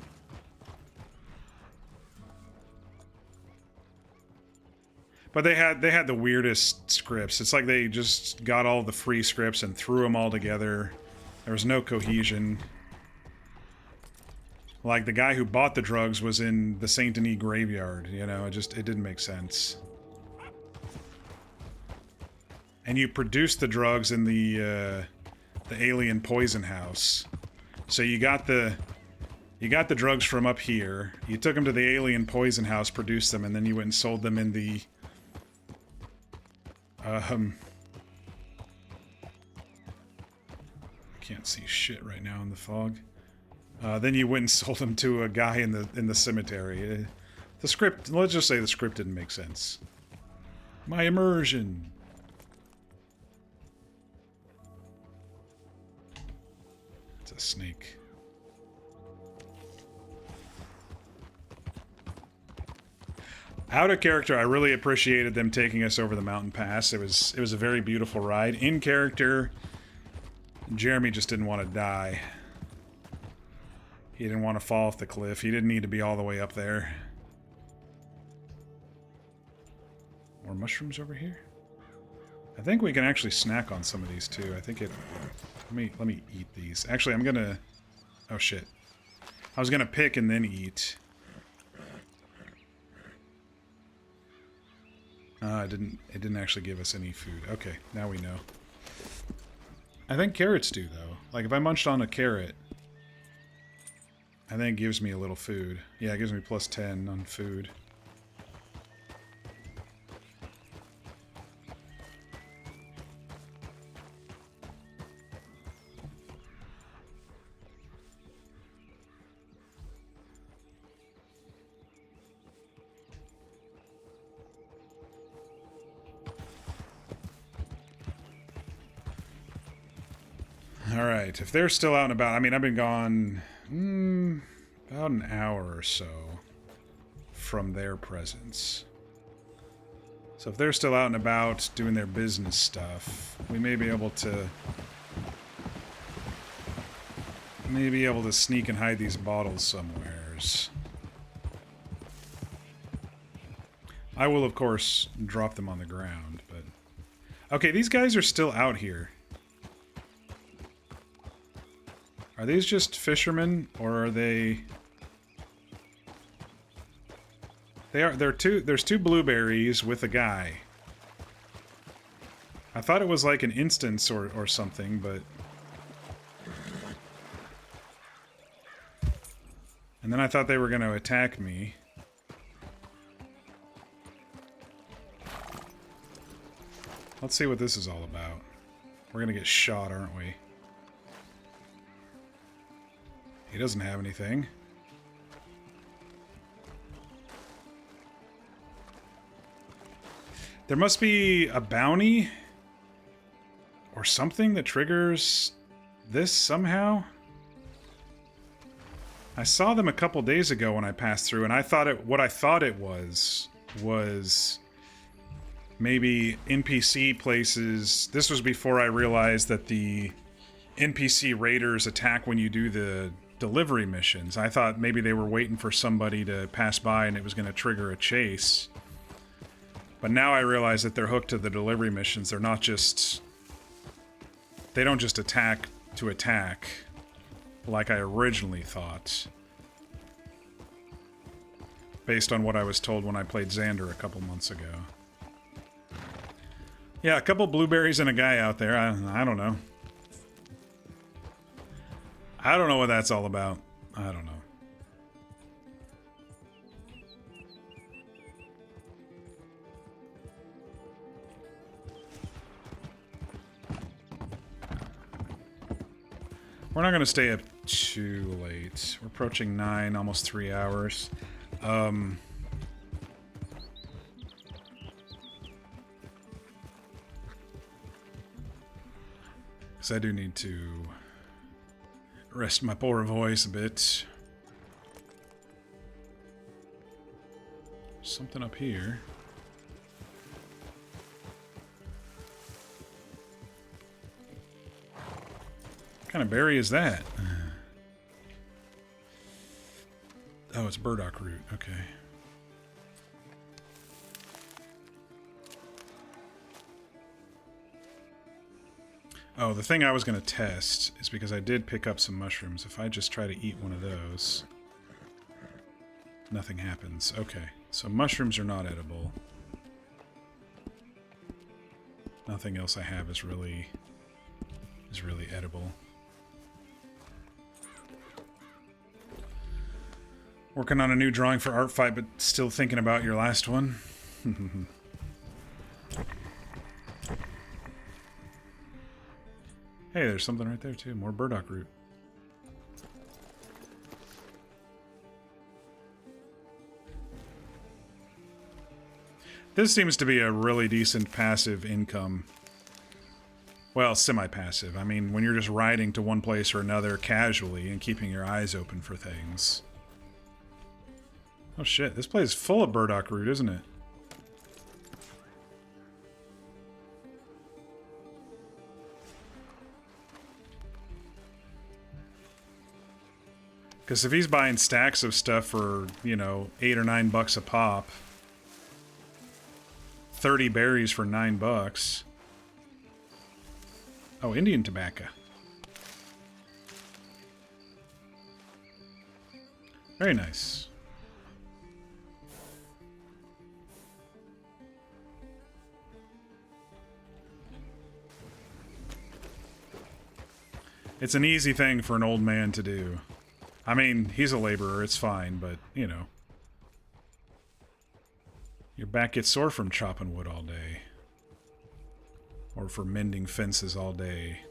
But they had the weirdest scripts. It's like they just got all the free scripts and threw them all together. There was no cohesion. Like, the guy who bought the drugs was in the Saint Denis graveyard, you know, it didn't make sense. And you produced the drugs in the alien poison house. So you got the drugs from up here, you took them to the alien poison house, produced them, and then you went and sold them in the can't see shit right now in the fog. Then you went and sold them to a guy in the cemetery. The script, let's just say the script didn't make sense. My immersion. It's a snake. Out of character, I really appreciated them taking us over the mountain pass. It was a very beautiful ride. In character, Jeremy just didn't want to die. He didn't want to fall off the cliff. He didn't need to be all the way up there. More mushrooms over here? I think we can actually snack on some of these too. I think it... Let me eat these. Actually, I'm gonna... Oh shit. I was gonna pick and then eat. It didn't actually give us any food. Okay, now we know. I think carrots do, though. Like, if I munched on a carrot, I think it gives me a little food. Yeah, it gives me plus 10 on food. Alright, if they're still out and about, I mean, I've been gone about an hour or so from their presence. So if they're still out and about doing their business stuff, we may be able to sneak and hide these bottles somewheres. I will, of course, drop them on the ground, but... Okay, these guys are still out here. Are these just fishermen, or are they... There's two blueberries with a guy. I thought it was like an instance or something, but... And then I thought they were going to attack me. Let's see what this is all about. We're going to get shot, aren't we? He doesn't have anything. There must be a bounty or something that triggers this somehow. I saw them a couple days ago when I passed through, and I thought what I thought it was maybe NPC places. This was before I realized that the NPC raiders attack when you do the delivery missions. I thought maybe they were waiting for somebody to pass by and it was going to trigger a chase. But now I realize that they're hooked to the delivery missions. They're not just... They don't just attack to attack like I originally thought. Based on what I was told when I played Xander a couple months ago. Yeah, a couple blueberries and a guy out there. I don't know. I don't know what that's all about. I don't know. We're not going to stay up too late. We're approaching 9, almost 3 hours. Because I do need to rest my poor voice a bit. Something up here. What kind of berry is that? Oh, it's burdock root. Okay. Oh, the thing I was going to test is because I did pick up some mushrooms. If I just try to eat one of those, nothing happens. Okay, so mushrooms are not edible. Nothing else I have is really edible. Working on a new drawing for Art Fight, but still thinking about your last one. Hey, there's something right there too. More burdock root. This seems to be a really decent passive income. Well, semi-passive. I mean, when you're just riding to one place or another casually and keeping your eyes open for things. Oh shit, this place is full of burdock root, isn't it? Because if he's buying stacks of stuff for, you know, $8 or $9 a pop, 30 berries for $9. Oh, Indian tobacco. Very nice. It's an easy thing for an old man to do. I mean, he's a laborer, it's fine, but, you know. Your back gets sore from chopping wood all day. Or for mending fences all day.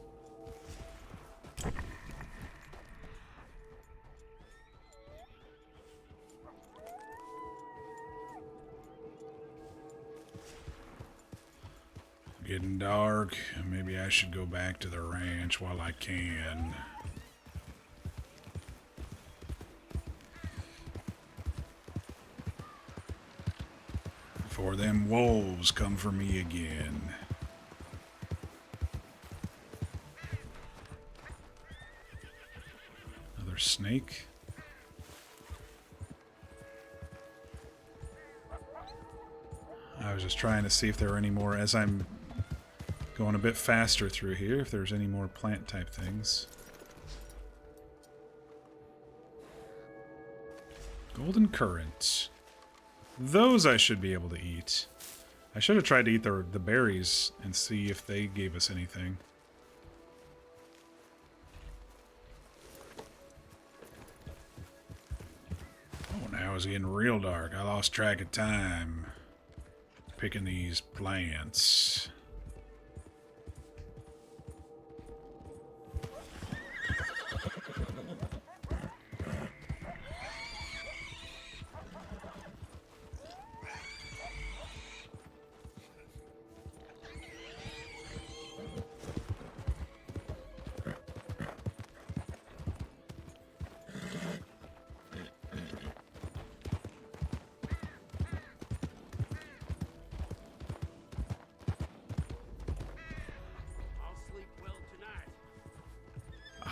Getting dark. Maybe I should go back to the ranch while I can. Before them wolves come for me again. Another snake. I was just trying to see if there were any more, as I'm going a bit faster through here, if there's any more plant type things. Golden currant. Those I should be able to eat. I should have tried to eat the berries and see if they gave us anything. Oh, now it's getting real dark. I lost track of time picking these plants.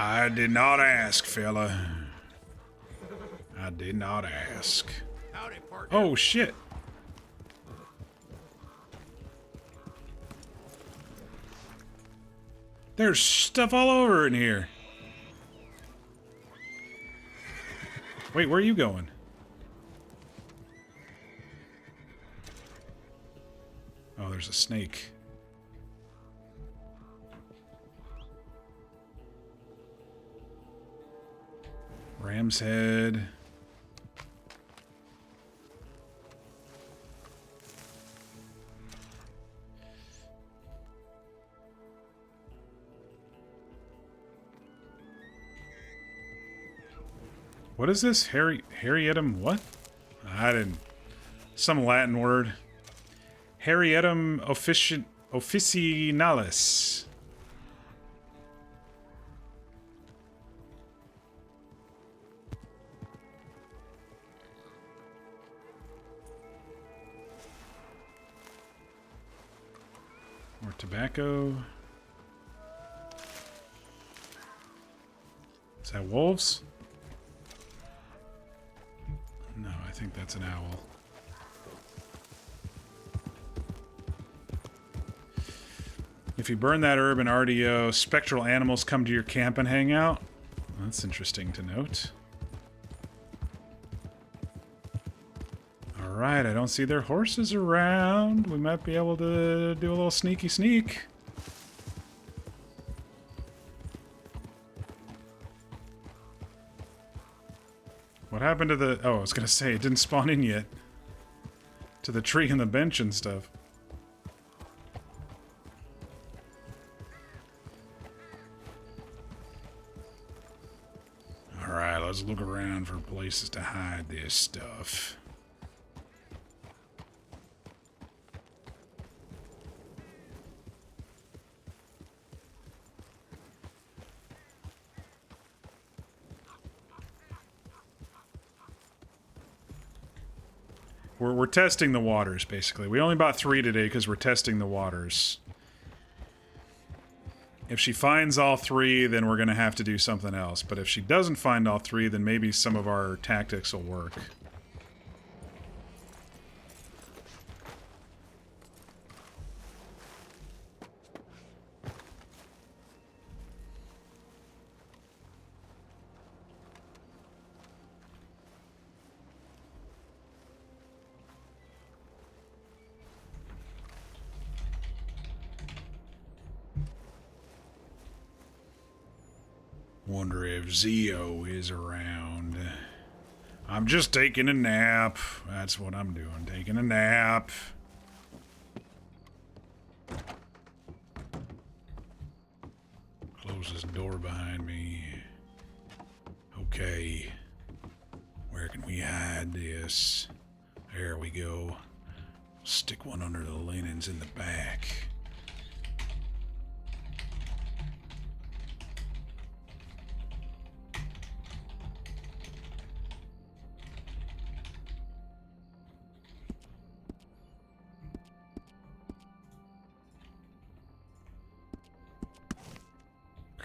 I did not ask, fella. I did not ask. Howdy, partner. Oh, shit. There's stuff all over in here. Wait, where are you going? Oh, there's a snake. Ram's head. What is this? Harrietum what? I didn't... Some Latin word. Harrietum officinalis. More tobacco. Is that wolves? No, I think that's an owl. If you burn that herb in RDO, spectral animals come to your camp and hang out. That's interesting to note. Alright, I don't see their horses around. We might be able to do a little sneaky sneak. What happened to the... Oh, I was gonna say, it didn't spawn in yet. To the tree and the bench and stuff. Alright, let's look around for places to hide this stuff. We're testing the waters, basically. We only bought 3 today because we're testing the waters. If she finds all 3, then we're going to have to do something else. But if she doesn't find all 3, then maybe some of our tactics will work. Wonder if Zio is around. I'm just taking a nap. That's what I'm doing, taking a nap. Close this door behind me. Okay. Where can we hide this? There we go. Stick one under the linens in the back.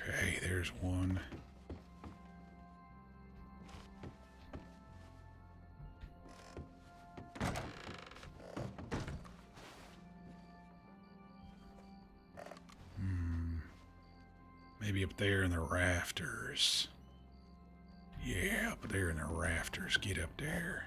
Okay, there's one. Maybe up there in the rafters. Yeah, up there in the rafters. Get up there.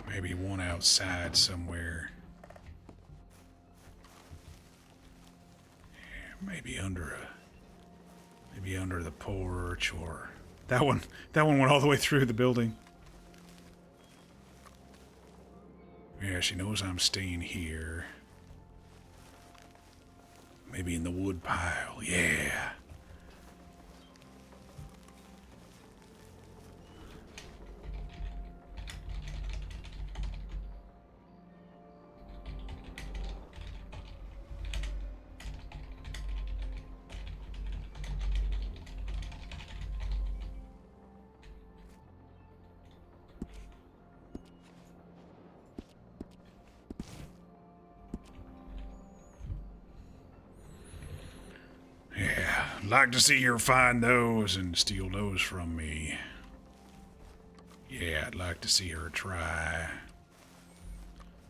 Maybe one outside somewhere. Yeah, maybe under the porch, or that one went all the way through the building. Yeah, she knows I'm staying here. Maybe in the wood pile. Yeah. Like to see her find those and steal those from me. Yeah, I'd like to see her try.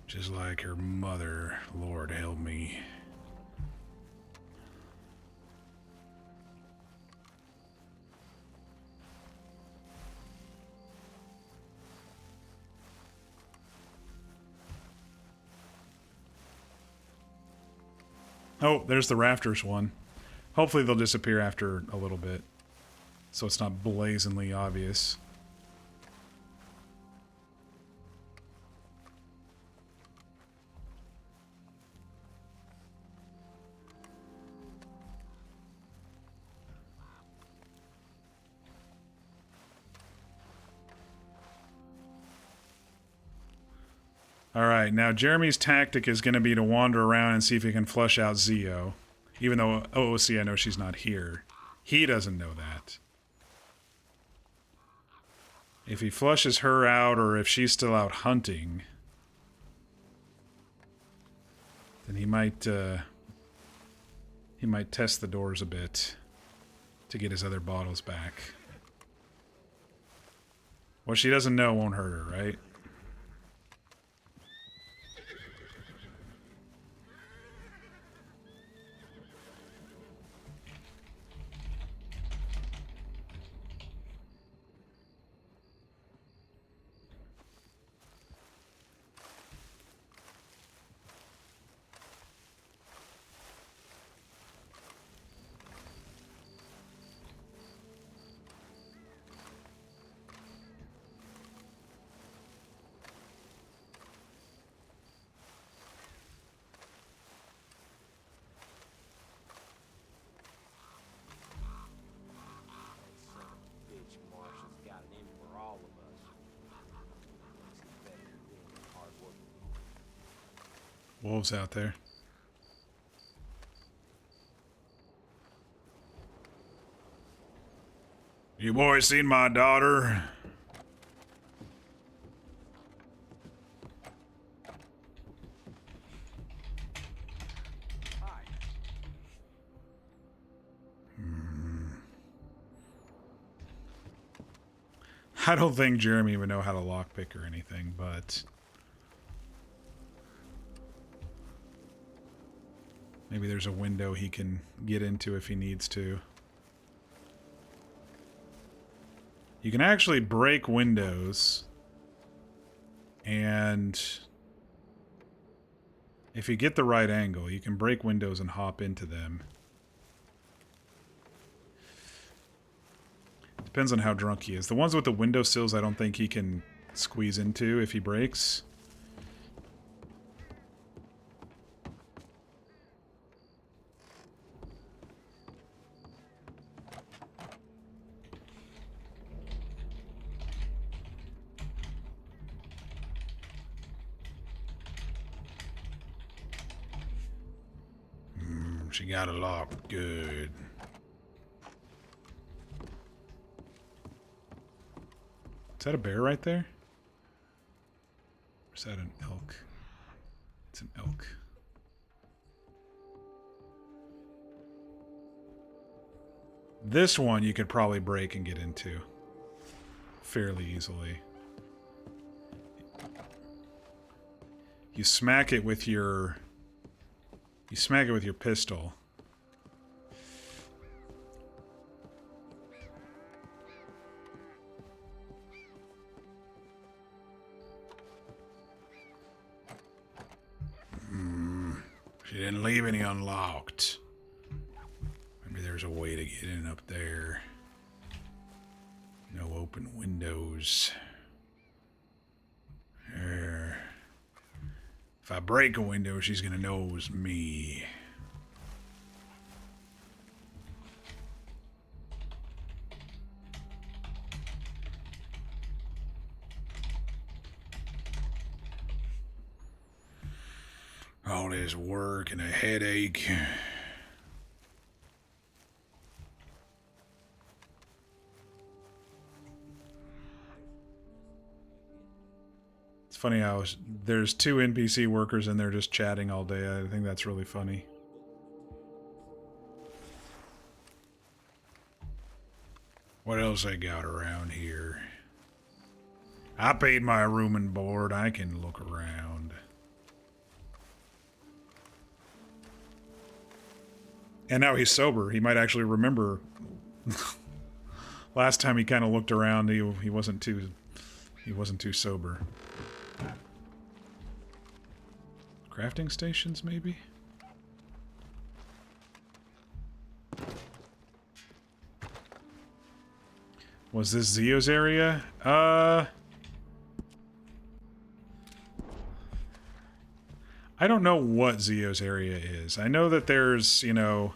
Just like her mother, Lord help me. Oh, there's the rafters one. Hopefully they'll disappear after a little bit, so it's not blazingly obvious. Alright, now Jeremy's tactic is going to be to wander around and see if he can flush out Zio. Even though OOC, I know she's not here. He doesn't know that. If he flushes her out, or if she's still out hunting, then he might test the doors a bit to get his other bottles back. What she doesn't know won't hurt her, right? Wolves out there. You boys seen my daughter? I don't think Jeremy would know how to lockpick or anything, but maybe there's a window he can get into if he needs to. You can actually break windows, and if you get the right angle, you can break windows and hop into them. Depends on how drunk he is. The ones with the windowsills I don't think he can squeeze into if he breaks. She got it locked good. Is that a bear right there? Or is that an elk? It's an elk. This one you could probably break and get into fairly easily. You smack it with your pistol. She didn't leave any unlocked. Maybe there's a way to get in up there. No open windows. There. If I break a window, she's gonna know it was me. All this work and a headache. It's funny how there's two NPC workers and they're just chatting all day. I think that's really funny. What else I got around here? I paid my room and board. I can look around. And now he's sober. He might actually remember. Last time he kind of looked around, he wasn't too sober. Crafting stations, maybe? Was this Zio's area? I don't know what Zio's area is. I know that there's, you know,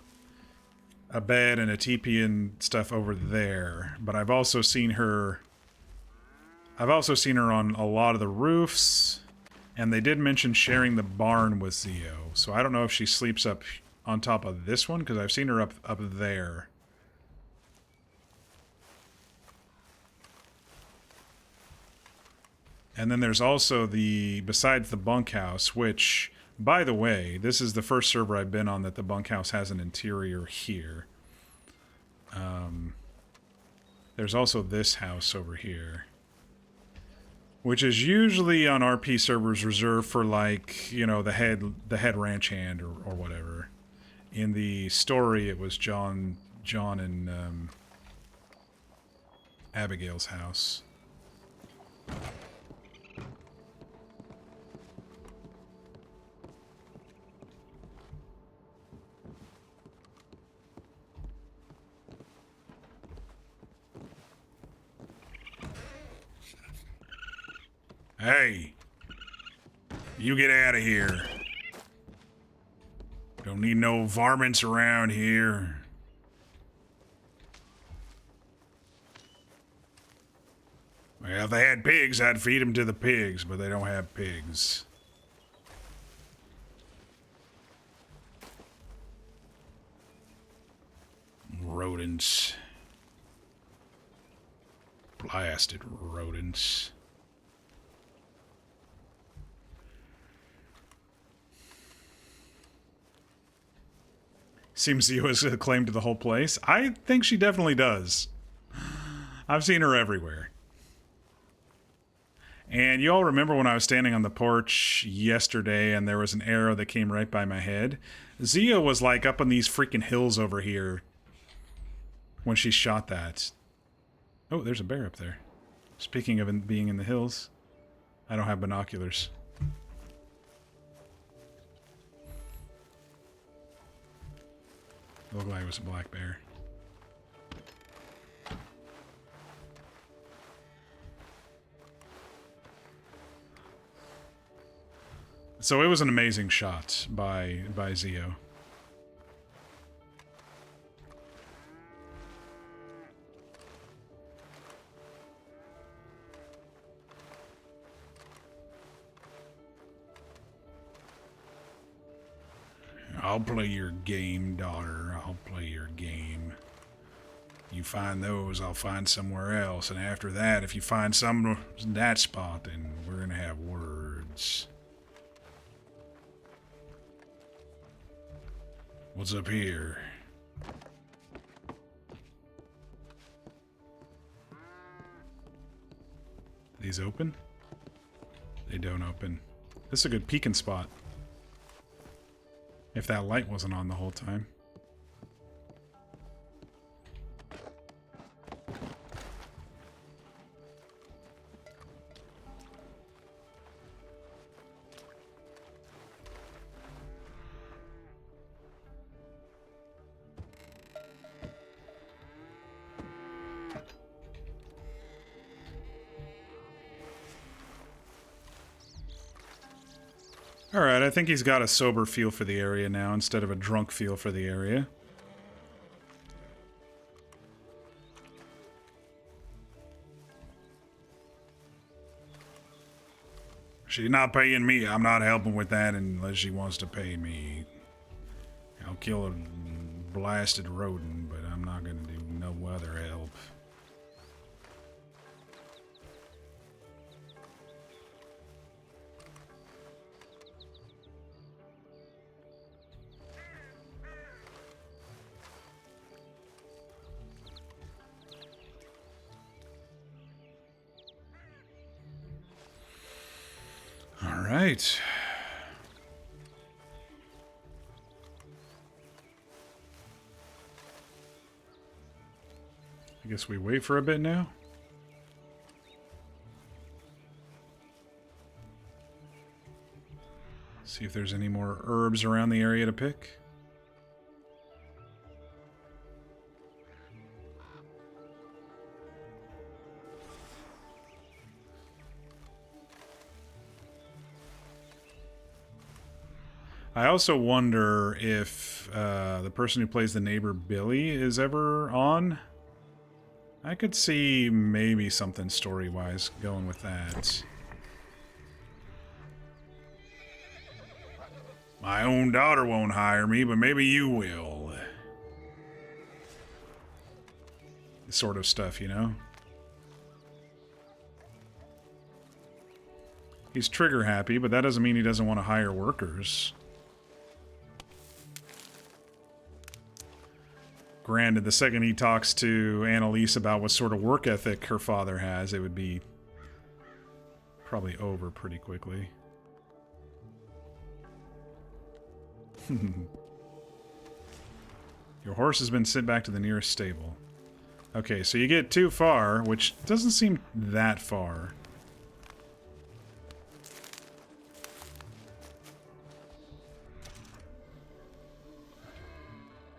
a bed and a teepee and stuff over there, but I've also seen her on a lot of the roofs, and they did mention sharing the barn with Zio. So I don't know if she sleeps up on top of this one, because I've seen her up there. And then there's also besides the bunkhouse, which, by the way, this is the first server I've been on that the bunkhouse has an interior here. There's also this house over here, which is usually on RP servers reserved for, like, you know, the head ranch hand or whatever. In the story, it was John and Abigail's house. Hey, you get out of here. Don't need no varmints around here. Well, if they had pigs, I'd feed them to the pigs, but they don't have pigs. Rodents. Blasted rodents. Seems Zio has a claim to the whole place. I think she definitely does. I've seen her everywhere. And you all remember when I was standing on the porch yesterday and there was an arrow that came right by my head? Zio was like up on these freaking hills over here when she shot that. Oh, there's a bear up there. Speaking of being in the hills, I don't have binoculars. Looked like it was a black bear. So it was an amazing shot by Zio. I'll play your game, daughter. I'll play your game. You find those, I'll find somewhere else. And after that, if you find some in that spot, then we're gonna have words. What's up here? These open? They don't open. This is a good peeking spot. If that light wasn't on the whole time. Alright, I think he's got a sober feel for the area now instead of a drunk feel for the area. She's not paying me. I'm not helping with that unless she wants to pay me. I'll kill a blasted rodent, but I'm not going to do no other help. right. I guess we wait for a bit now. See if there's any more herbs around the area to pick. I also wonder if the person who plays the neighbor Billy is ever on. I could see maybe something story-wise going with that. My own daughter won't hire me, but maybe you will. This sort of stuff, you know? He's trigger happy, but that doesn't mean he doesn't want to hire workers. Granted, the second he talks to Annalise about what sort of work ethic her father has, it would be probably over pretty quickly. Your horse has been sent back to the nearest stable. Okay, so you get too far, which doesn't seem that far.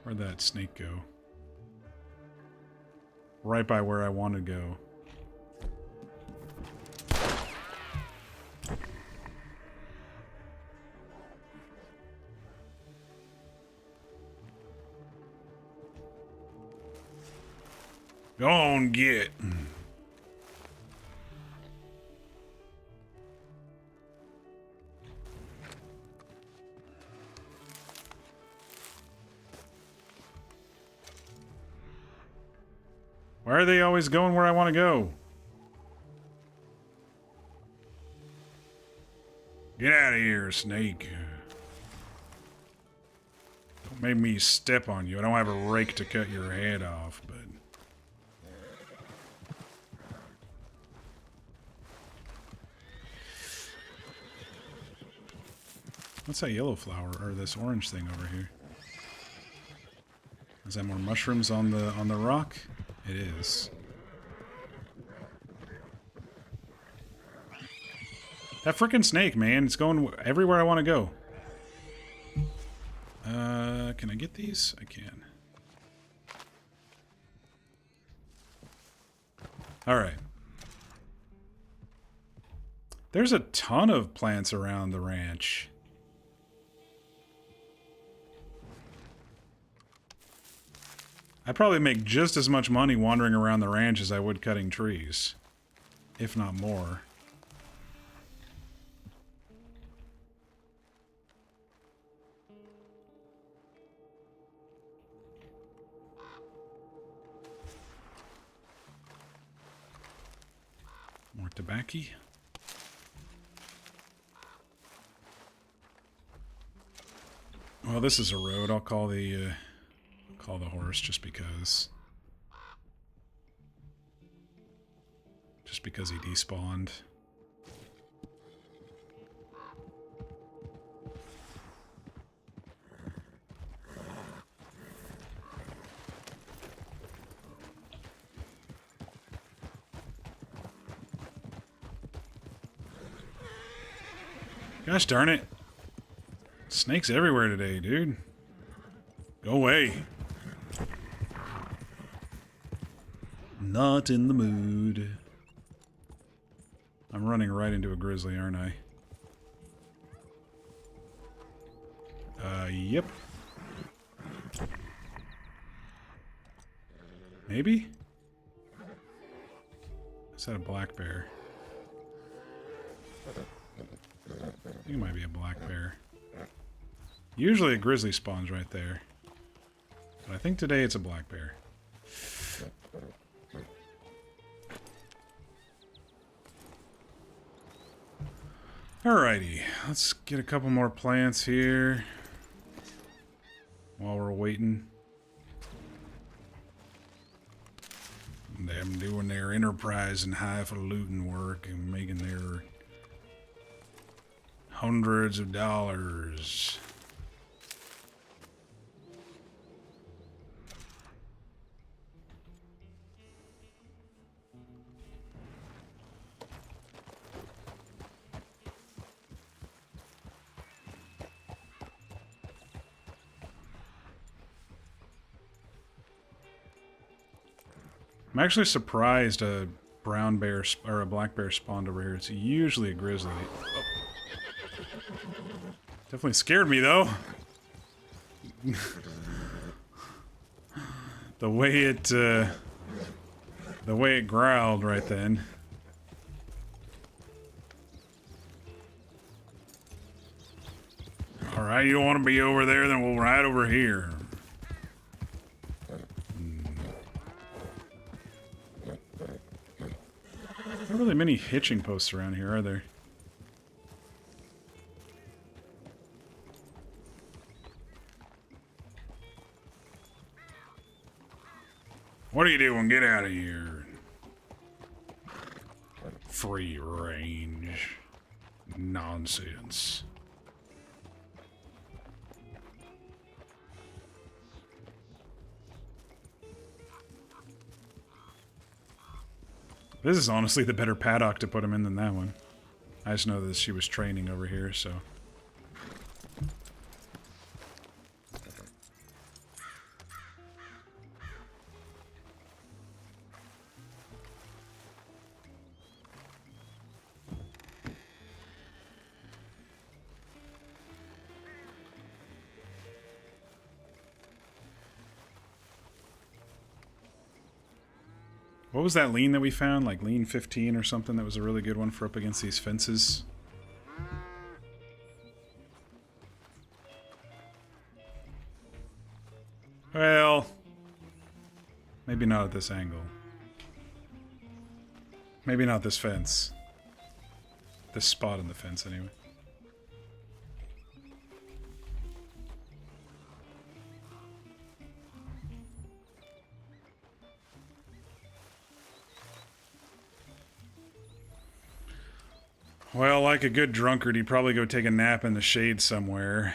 Where'd that snake go? Right by where I want to go. Go on, get. Why are they always going where I want to go? Get out of here, snake. Don't make me step on you. I don't have a rake to cut your head off, but... What's that yellow flower, or this orange thing over here? Is that more mushrooms on the rock? It is. That frickin' snake, man. It's going everywhere I want to go. Can I get these? I can. Alright. There's a ton of plants around the ranch. I probably make just as much money wandering around the ranch as I would cutting trees. If not more. More tobacco. Well, this is a road. I'll call the horse just because. Just because he despawned. Gosh darn it. Snakes everywhere today, dude. Go away. Not in the mood. I'm running right into a grizzly, aren't I? Yep. Maybe? Is that a black bear? I think it might be a black bear. Usually a grizzly spawns right there. But I think today it's a black bear. Alrighty, let's get a couple more plants here while we're waiting. Them doing their enterprise and highfalutin work and making their Hundreds of dollars. I'm actually surprised a brown bear or a black bear spawned over here. It's usually a grizzly. Oh. Definitely scared me though. The way it growled right then. All right, you don't want to be over there, then we'll ride over here. Not really many hitching posts around here, are there? What are you doing? Get out of here. Free range. Nonsense. This is honestly the better paddock to put him in than that one. I just know that she was training over here, so... What was that lean that we found? Like lean 15 or something that was a really good one for up against these fences? Well, maybe not at this angle. Maybe not this fence. This spot in the fence, anyway. Well, like a good drunkard, he'd probably go take a nap in the shade somewhere.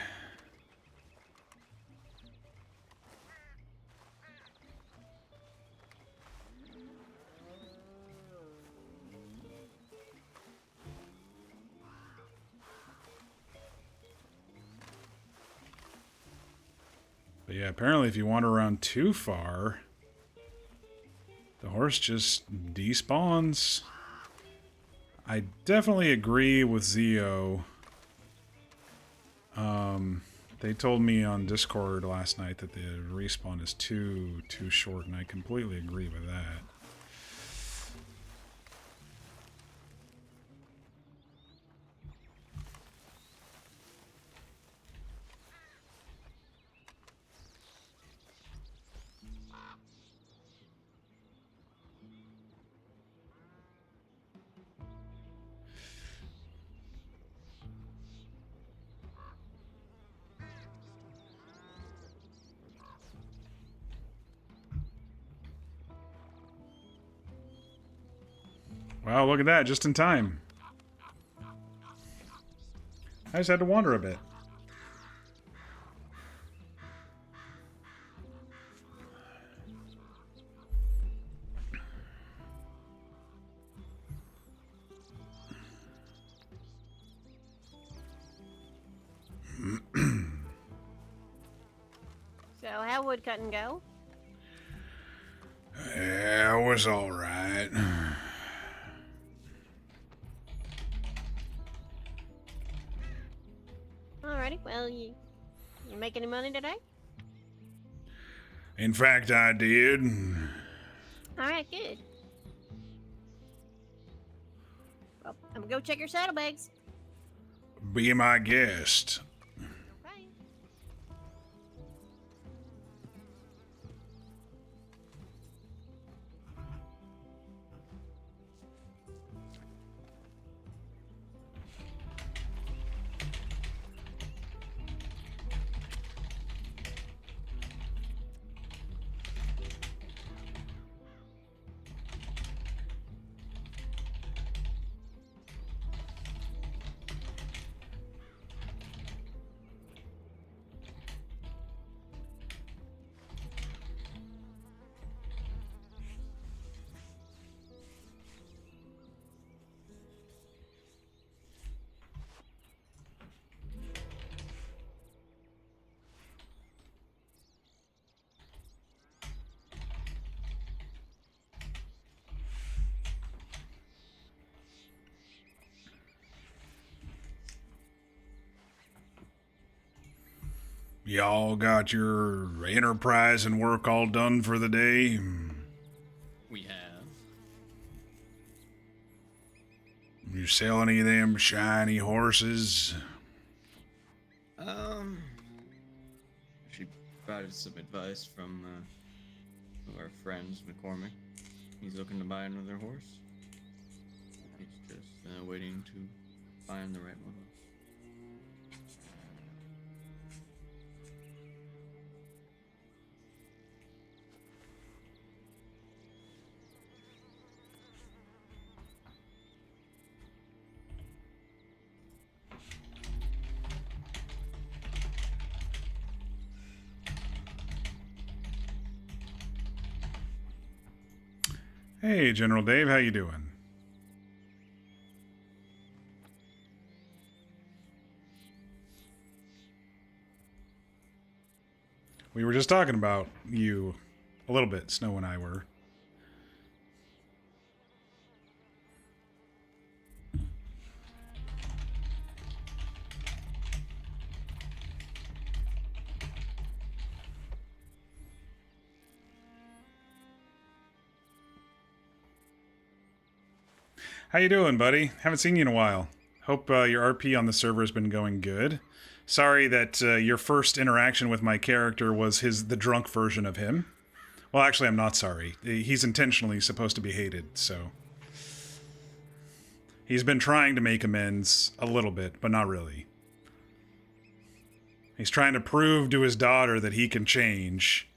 But yeah, apparently if you wander around too far, the horse just despawns. I definitely agree with Zio. They told me on Discord last night that the respawn is too short, and I completely agree with that. Wow, look at that, just in time. I just had to wander a bit. So, how would cutting go? Yeah, it was alright. Alrighty, well, you make any money today? In fact, I did. Alright, good. Well, I'm gonna go check your saddlebags. Be my guest. Bye. Y'all got your enterprise and work all done for the day? We have. You sell any of them shiny horses? She provided some advice from one of our friends, McCormick. He's looking to buy another horse. He's just waiting to find the right one. Hey, General Dave, how you doing? We were just talking about you a little bit, Snow and I were. How you doing, buddy? Haven't seen you in a while. Hope your RP on the server has been going good. Sorry that your first interaction with my character was the drunk version of him. Well, actually, I'm not sorry. He's intentionally supposed to be hated, so... He's been trying to make amends a little bit, but not really. He's trying to prove to his daughter that he can change.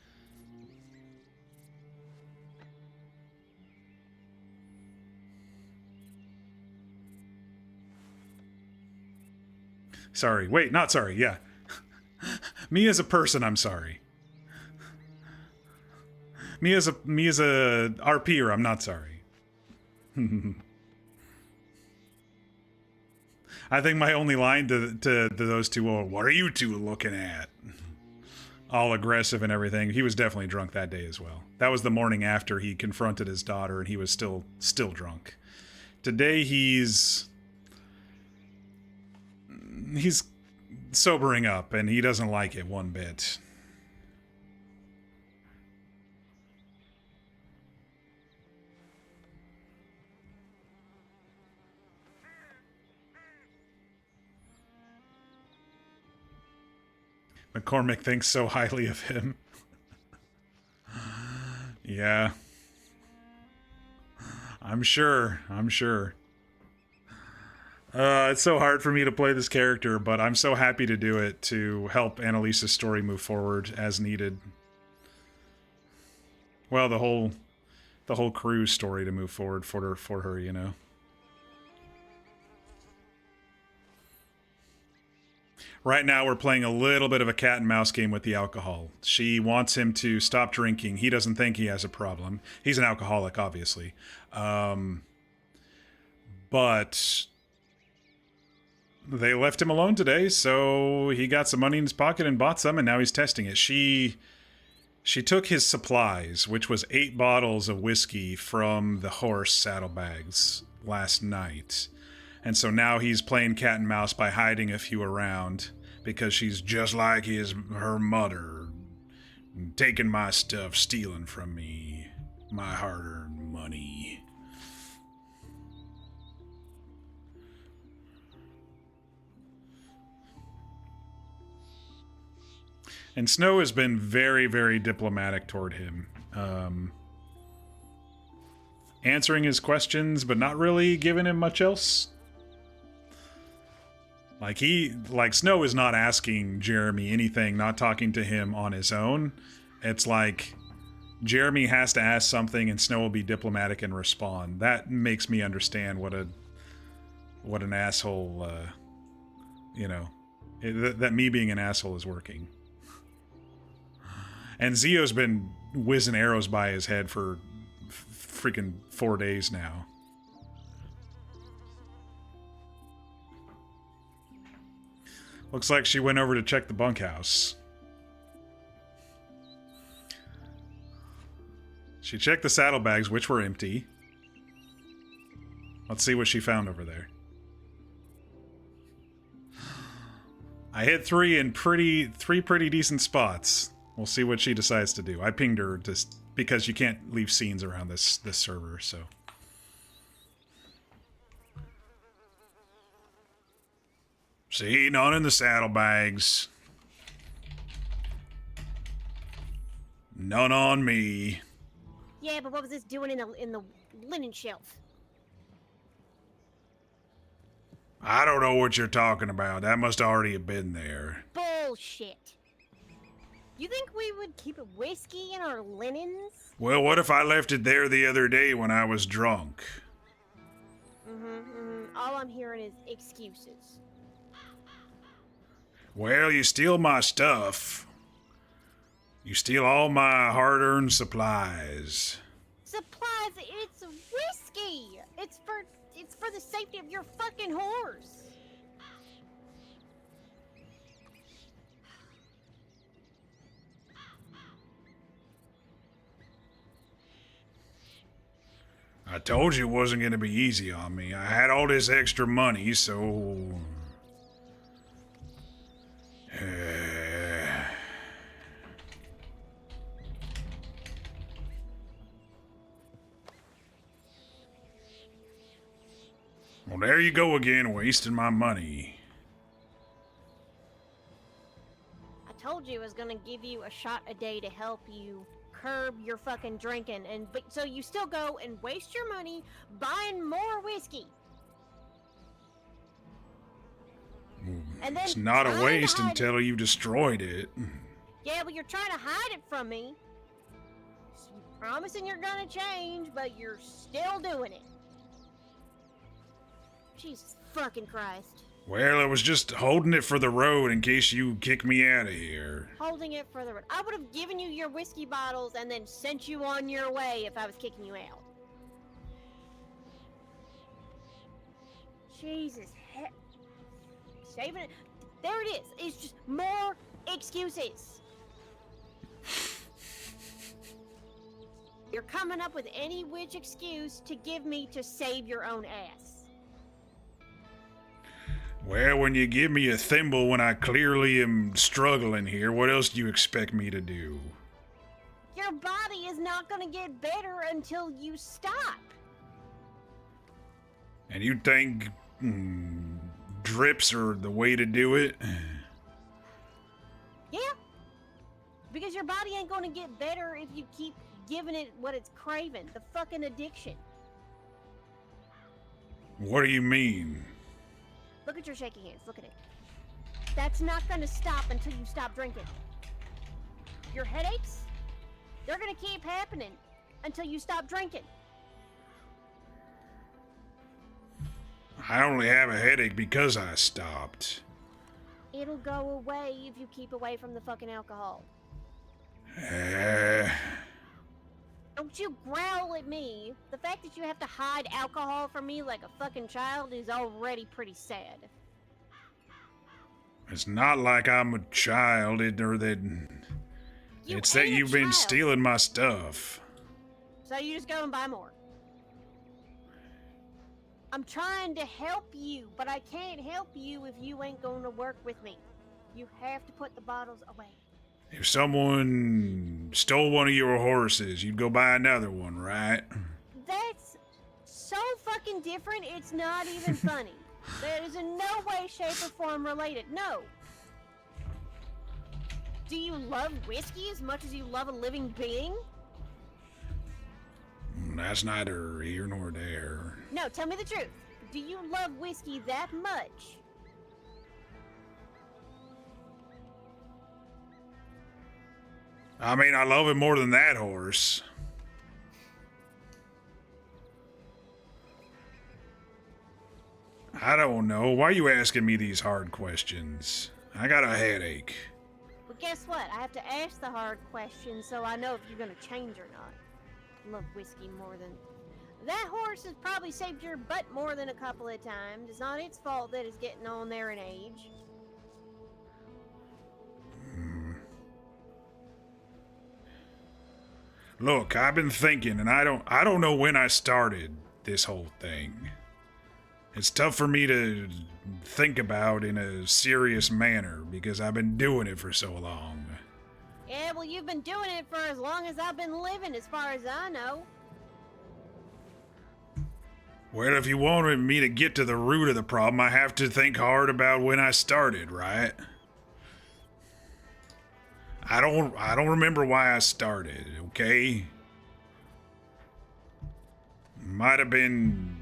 Sorry. Wait, not sorry. Yeah. Me as a person, I'm sorry. Me as a RPer, I'm not sorry. I think my only line to those two were, "What are you two looking at?" All aggressive and everything. He was definitely drunk that day as well. That was the morning after he confronted his daughter, and he was still drunk. Today he's sobering up, and he doesn't like it one bit. McCormick thinks so highly of him. Yeah. I'm sure. It's so hard for me to play this character, but I'm so happy to do it to help Annalisa's story move forward as needed. Well, the whole crew's story to move forward for her, you know. Right now, we're playing a little bit of a cat and mouse game with the alcohol. She wants him to stop drinking. He doesn't think he has a problem. He's an alcoholic, obviously. But they left him alone today, so he got some money in his pocket and bought some, and now he's testing it. She took his supplies, which was 8 bottles of whiskey from the horse saddlebags last night. And so now he's playing cat and mouse by hiding a few around because she's just like her mother, taking my stuff, stealing from me, my hard-earned money. And Snow has been very, very diplomatic toward him. Answering his questions, but not really giving him much else. Like Snow is not asking Jeremy anything, not talking to him on his own. It's like Jeremy has to ask something and Snow will be diplomatic and respond. That makes me understand what an asshole, that me being an asshole is working. And Zio's been whizzing arrows by his head for freaking 4 days now. Looks like she went over to check the bunkhouse. She checked the saddlebags, which were empty. Let's see what she found over there. I hit three pretty decent spots. We'll see what she decides to do. I pinged her just because you can't leave scenes around this server, so. See, none in the saddlebags. None on me. Yeah, but what was this doing in the linen shelf? I don't know what you're talking about. That must already have been there. Bullshit. You think we would keep a whiskey in our linens? Well, what if I left it there the other day when I was drunk? All I'm hearing is excuses. Well, you steal my stuff. You steal all my hard-earned supplies. Supplies, it's whiskey! It's for the safety of your fucking horse! I told you it wasn't going to be easy on me. I had all this extra money, so... Well, there you go again, wasting my money. I told you I was gonna give you a shot a day to help you curb your fucking drinking, but so you still go and waste your money buying more whiskey. And then It's not a trying to waste hide until you destroyed it. Yeah, but you're trying to hide it from me. You're promising you're gonna change, but you're still doing it. Jesus fucking Christ. Well, I was just holding it for the road in case you kick me out of here. Holding it for the road. I would have given you your whiskey bottles and then sent you on your way if I was kicking you out. Jesus heck. Saving it. There it is. It's just more excuses. You're coming up with any which excuse to give me to save your own ass. Well, when you give me a thimble when I clearly am struggling here, what else do you expect me to do? Your body is not gonna get better until you stop. And you think drips are the way to do it? Yeah. Because your body ain't gonna get better if you keep giving it what it's craving. The fucking addiction. What do you mean? Look at your shaky hands. Look at it. That's not gonna stop until you stop drinking. Your headaches? They're gonna keep happening until you stop drinking. I only have a headache because I stopped. It'll go away if you keep away from the fucking alcohol. Don't you growl at me. The fact that you have to hide alcohol from me like a fucking child is already pretty sad. It's not like I'm a child, or that... It's that you've been stealing my stuff. So you just go and buy more. I'm trying to help you, but I can't help you if you ain't going to work with me. You have to put the bottles away. If someone stole one of your horses, you'd go buy another one, right? That's so fucking different, it's not even funny. That is in no way, shape, or form related. No. Do you love whiskey as much as you love a living being? That's neither here nor there. No, tell me the truth. Do you love whiskey that much? I mean, I love it more than that horse. I don't know. Why are you asking me these hard questions? I got a headache. Well, guess what? I have to ask the hard questions so I know if you're gonna change or not. I love whiskey more than... That horse has probably saved your butt more than a couple of times. It's not its fault that it's getting on there in age. Look, I've been thinking, and I don't know when I started this whole thing. It's tough for me to think about in a serious manner because I've been doing it for so long. Yeah, well, you've been doing it for as long as I've been living, as far as I know. Well, if you wanted me to get to the root of the problem, I have to think hard about when I started, right? I don't remember why I started, okay? Might have been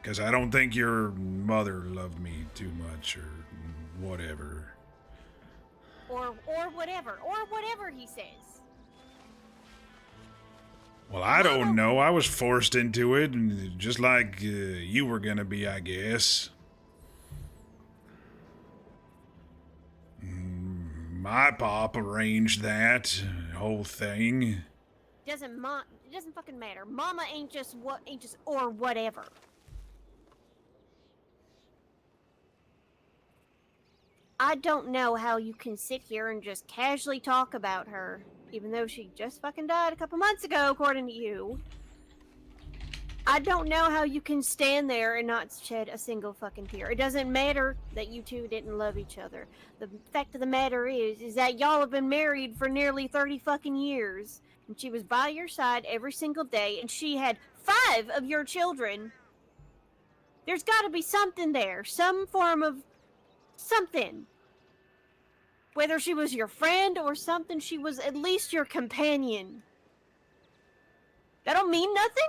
because I don't think your mother loved me too much or whatever. Or whatever he says. Well, I don't know. I was forced into it, just like you were gonna be, I guess. My pop arranged that whole thing. It doesn't fucking matter. Mama ain't just or whatever. I don't know how you can sit here and just casually talk about her, even though she just fucking died a couple months ago, according to you. I don't know how you can stand there and not shed a single fucking tear. It doesn't matter that you two didn't love each other. The fact of the matter is that y'all have been married for nearly 30 fucking years. And she was by your side every single day, and she had 5 of your children. There's gotta be something there. Some form of something. Whether she was your friend or something, she was at least your companion. That don't mean nothing?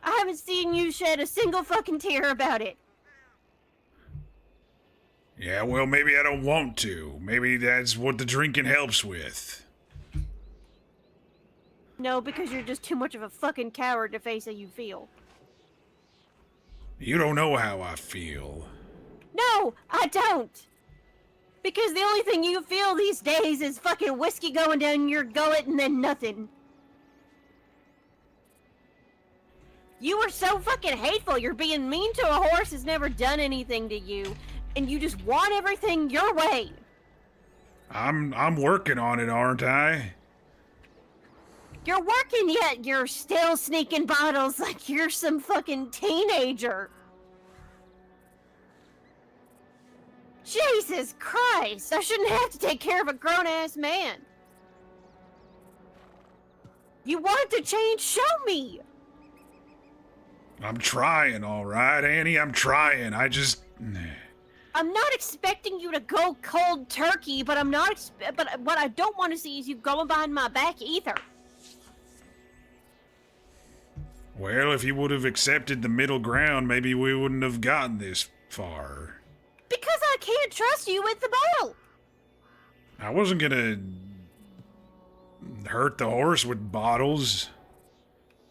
I haven't seen you shed a single fucking tear about it. Yeah, well, maybe I don't want to. Maybe that's what the drinking helps with. No, because you're just too much of a fucking coward to face how you feel. You don't know how I feel. No, I don't. Because the only thing you feel these days is fucking whiskey going down your gullet and then nothing. You were so fucking hateful. You're being mean to a horse that's never done anything to you. And you just want everything your way. I'm working on it, aren't I? You're working yet you're still sneaking bottles like you're some fucking teenager. Jesus Christ, I shouldn't have to take care of a grown-ass man. You want to change? Show me. I'm trying, all right, Annie. I'm trying. I'm not expecting you to go cold turkey, but but what I don't want to see is you going behind my back either. Well, if you would have accepted the middle ground, maybe we wouldn't have gotten this far. Because I can't trust you with the bottle. I wasn't gonna hurt the horse with bottles.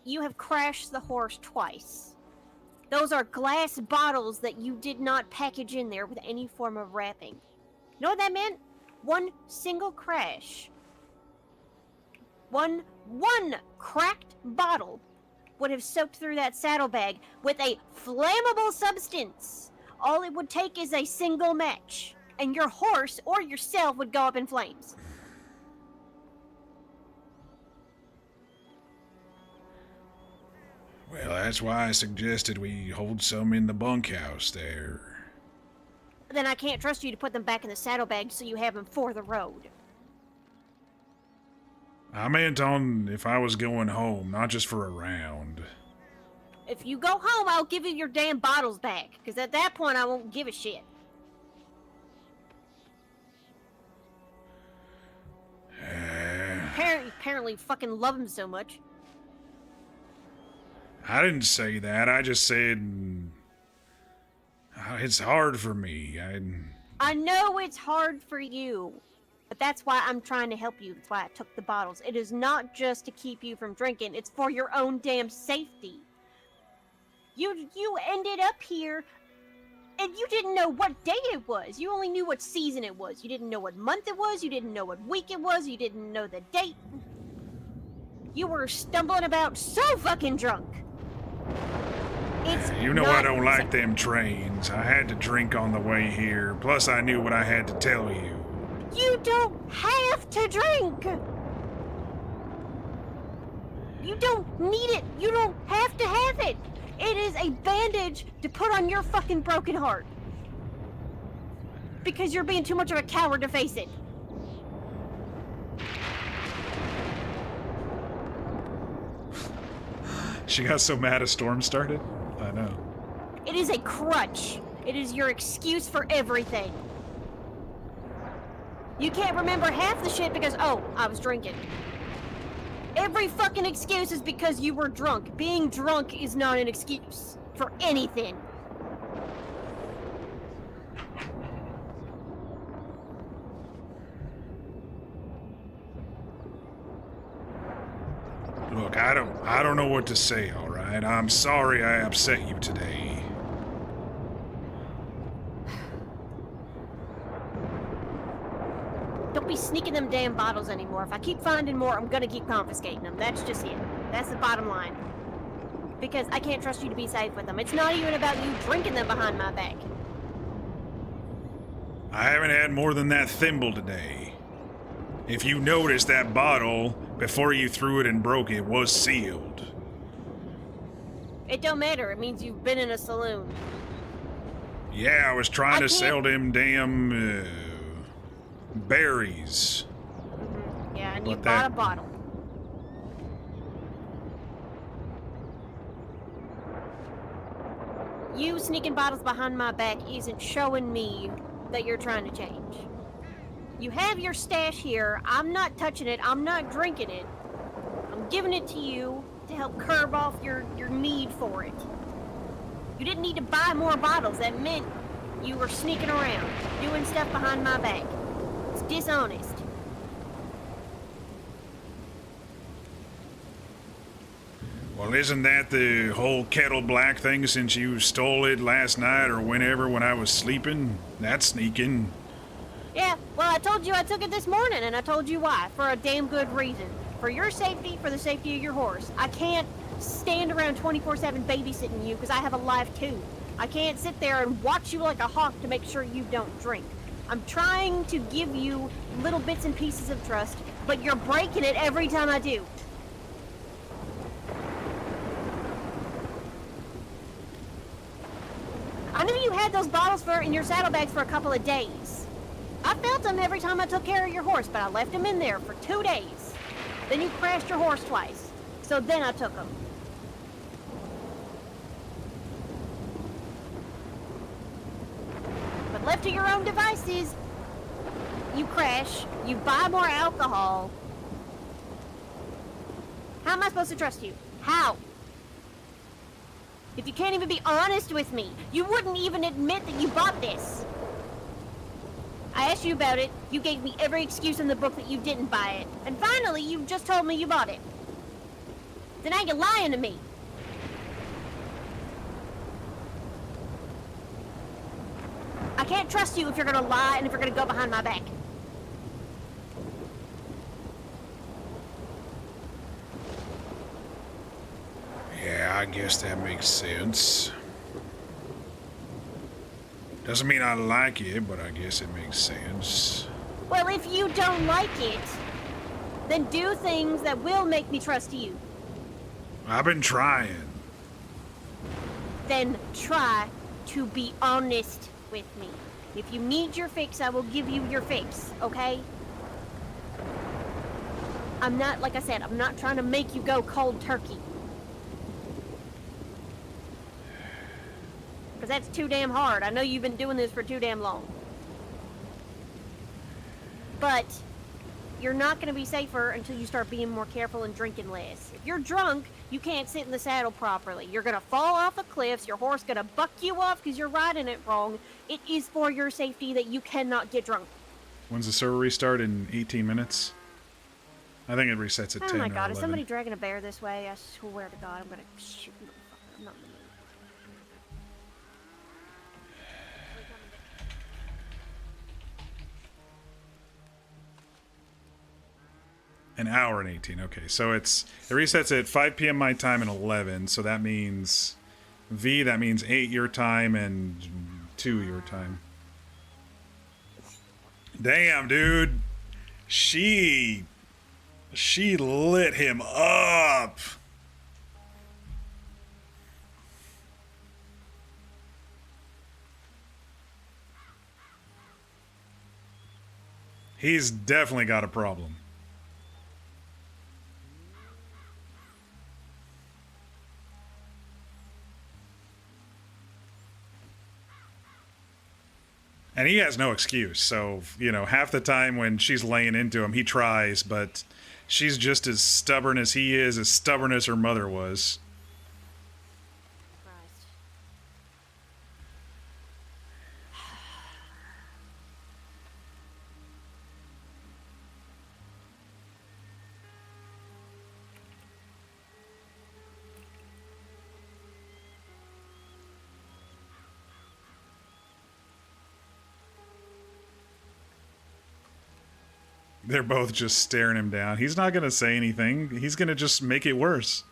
You have crashed the horse twice. Those are glass bottles that you did not package in there with any form of wrapping. You know what that meant? One single crash. One cracked bottle would have soaked through that saddlebag with a flammable substance. All it would take is a single match, and your horse or yourself would go up in flames. Well, that's why I suggested we hold some in the bunkhouse there. Then I can't trust you to put them back in the saddlebag so you have them for the road. I meant on if I was going home, not just for a round. If you go home, I'll give you your damn bottles back, because at that point I won't give a shit. Apparently fucking love him so much. I didn't say that. I just said it's hard for me. I know it's hard for you, but that's why I'm trying to help you. That's why I took the bottles. It is not just to keep you from drinking. It's for your own damn safety. You ended up here, and you didn't know what day it was. You only knew what season it was. You didn't know what month it was. You didn't know what week it was. You didn't know the date. You were stumbling about so fucking drunk. You know I don't like them trains. I had to drink on the way here. Plus, I knew what I had to tell you. You don't have to drink. You don't need it. You don't have to have it. It is a bandage to put on your fucking broken heart. Because you're being too much of a coward to face it. She got so mad a storm started? I know. It is a crutch. It is your excuse for everything. You can't remember half the shit because, oh, I was drinking. Every fucking excuse is because you were drunk. Being drunk is not an excuse for anything. Look, I don't know what to say, all right? I'm sorry I upset you today. Don't be sneaking them damn bottles anymore. If I keep finding more, I'm gonna keep confiscating them. That's just it. That's the bottom line. Because I can't trust you to be safe with them. It's not even about you drinking them behind my back. I haven't had more than that thimble today. If you noticed, that bottle, before you threw it and broke it, was sealed. It don't matter. It means you've been in a saloon. Yeah, I was trying I to can't- sell them damn berries. Yeah, and you But bought that- a bottle. You sneaking bottles behind my back isn't showing me that you're trying to change. You have your stash here. I'm not touching it. I'm not drinking it. I'm giving it to you to help curb off your need for it. You didn't need to buy more bottles. That meant you were sneaking around, doing stuff behind my back. It's dishonest. Well, isn't that the whole kettle black thing since you stole it last night or whenever when I was sleeping? That's sneaking. Yeah, well, I told you I took it this morning, and I told you why. For a damn good reason. For your safety, for the safety of your horse. I can't stand around 24/7 babysitting you because I have a life too. I can't sit there and watch you like a hawk to make sure you don't drink. I'm trying to give you little bits and pieces of trust, but you're breaking it every time I do. I knew you had those bottles in your saddlebags for a couple of days. I felt them every time I took care of your horse, but I left them in there for 2 days. Then you crashed your horse twice, so then I took them. But left to your own devices, you crash, you buy more alcohol. How am I supposed to trust you? How? If you can't even be honest with me, you wouldn't even admit that you bought this. I asked you about it, you gave me every excuse in the book that you didn't buy it, and finally you just told me you bought it. Then now you're lying to me. I can't trust you if you're gonna lie and if you're gonna go behind my back. Yeah, I guess that makes sense. Doesn't mean I like it, but I guess it makes sense. Well, if you don't like it, then do things that will make me trust you. I've been trying. Then try to be honest with me. If you need your fix, I will give you your fix, okay? I'm not, like I said, I'm not trying to make you go cold turkey. Because that's too damn hard. I know you've been doing this for too damn long. But you're not going to be safer until you start being more careful and drinking less. If you're drunk, you can't sit in the saddle properly. You're going to fall off the cliffs. Your horse going to buck you off because you're riding it wrong. It is for your safety that you cannot get drunk. When's the server restart? In 18 minutes? I think it resets at 10 Oh my or god, 11. is somebody dragging a bear this way? I swear to god, I'm going to shoot the motherfucker. I'm not in the mood. An hour and 18. Okay, so it resets at 5 p.m. my time and 11. So that means that means 8 your time and 2 your time. Damn, dude. She lit him up. He's definitely got a problem. And he has no excuse. So, you know, half the time when she's laying into him, he tries, but she's just as stubborn as he is, as stubborn as her mother was. Christ. They're both just staring him down. He's not going to say anything. He's going to just make it worse.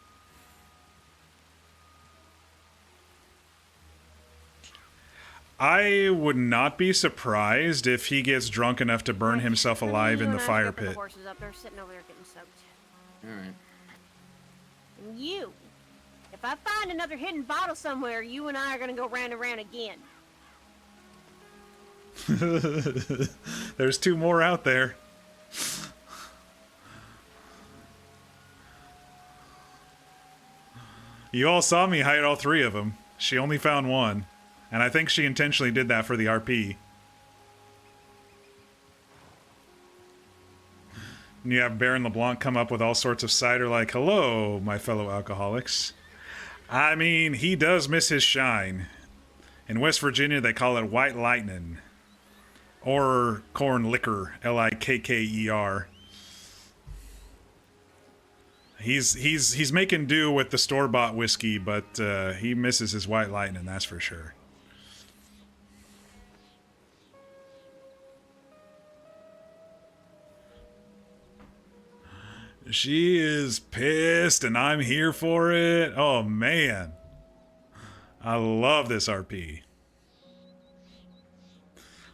I would not be surprised if he gets drunk enough to burn himself alive in the fire pit. The horses up there sitting over there getting soaked. All right. And you, if I find another hidden bottle somewhere, you and I are gonna go round and round again. There's 2 more out there. You all saw me hide all 3 of them. She only found 1. And I think she intentionally did that for the RP. And you have Baron LeBlanc come up with all sorts of cider like, hello, my fellow alcoholics. I mean, he does miss his shine. In West Virginia, they call it white lightning. Or corn liquor, L-I-K-K-E-R. He's making do with the store-bought whiskey, but he misses his white lightning, that's for sure. She is pissed, and I'm here for it. Oh, man. I love this RP.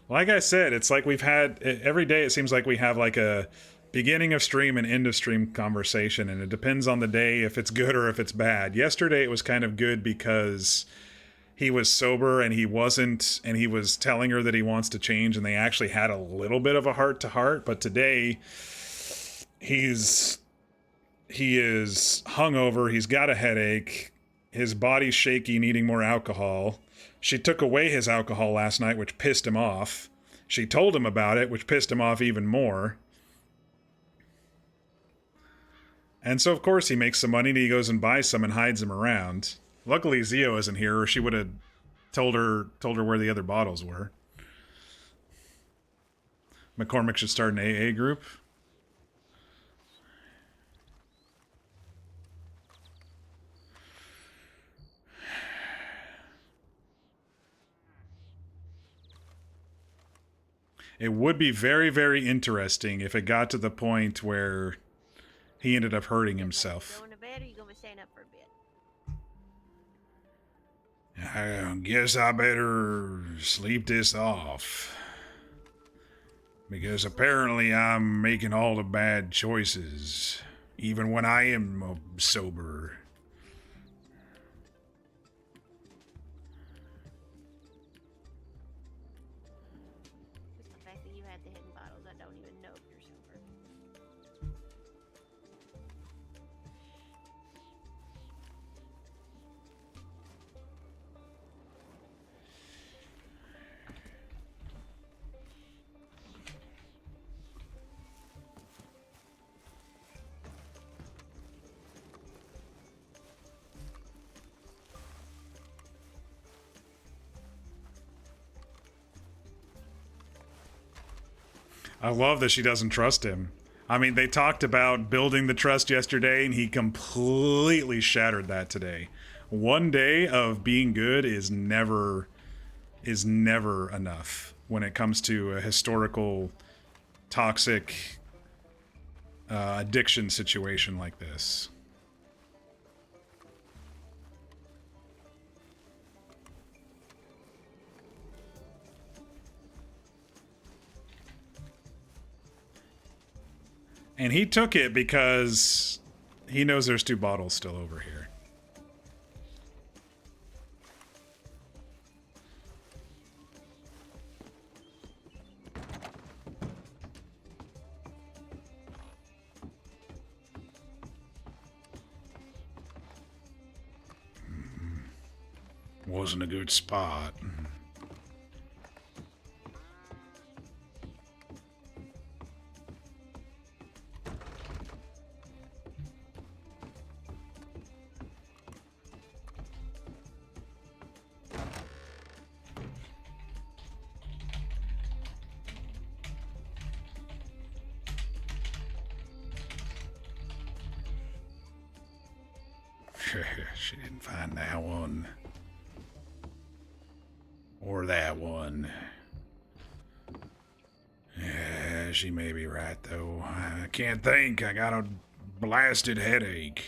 Like I said, it's like we've had... Every day it seems like we have like a beginning of stream and end of stream conversation, and it depends on the day if it's good or if it's bad. Yesterday it was kind of good because he was sober and he wasn't... And he was telling her that he wants to change, and they actually had a little bit of a heart-to-heart. But today... He is hungover, he's got a headache, his body's shaky, needing more alcohol. She took away his alcohol last night, which pissed him off. She told him about it, which pissed him off even more. And so, of course, he makes some money and he goes and buys some and hides them around. Luckily, Zio isn't here, or she would have told her where the other bottles were. McCormick should start an AA group. It would be very, very interesting if it got to the point where he ended up hurting himself. Going to bed, or you gonna be staying up for a bit? I guess I better sleep this off. Because apparently I'm making all the bad choices, even when I am sober. Just the fact that you had the hidden bottles, I don't even know if you're sober. I love that she doesn't trust him. I mean, they talked about building the trust yesterday, and he completely shattered that today. One day of being good is never enough when it comes to a historical, toxic addiction situation like this. And he took it because he knows there's 2 bottles still over here. Wasn't a good spot. She didn't find that one. Or that one. Yeah, she may be right, though. I can't think. I got a blasted headache.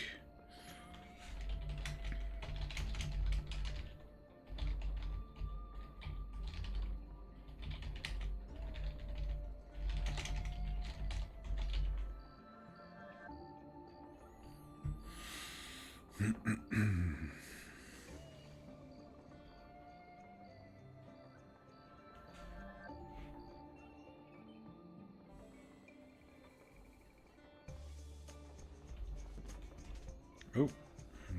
Oh,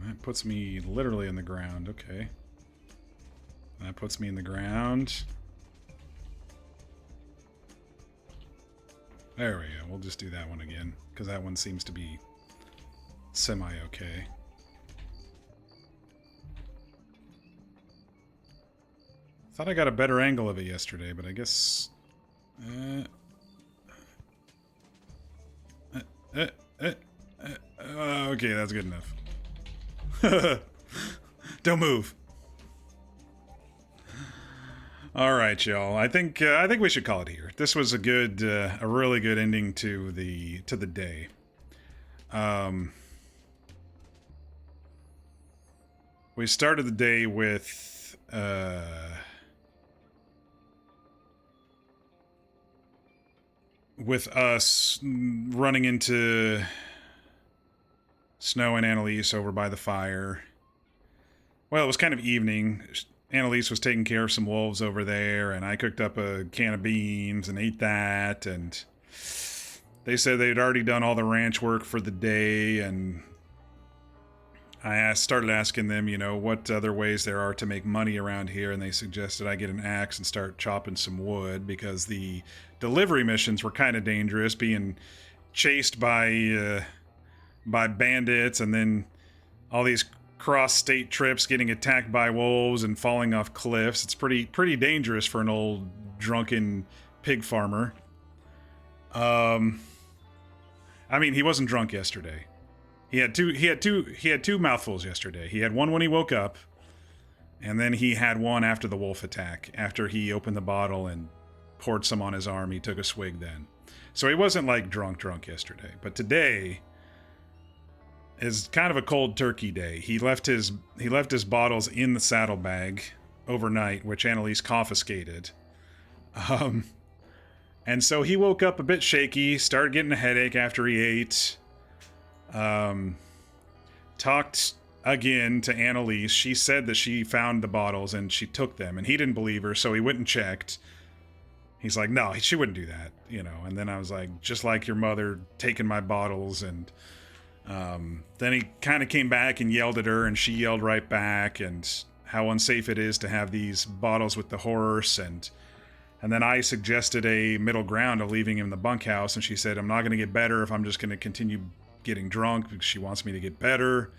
that puts me literally in the ground. Okay. That puts me in the ground. There we go. We'll just do that one again, because that one seems to be semi-okay. Thought I got a better angle of it yesterday, but I guess... okay, that's good enough. Don't move. All right, y'all. I think we should call it here. This was a really good ending to the day. We started the day with us running into Snow and Annalise over by the fire. Well, it was kind of evening. Annalise was taking care of some wolves over there, and I cooked up a can of beans and ate that, and they said they'd already done all the ranch work for the day, and I started asking them, what other ways there are to make money around here, and they suggested I get an axe and start chopping some wood, because the delivery missions were kind of dangerous, being chased by bandits, and then all these cross-state trips, getting attacked by wolves and falling off cliffs. It's pretty dangerous for an old drunken pig farmer. I mean, he wasn't drunk yesterday. He had two mouthfuls yesterday. He had one when he woke up, and then he had one after the wolf attack. After he opened the bottle and poured some on his arm, he took a swig then. So he wasn't like drunk yesterday. But today is kind of a cold turkey day. He left his bottles in the saddlebag overnight, which Annalise confiscated. And so he woke up a bit shaky, started getting a headache after he ate. Talked again to Annalise. She said that she found the bottles and she took them, and he didn't believe her, so he went and checked. He's like, no, she wouldn't do that, And then I was like, just like your mother taking my bottles, and then he kind of came back and yelled at her, and she yelled right back, and how unsafe it is to have these bottles with the horse, and then I suggested a middle ground of leaving him in the bunkhouse, and she said, I'm not going to get better if I'm just going to continue getting drunk, because she wants me to get better.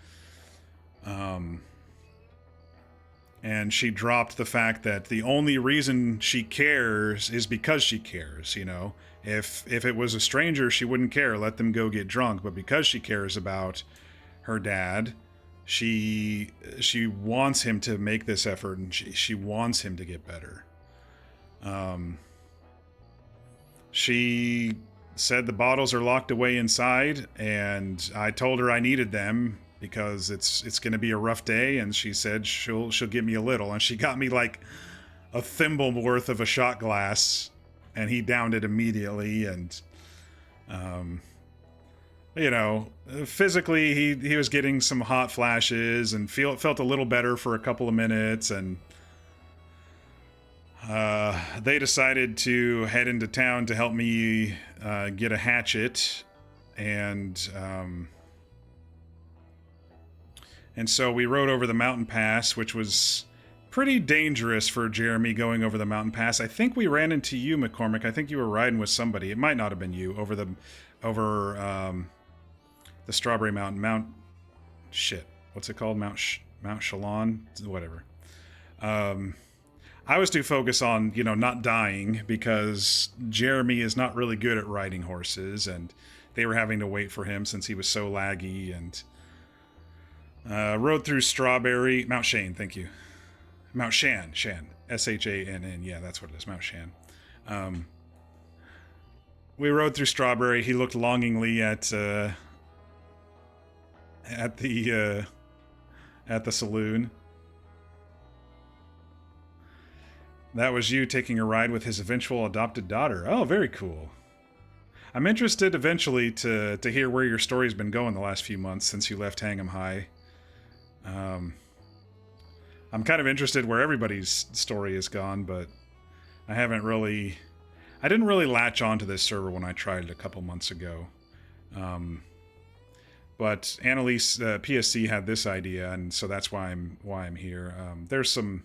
And she dropped the fact that the only reason she cares is because she cares, If it was a stranger, she wouldn't care. Let them go get drunk. But because she cares about her dad, she wants him to make this effort, and she wants him to get better. She said the bottles are locked away inside, and I told her I needed them because it's going to be a rough day, and she said she'll give me a little, and she got me like a thimble worth of a shot glass, and he downed it immediately, and physically he was getting some hot flashes and felt a little better for a couple of minutes, and they decided to head into town to help me get a hatchet, and so we rode over the mountain pass, which was pretty dangerous for Jeremy going over the mountain pass. I think we ran into you, McCormick. I think you were riding with somebody. It might not have been you over the Strawberry Mountain. What's it called? Mount Shalon? Whatever. I was too focused on, not dying because Jeremy is not really good at riding horses, and they were having to wait for him since he was so laggy, and rode through Mount Shane, thank you. Mount Shan. S-H-A-N-N, yeah, that's what it is, Mount Shan. We rode through Strawberry. He looked longingly at the saloon. That was you taking a ride with his eventual adopted daughter. Oh, very cool. I'm interested eventually to hear where your story's been going the last few months since you left Hang'em High. I'm kind of interested where everybody's story has gone, but I didn't really latch onto this server when I tried it a couple months ago. But Annalise, PSC had this idea, and so that's why I'm here. There's some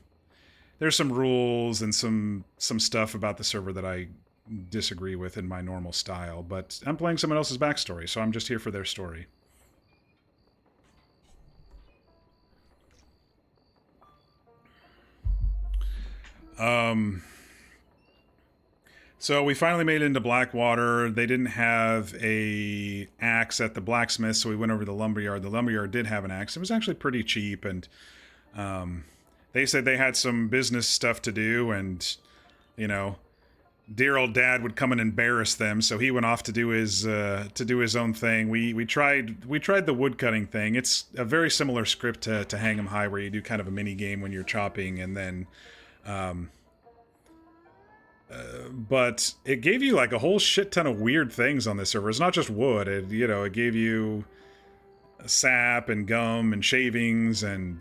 rules and some stuff about the server that I disagree with in my normal style, but I'm playing someone else's backstory, so I'm just here for their story. So we finally made it into Blackwater. They didn't have a axe at the blacksmith, so we went over to the lumberyard. The lumberyard did have an axe. It was actually pretty cheap, and they said they had some business stuff to do, and dear old dad would come and embarrass them, so he went off to do his own thing. We tried the woodcutting thing. It's a very similar script to Hang'em High, where you do kind of a mini game when you're chopping, and then but it gave you like a whole shit ton of weird things on this server. It's not just wood. It gave you sap and gum and shavings and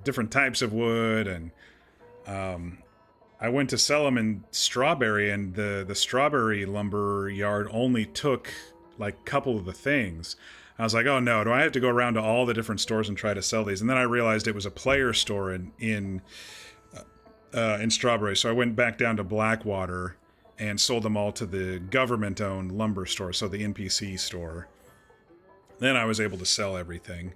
different types of wood, and I went to sell them in Strawberry, and the Strawberry lumber yard only took like a couple of the things. I was like, oh no, do I have to go around to all the different stores and try to sell these? And then I realized it was a player store in Strawberry, so I went back down to Blackwater and sold them all to the government-owned lumber store, so the NPC store. Then I was able to sell everything.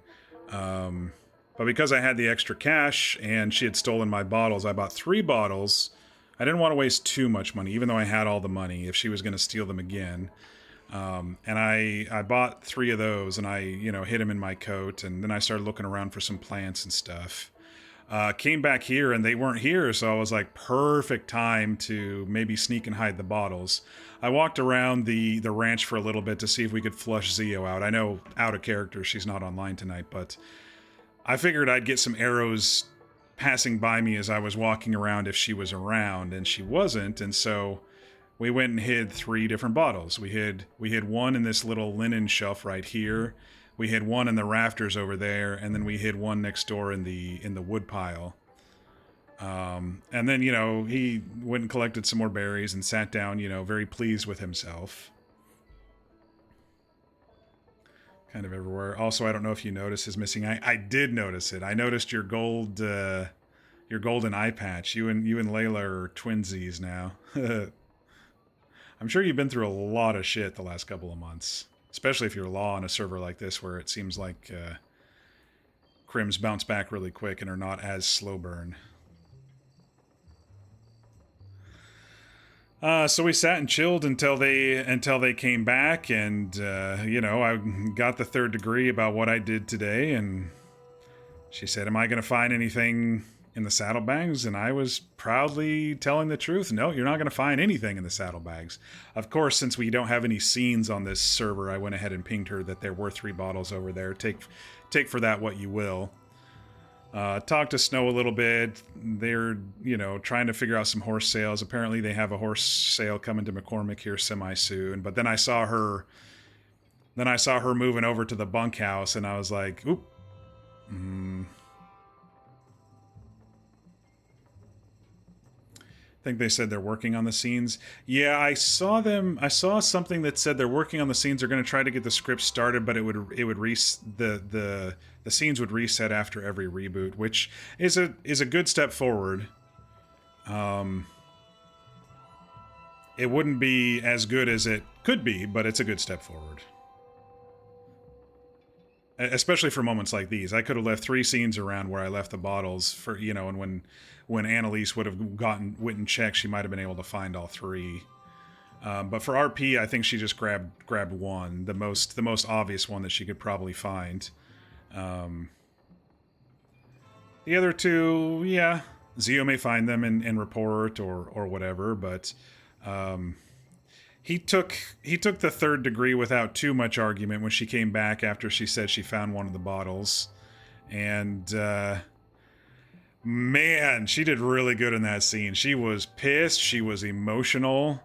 But because I had the extra cash and she had stolen my bottles, I bought 3 bottles. I didn't want to waste too much money, even though I had all the money, if she was going to steal them again. And I bought 3 of those, and I hid them in my coat, and then I started looking around for some plants and stuff. Came back here and they weren't here, so I was like, perfect time to maybe sneak and hide the bottles. I walked around the ranch for a little bit to see if we could flush Zio out. I know out of character, she's not online tonight, but I figured I'd get some arrows passing by me as I was walking around if she was around, and she wasn't, and so we went and hid 3 different bottles. We hid one in this little linen shelf right here. We hid one in the rafters over there, and then we hid one next door in the wood pile. And then, he went and collected some more berries and sat down, very pleased with himself. Kind of everywhere. Also, I don't know if you noticed is missing. I did notice it. I noticed your golden eye patch. You and Layla are twinsies now. I'm sure you've been through a lot of shit the last couple of months. Especially if you're law on a server like this, where it seems like crims bounce back really quick and are not as slow burn. So we sat and chilled until they came back, and I got the 3rd degree about what I did today, and she said, "Am I going to find anything in the saddlebags?" And I was proudly telling the truth. No, you're not going to find anything in the saddlebags. Of course, since we don't have any scenes on this server, I went ahead and pinged her that there were 3 bottles over there. Take for that what you will. Talked to Snow a little bit. They're, trying to figure out some horse sales. Apparently they have a horse sale coming to McCormick here semi-soon. But then I saw her moving over to the bunkhouse, and I was like, oop. I think they said they're working on the scenes. Yeah, I saw them. I saw something that said they're working on the scenes. They're going to try to get the script started, but it would the scenes would reset after every reboot, which is a good step forward. It wouldn't be as good as it could be, but it's a good step forward. Especially for moments like these. I could have left 3 scenes around where I left the bottles for, and when Annalise would have went and checked, she might have been able to find all 3. But for RP, I think she just grabbed one, the most obvious one that she could probably find. The other 2, yeah, Zio may find them and report or whatever, but he took the 3rd degree without too much argument when she came back after she said she found one of the bottles. And man, she did really good in that scene. She was pissed, she was emotional,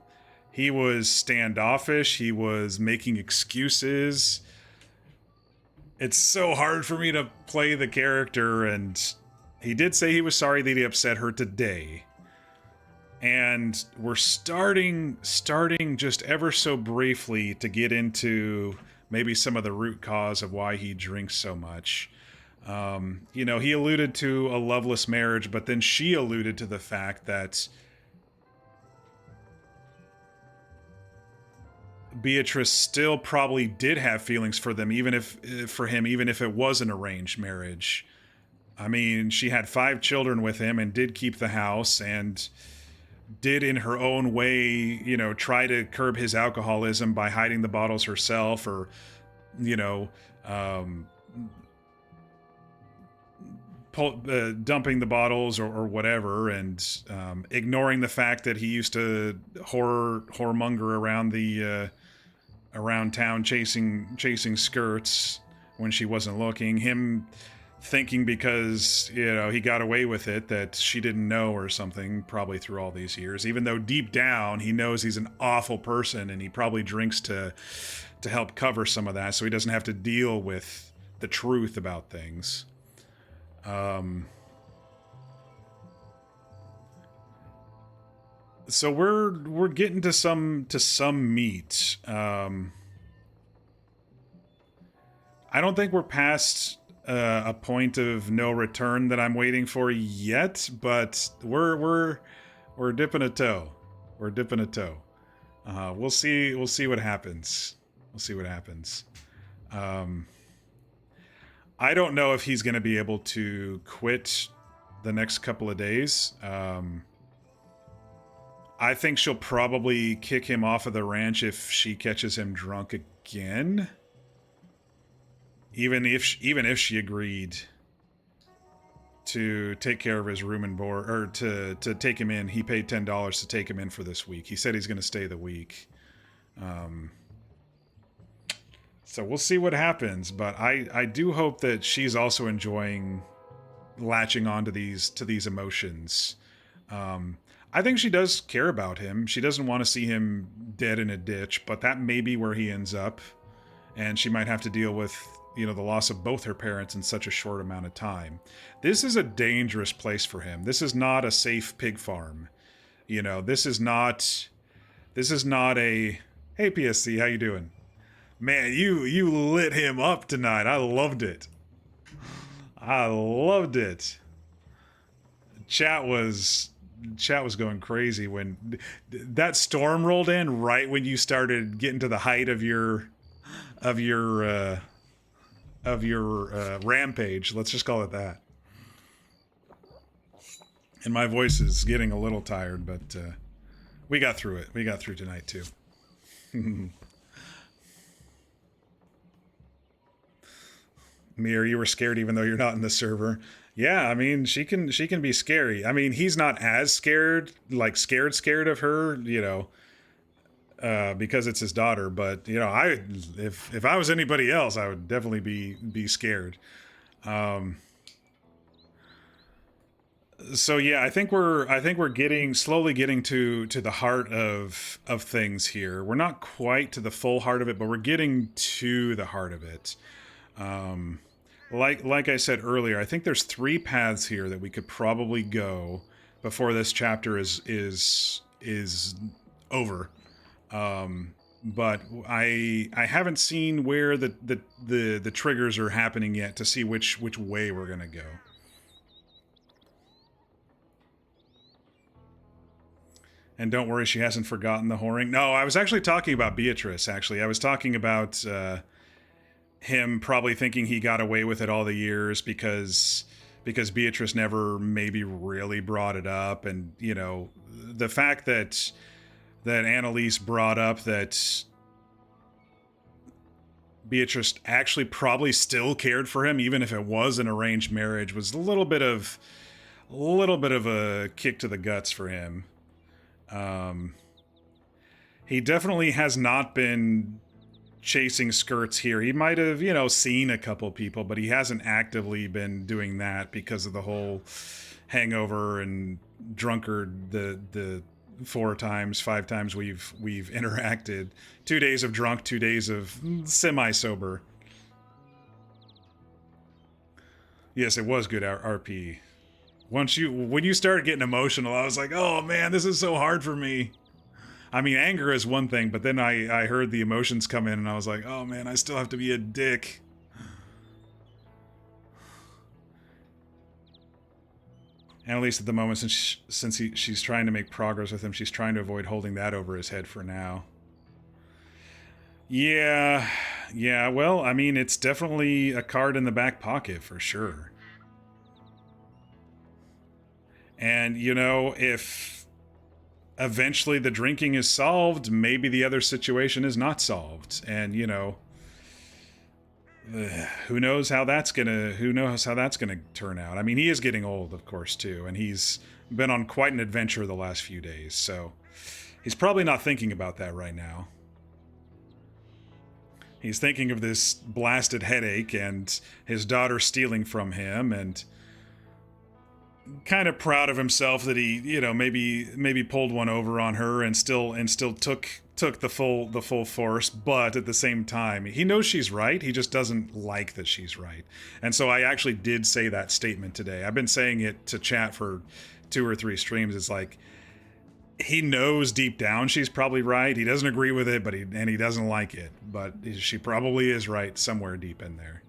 he was standoffish, he was making excuses. It's so hard for me to play the character, and he did say he was sorry that he upset her today. And we're starting just ever so briefly to get into maybe some of the root cause of why he drinks so much. He alluded to a loveless marriage, but then she alluded to the fact that Beatrice still probably did have feelings for them, even if it was an arranged marriage. I mean, she had 5 children with him and did keep the house and did in her own way, try to curb his alcoholism by hiding the bottles herself or, dumping the bottles or whatever, and ignoring the fact that he used to whoremonger around town chasing skirts when she wasn't looking. Him thinking because, he got away with it that she didn't know or something, probably through all these years, even though deep down he knows he's an awful person and he probably drinks to help cover some of that so he doesn't have to deal with the truth about things. So we're getting to some meat. I don't think we're past a point of no return that I'm waiting for yet, but we're dipping a toe. We're dipping a toe. We'll see what happens. We'll see what happens. I don't know if he's going to be able to quit the next couple of days. I think she'll probably kick him off of the ranch if she catches him drunk again. Even if she agreed to take care of his room and board, or to take him in. He paid $10 to take him in for this week. He said he's going to stay the week. So we'll see what happens, but I do hope that she's also enjoying latching onto these emotions. I think she does care about him. She doesn't want to see him dead in a ditch, but that may be where he ends up, and she might have to deal with, the loss of both her parents in such a short amount of time. This is a dangerous place for him. This is not a safe pig farm. This is not a, hey PSC, how you doing? Man, you lit him up tonight. I loved it. Chat was going crazy when that storm rolled in right when you started getting to the height of your rampage. Let's just call it that. And my voice is getting a little tired, but we got through it. We got through tonight too. Mir, you were scared even though you're not in the server. Yeah, I mean, she can be scary. I mean, he's not as scared of her, because it's his daughter. But if I was anybody else, I would definitely be scared. So yeah, I think we're slowly getting to the heart of things here. We're not quite to the full heart of it, but we're getting to the heart of it. Like I said earlier, I think there's 3 paths here that we could probably go before this chapter is over. But I haven't seen where the triggers are happening yet to see which way we're gonna go. And don't worry, she hasn't forgotten the whoring. No, I was actually talking about Beatrice, actually. I was talking about him probably thinking he got away with it all the years because Beatrice never maybe really brought it up. And, you know, the fact that Annalise brought up that Beatrice actually probably still cared for him, even if it was an arranged marriage, was a little bit of a kick to the guts for him. He definitely has not been chasing skirts here. He might have, you know, seen a couple people, but he hasn't actively been doing that because of the whole hangover and drunkard, the 5 times we've interacted. 2 days of drunk, 2 days of semi-sober. Yes, it was good RP. When you started getting emotional, I was like, oh man, this is so hard for me. I mean, anger is one thing, but then I heard the emotions come in and I was like, oh man, I still have to be a dick. And at least at the moment, since she's trying to make progress with him, she's trying to avoid holding that over his head for now. Yeah, well, I mean, it's definitely a card in the back pocket for sure. And, you know, if eventually the drinking is solved, maybe the other situation is not solved. And, you know, who knows how that's gonna turn out. I mean, he is getting old, of course, too, and he's been on quite an adventure the last few days, so he's probably not thinking about that right now. He's thinking of this blasted headache and his daughter stealing from him, and kind of proud of himself that he, you know, maybe pulled one over on her and still took the full force, but at the same time, he knows she's right. He just doesn't like that she's right. And so I actually did say that statement today. I've been saying it to chat for 2 or 3 streams. It's like, he knows deep down she's probably right. He doesn't agree with it, but he doesn't like it. But she probably is right somewhere deep in there.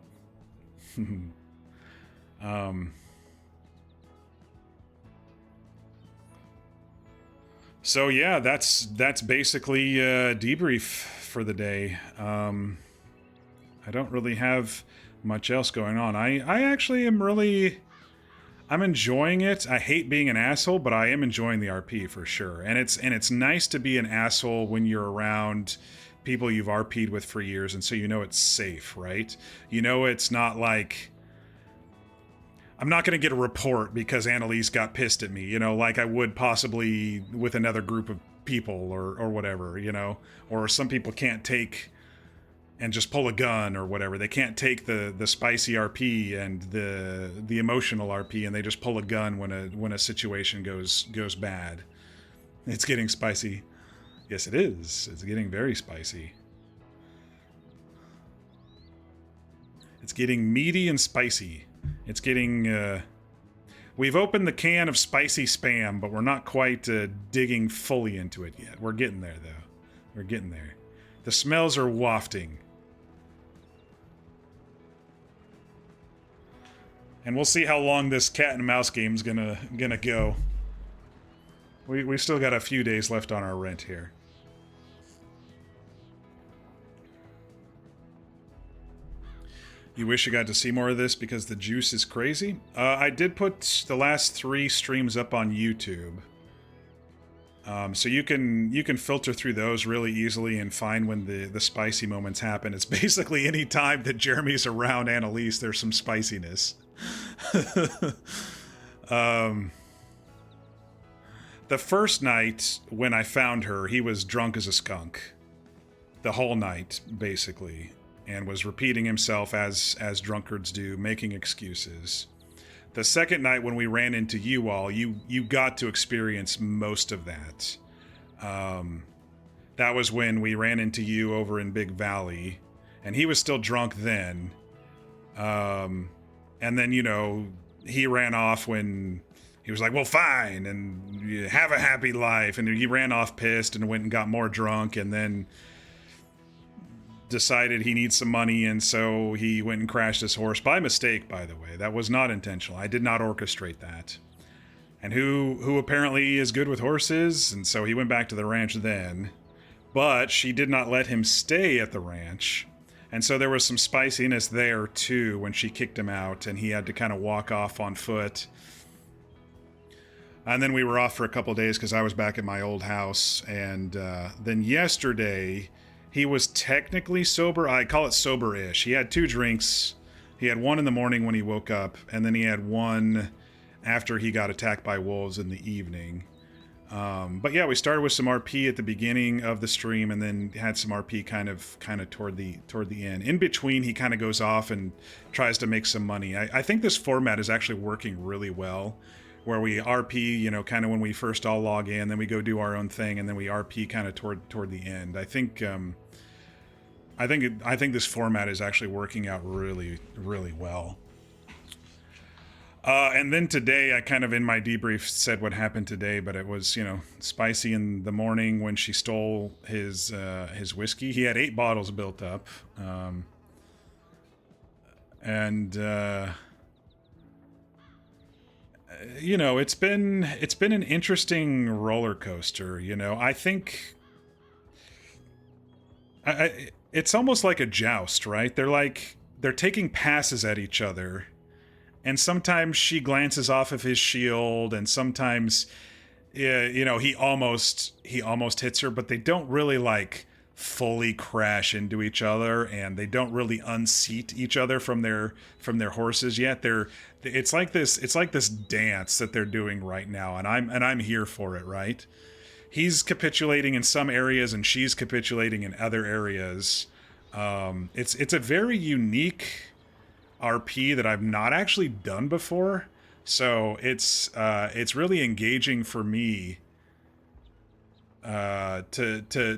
So yeah, that's basically debrief for the day. I don't really have much else going on. I actually I'm enjoying it. I hate being an asshole, but I am enjoying the RP for sure. And it's nice to be an asshole when you're around people you've RP'd with for years, and so you know it's safe, right? You know it's not like, I'm not going to get a report because Annalise got pissed at me, you know, like I would possibly with another group of people or whatever, you know, or some people can't take and just pull a gun or whatever. They can't take the spicy RP and the emotional RP, and they just pull a gun when a situation goes bad. It's getting spicy. Yes, it is. It's getting very spicy. It's getting meaty and spicy. It's getting, we've opened the can of spicy spam, but we're not quite digging fully into it yet. We're getting there, though. We're getting there. The smells are wafting. And we'll see how long this cat and mouse game's gonna go. We still got a few days left on our rent here. You wish you got to see more of this because the juice is crazy? I did put the last 3 streams up on YouTube. So you can filter through those really easily and find when the spicy moments happen. It's basically any time that Jeremy's around Annalise, there's some spiciness. The first night when I found her, he was drunk as a skunk. The whole night, basically. And was repeating himself as drunkards do, making excuses. The second night when we ran into you all, you got to experience most of that. That was when we ran into you over in Big Valley, and he was still drunk then. And then, you know, he ran off when he was like, well, fine, and you have a happy life. And he ran off pissed and went and got more drunk, and then decided he needs some money, and so he went and crashed his horse by mistake, by the way. That was not intentional. I did not orchestrate that. And who apparently is good with horses, and so he went back to the ranch then. But she did not let him stay at the ranch. And so there was some spiciness there too when she kicked him out, and he had to kind of walk off on foot. And then we were off for a couple days because I was back at my old house. And then yesterday, he was technically sober. I call it sober-ish. He had 2 drinks. He had one in the morning when he woke up, and then he had one after he got attacked by wolves in the evening. But yeah, we started with some RP at the beginning of the stream, and then had some RP kind of toward the end. In between, he kind of goes off and tries to make some money. I think this format is actually working really well, where we RP, you know, kind of when we first all log in, then we go do our own thing, and then we RP kind of toward the end. I think this format is actually working out really, really well. And then today, I kind of in my debrief said what happened today, but it was, you know, spicy in the morning when she stole his whiskey. He had 8 bottles built up, you know, it's been an interesting roller coaster. You know, I think it's almost like a joust, right? They're taking passes at each other. And sometimes she glances off of his shield, and sometimes, you know, he almost hits her, but they don't really like fully crash into each other, and they don't really unseat each other from their horses yet. It's like this dance that they're doing right now, and I'm here for it, right? He's capitulating in some areas, and she's capitulating in other areas. It's a very unique RP that I've not actually done before, so it's really engaging for me to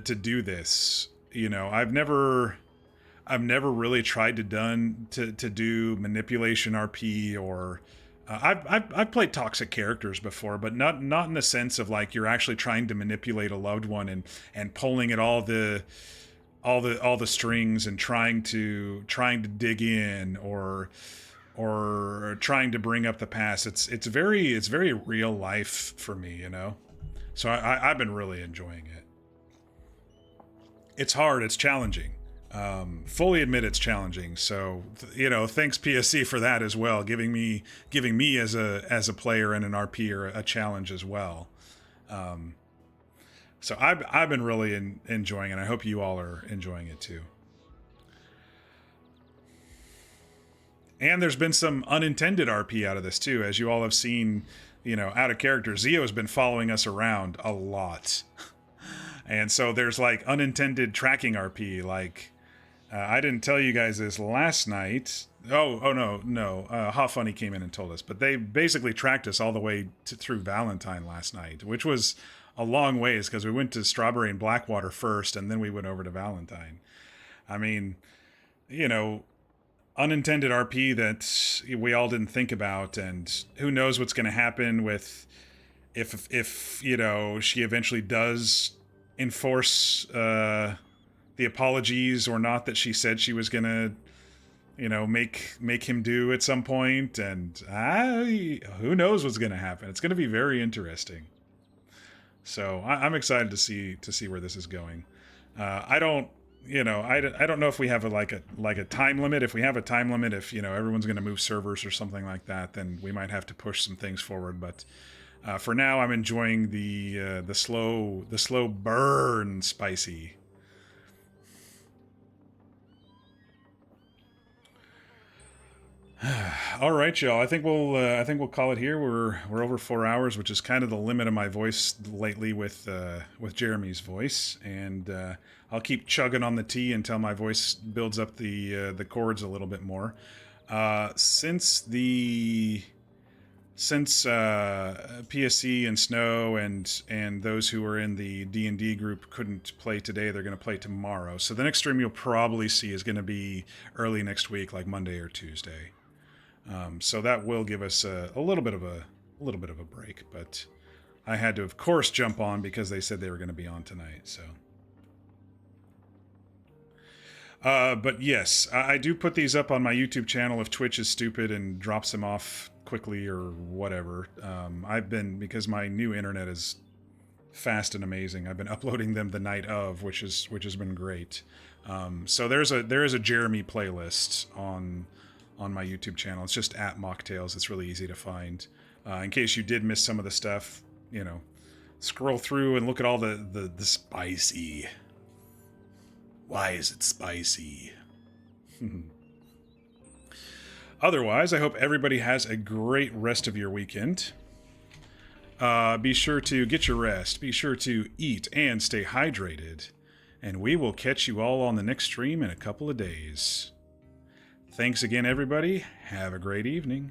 do this. You know, I've never really tried to do manipulation RP, or I've played toxic characters before, but not in the sense of like you're actually trying to manipulate a loved one and pulling at all the strings and trying to dig in or trying to bring up the past. It's very real life for me, you know. So I've been really enjoying it. It's hard, it's challenging. Fully admit it's challenging. So you know, thanks PSC for that as well, giving me as a player and an RP a challenge as well. So I've been really enjoying it. I hope you all are enjoying it too. And there's been some unintended RP out of this too, as you all have seen. You know, out of character, Zio has been following us around a lot, and so there's like unintended tracking RP. Like I didn't tell you guys this last night. Oh no. How Funny came in and told us, but they basically tracked us all the way through Valentine last night, which was a long ways because we went to Strawberry and Blackwater first, and then we went over to Valentine. I mean, you know, unintended RP that we all didn't think about, and who knows what's going to happen with if you know, she eventually does enforce the apologies or not that she said she was going to, you know, make him do at some point, and who knows what's going to happen. It's going to be very interesting. So I'm excited to see where this is going. I don't know if we have a time limit. If we have a time limit, if you know everyone's going to move servers or something like that, then we might have to push some things forward. But for now, I'm enjoying the slow burn spicy. All right, y'all. I think we'll call it here. We're over 4 hours, which is kind of the limit of my voice lately with Jeremy's voice, and I'll keep chugging on the tea until my voice builds up the chords a little bit more. Since PSC and Snow and those who are in the D&D group couldn't play today, they're going to play tomorrow. So the next stream you'll probably see is going to be early next week, like Monday or Tuesday. So that will give us a little bit of a little bit of a break, but I had to, of course, jump on because they said they were going to be on tonight, so. But yes, I do put these up on my YouTube channel if Twitch is stupid and drops them off quickly or whatever. Because my new internet is fast and amazing, I've been uploading them the night of, which has been great. So there is a Jeremy playlist on my YouTube channel. It's just at Mocktails. It's really easy to find. In case you did miss some of the stuff, you know, scroll through and look at all the spicy. Why is it spicy? Otherwise, I hope everybody has a great rest of your weekend. Be sure to get your rest. Be sure to eat and stay hydrated. And we will catch you all on the next stream in a couple of days. Thanks again, everybody. Have a great evening.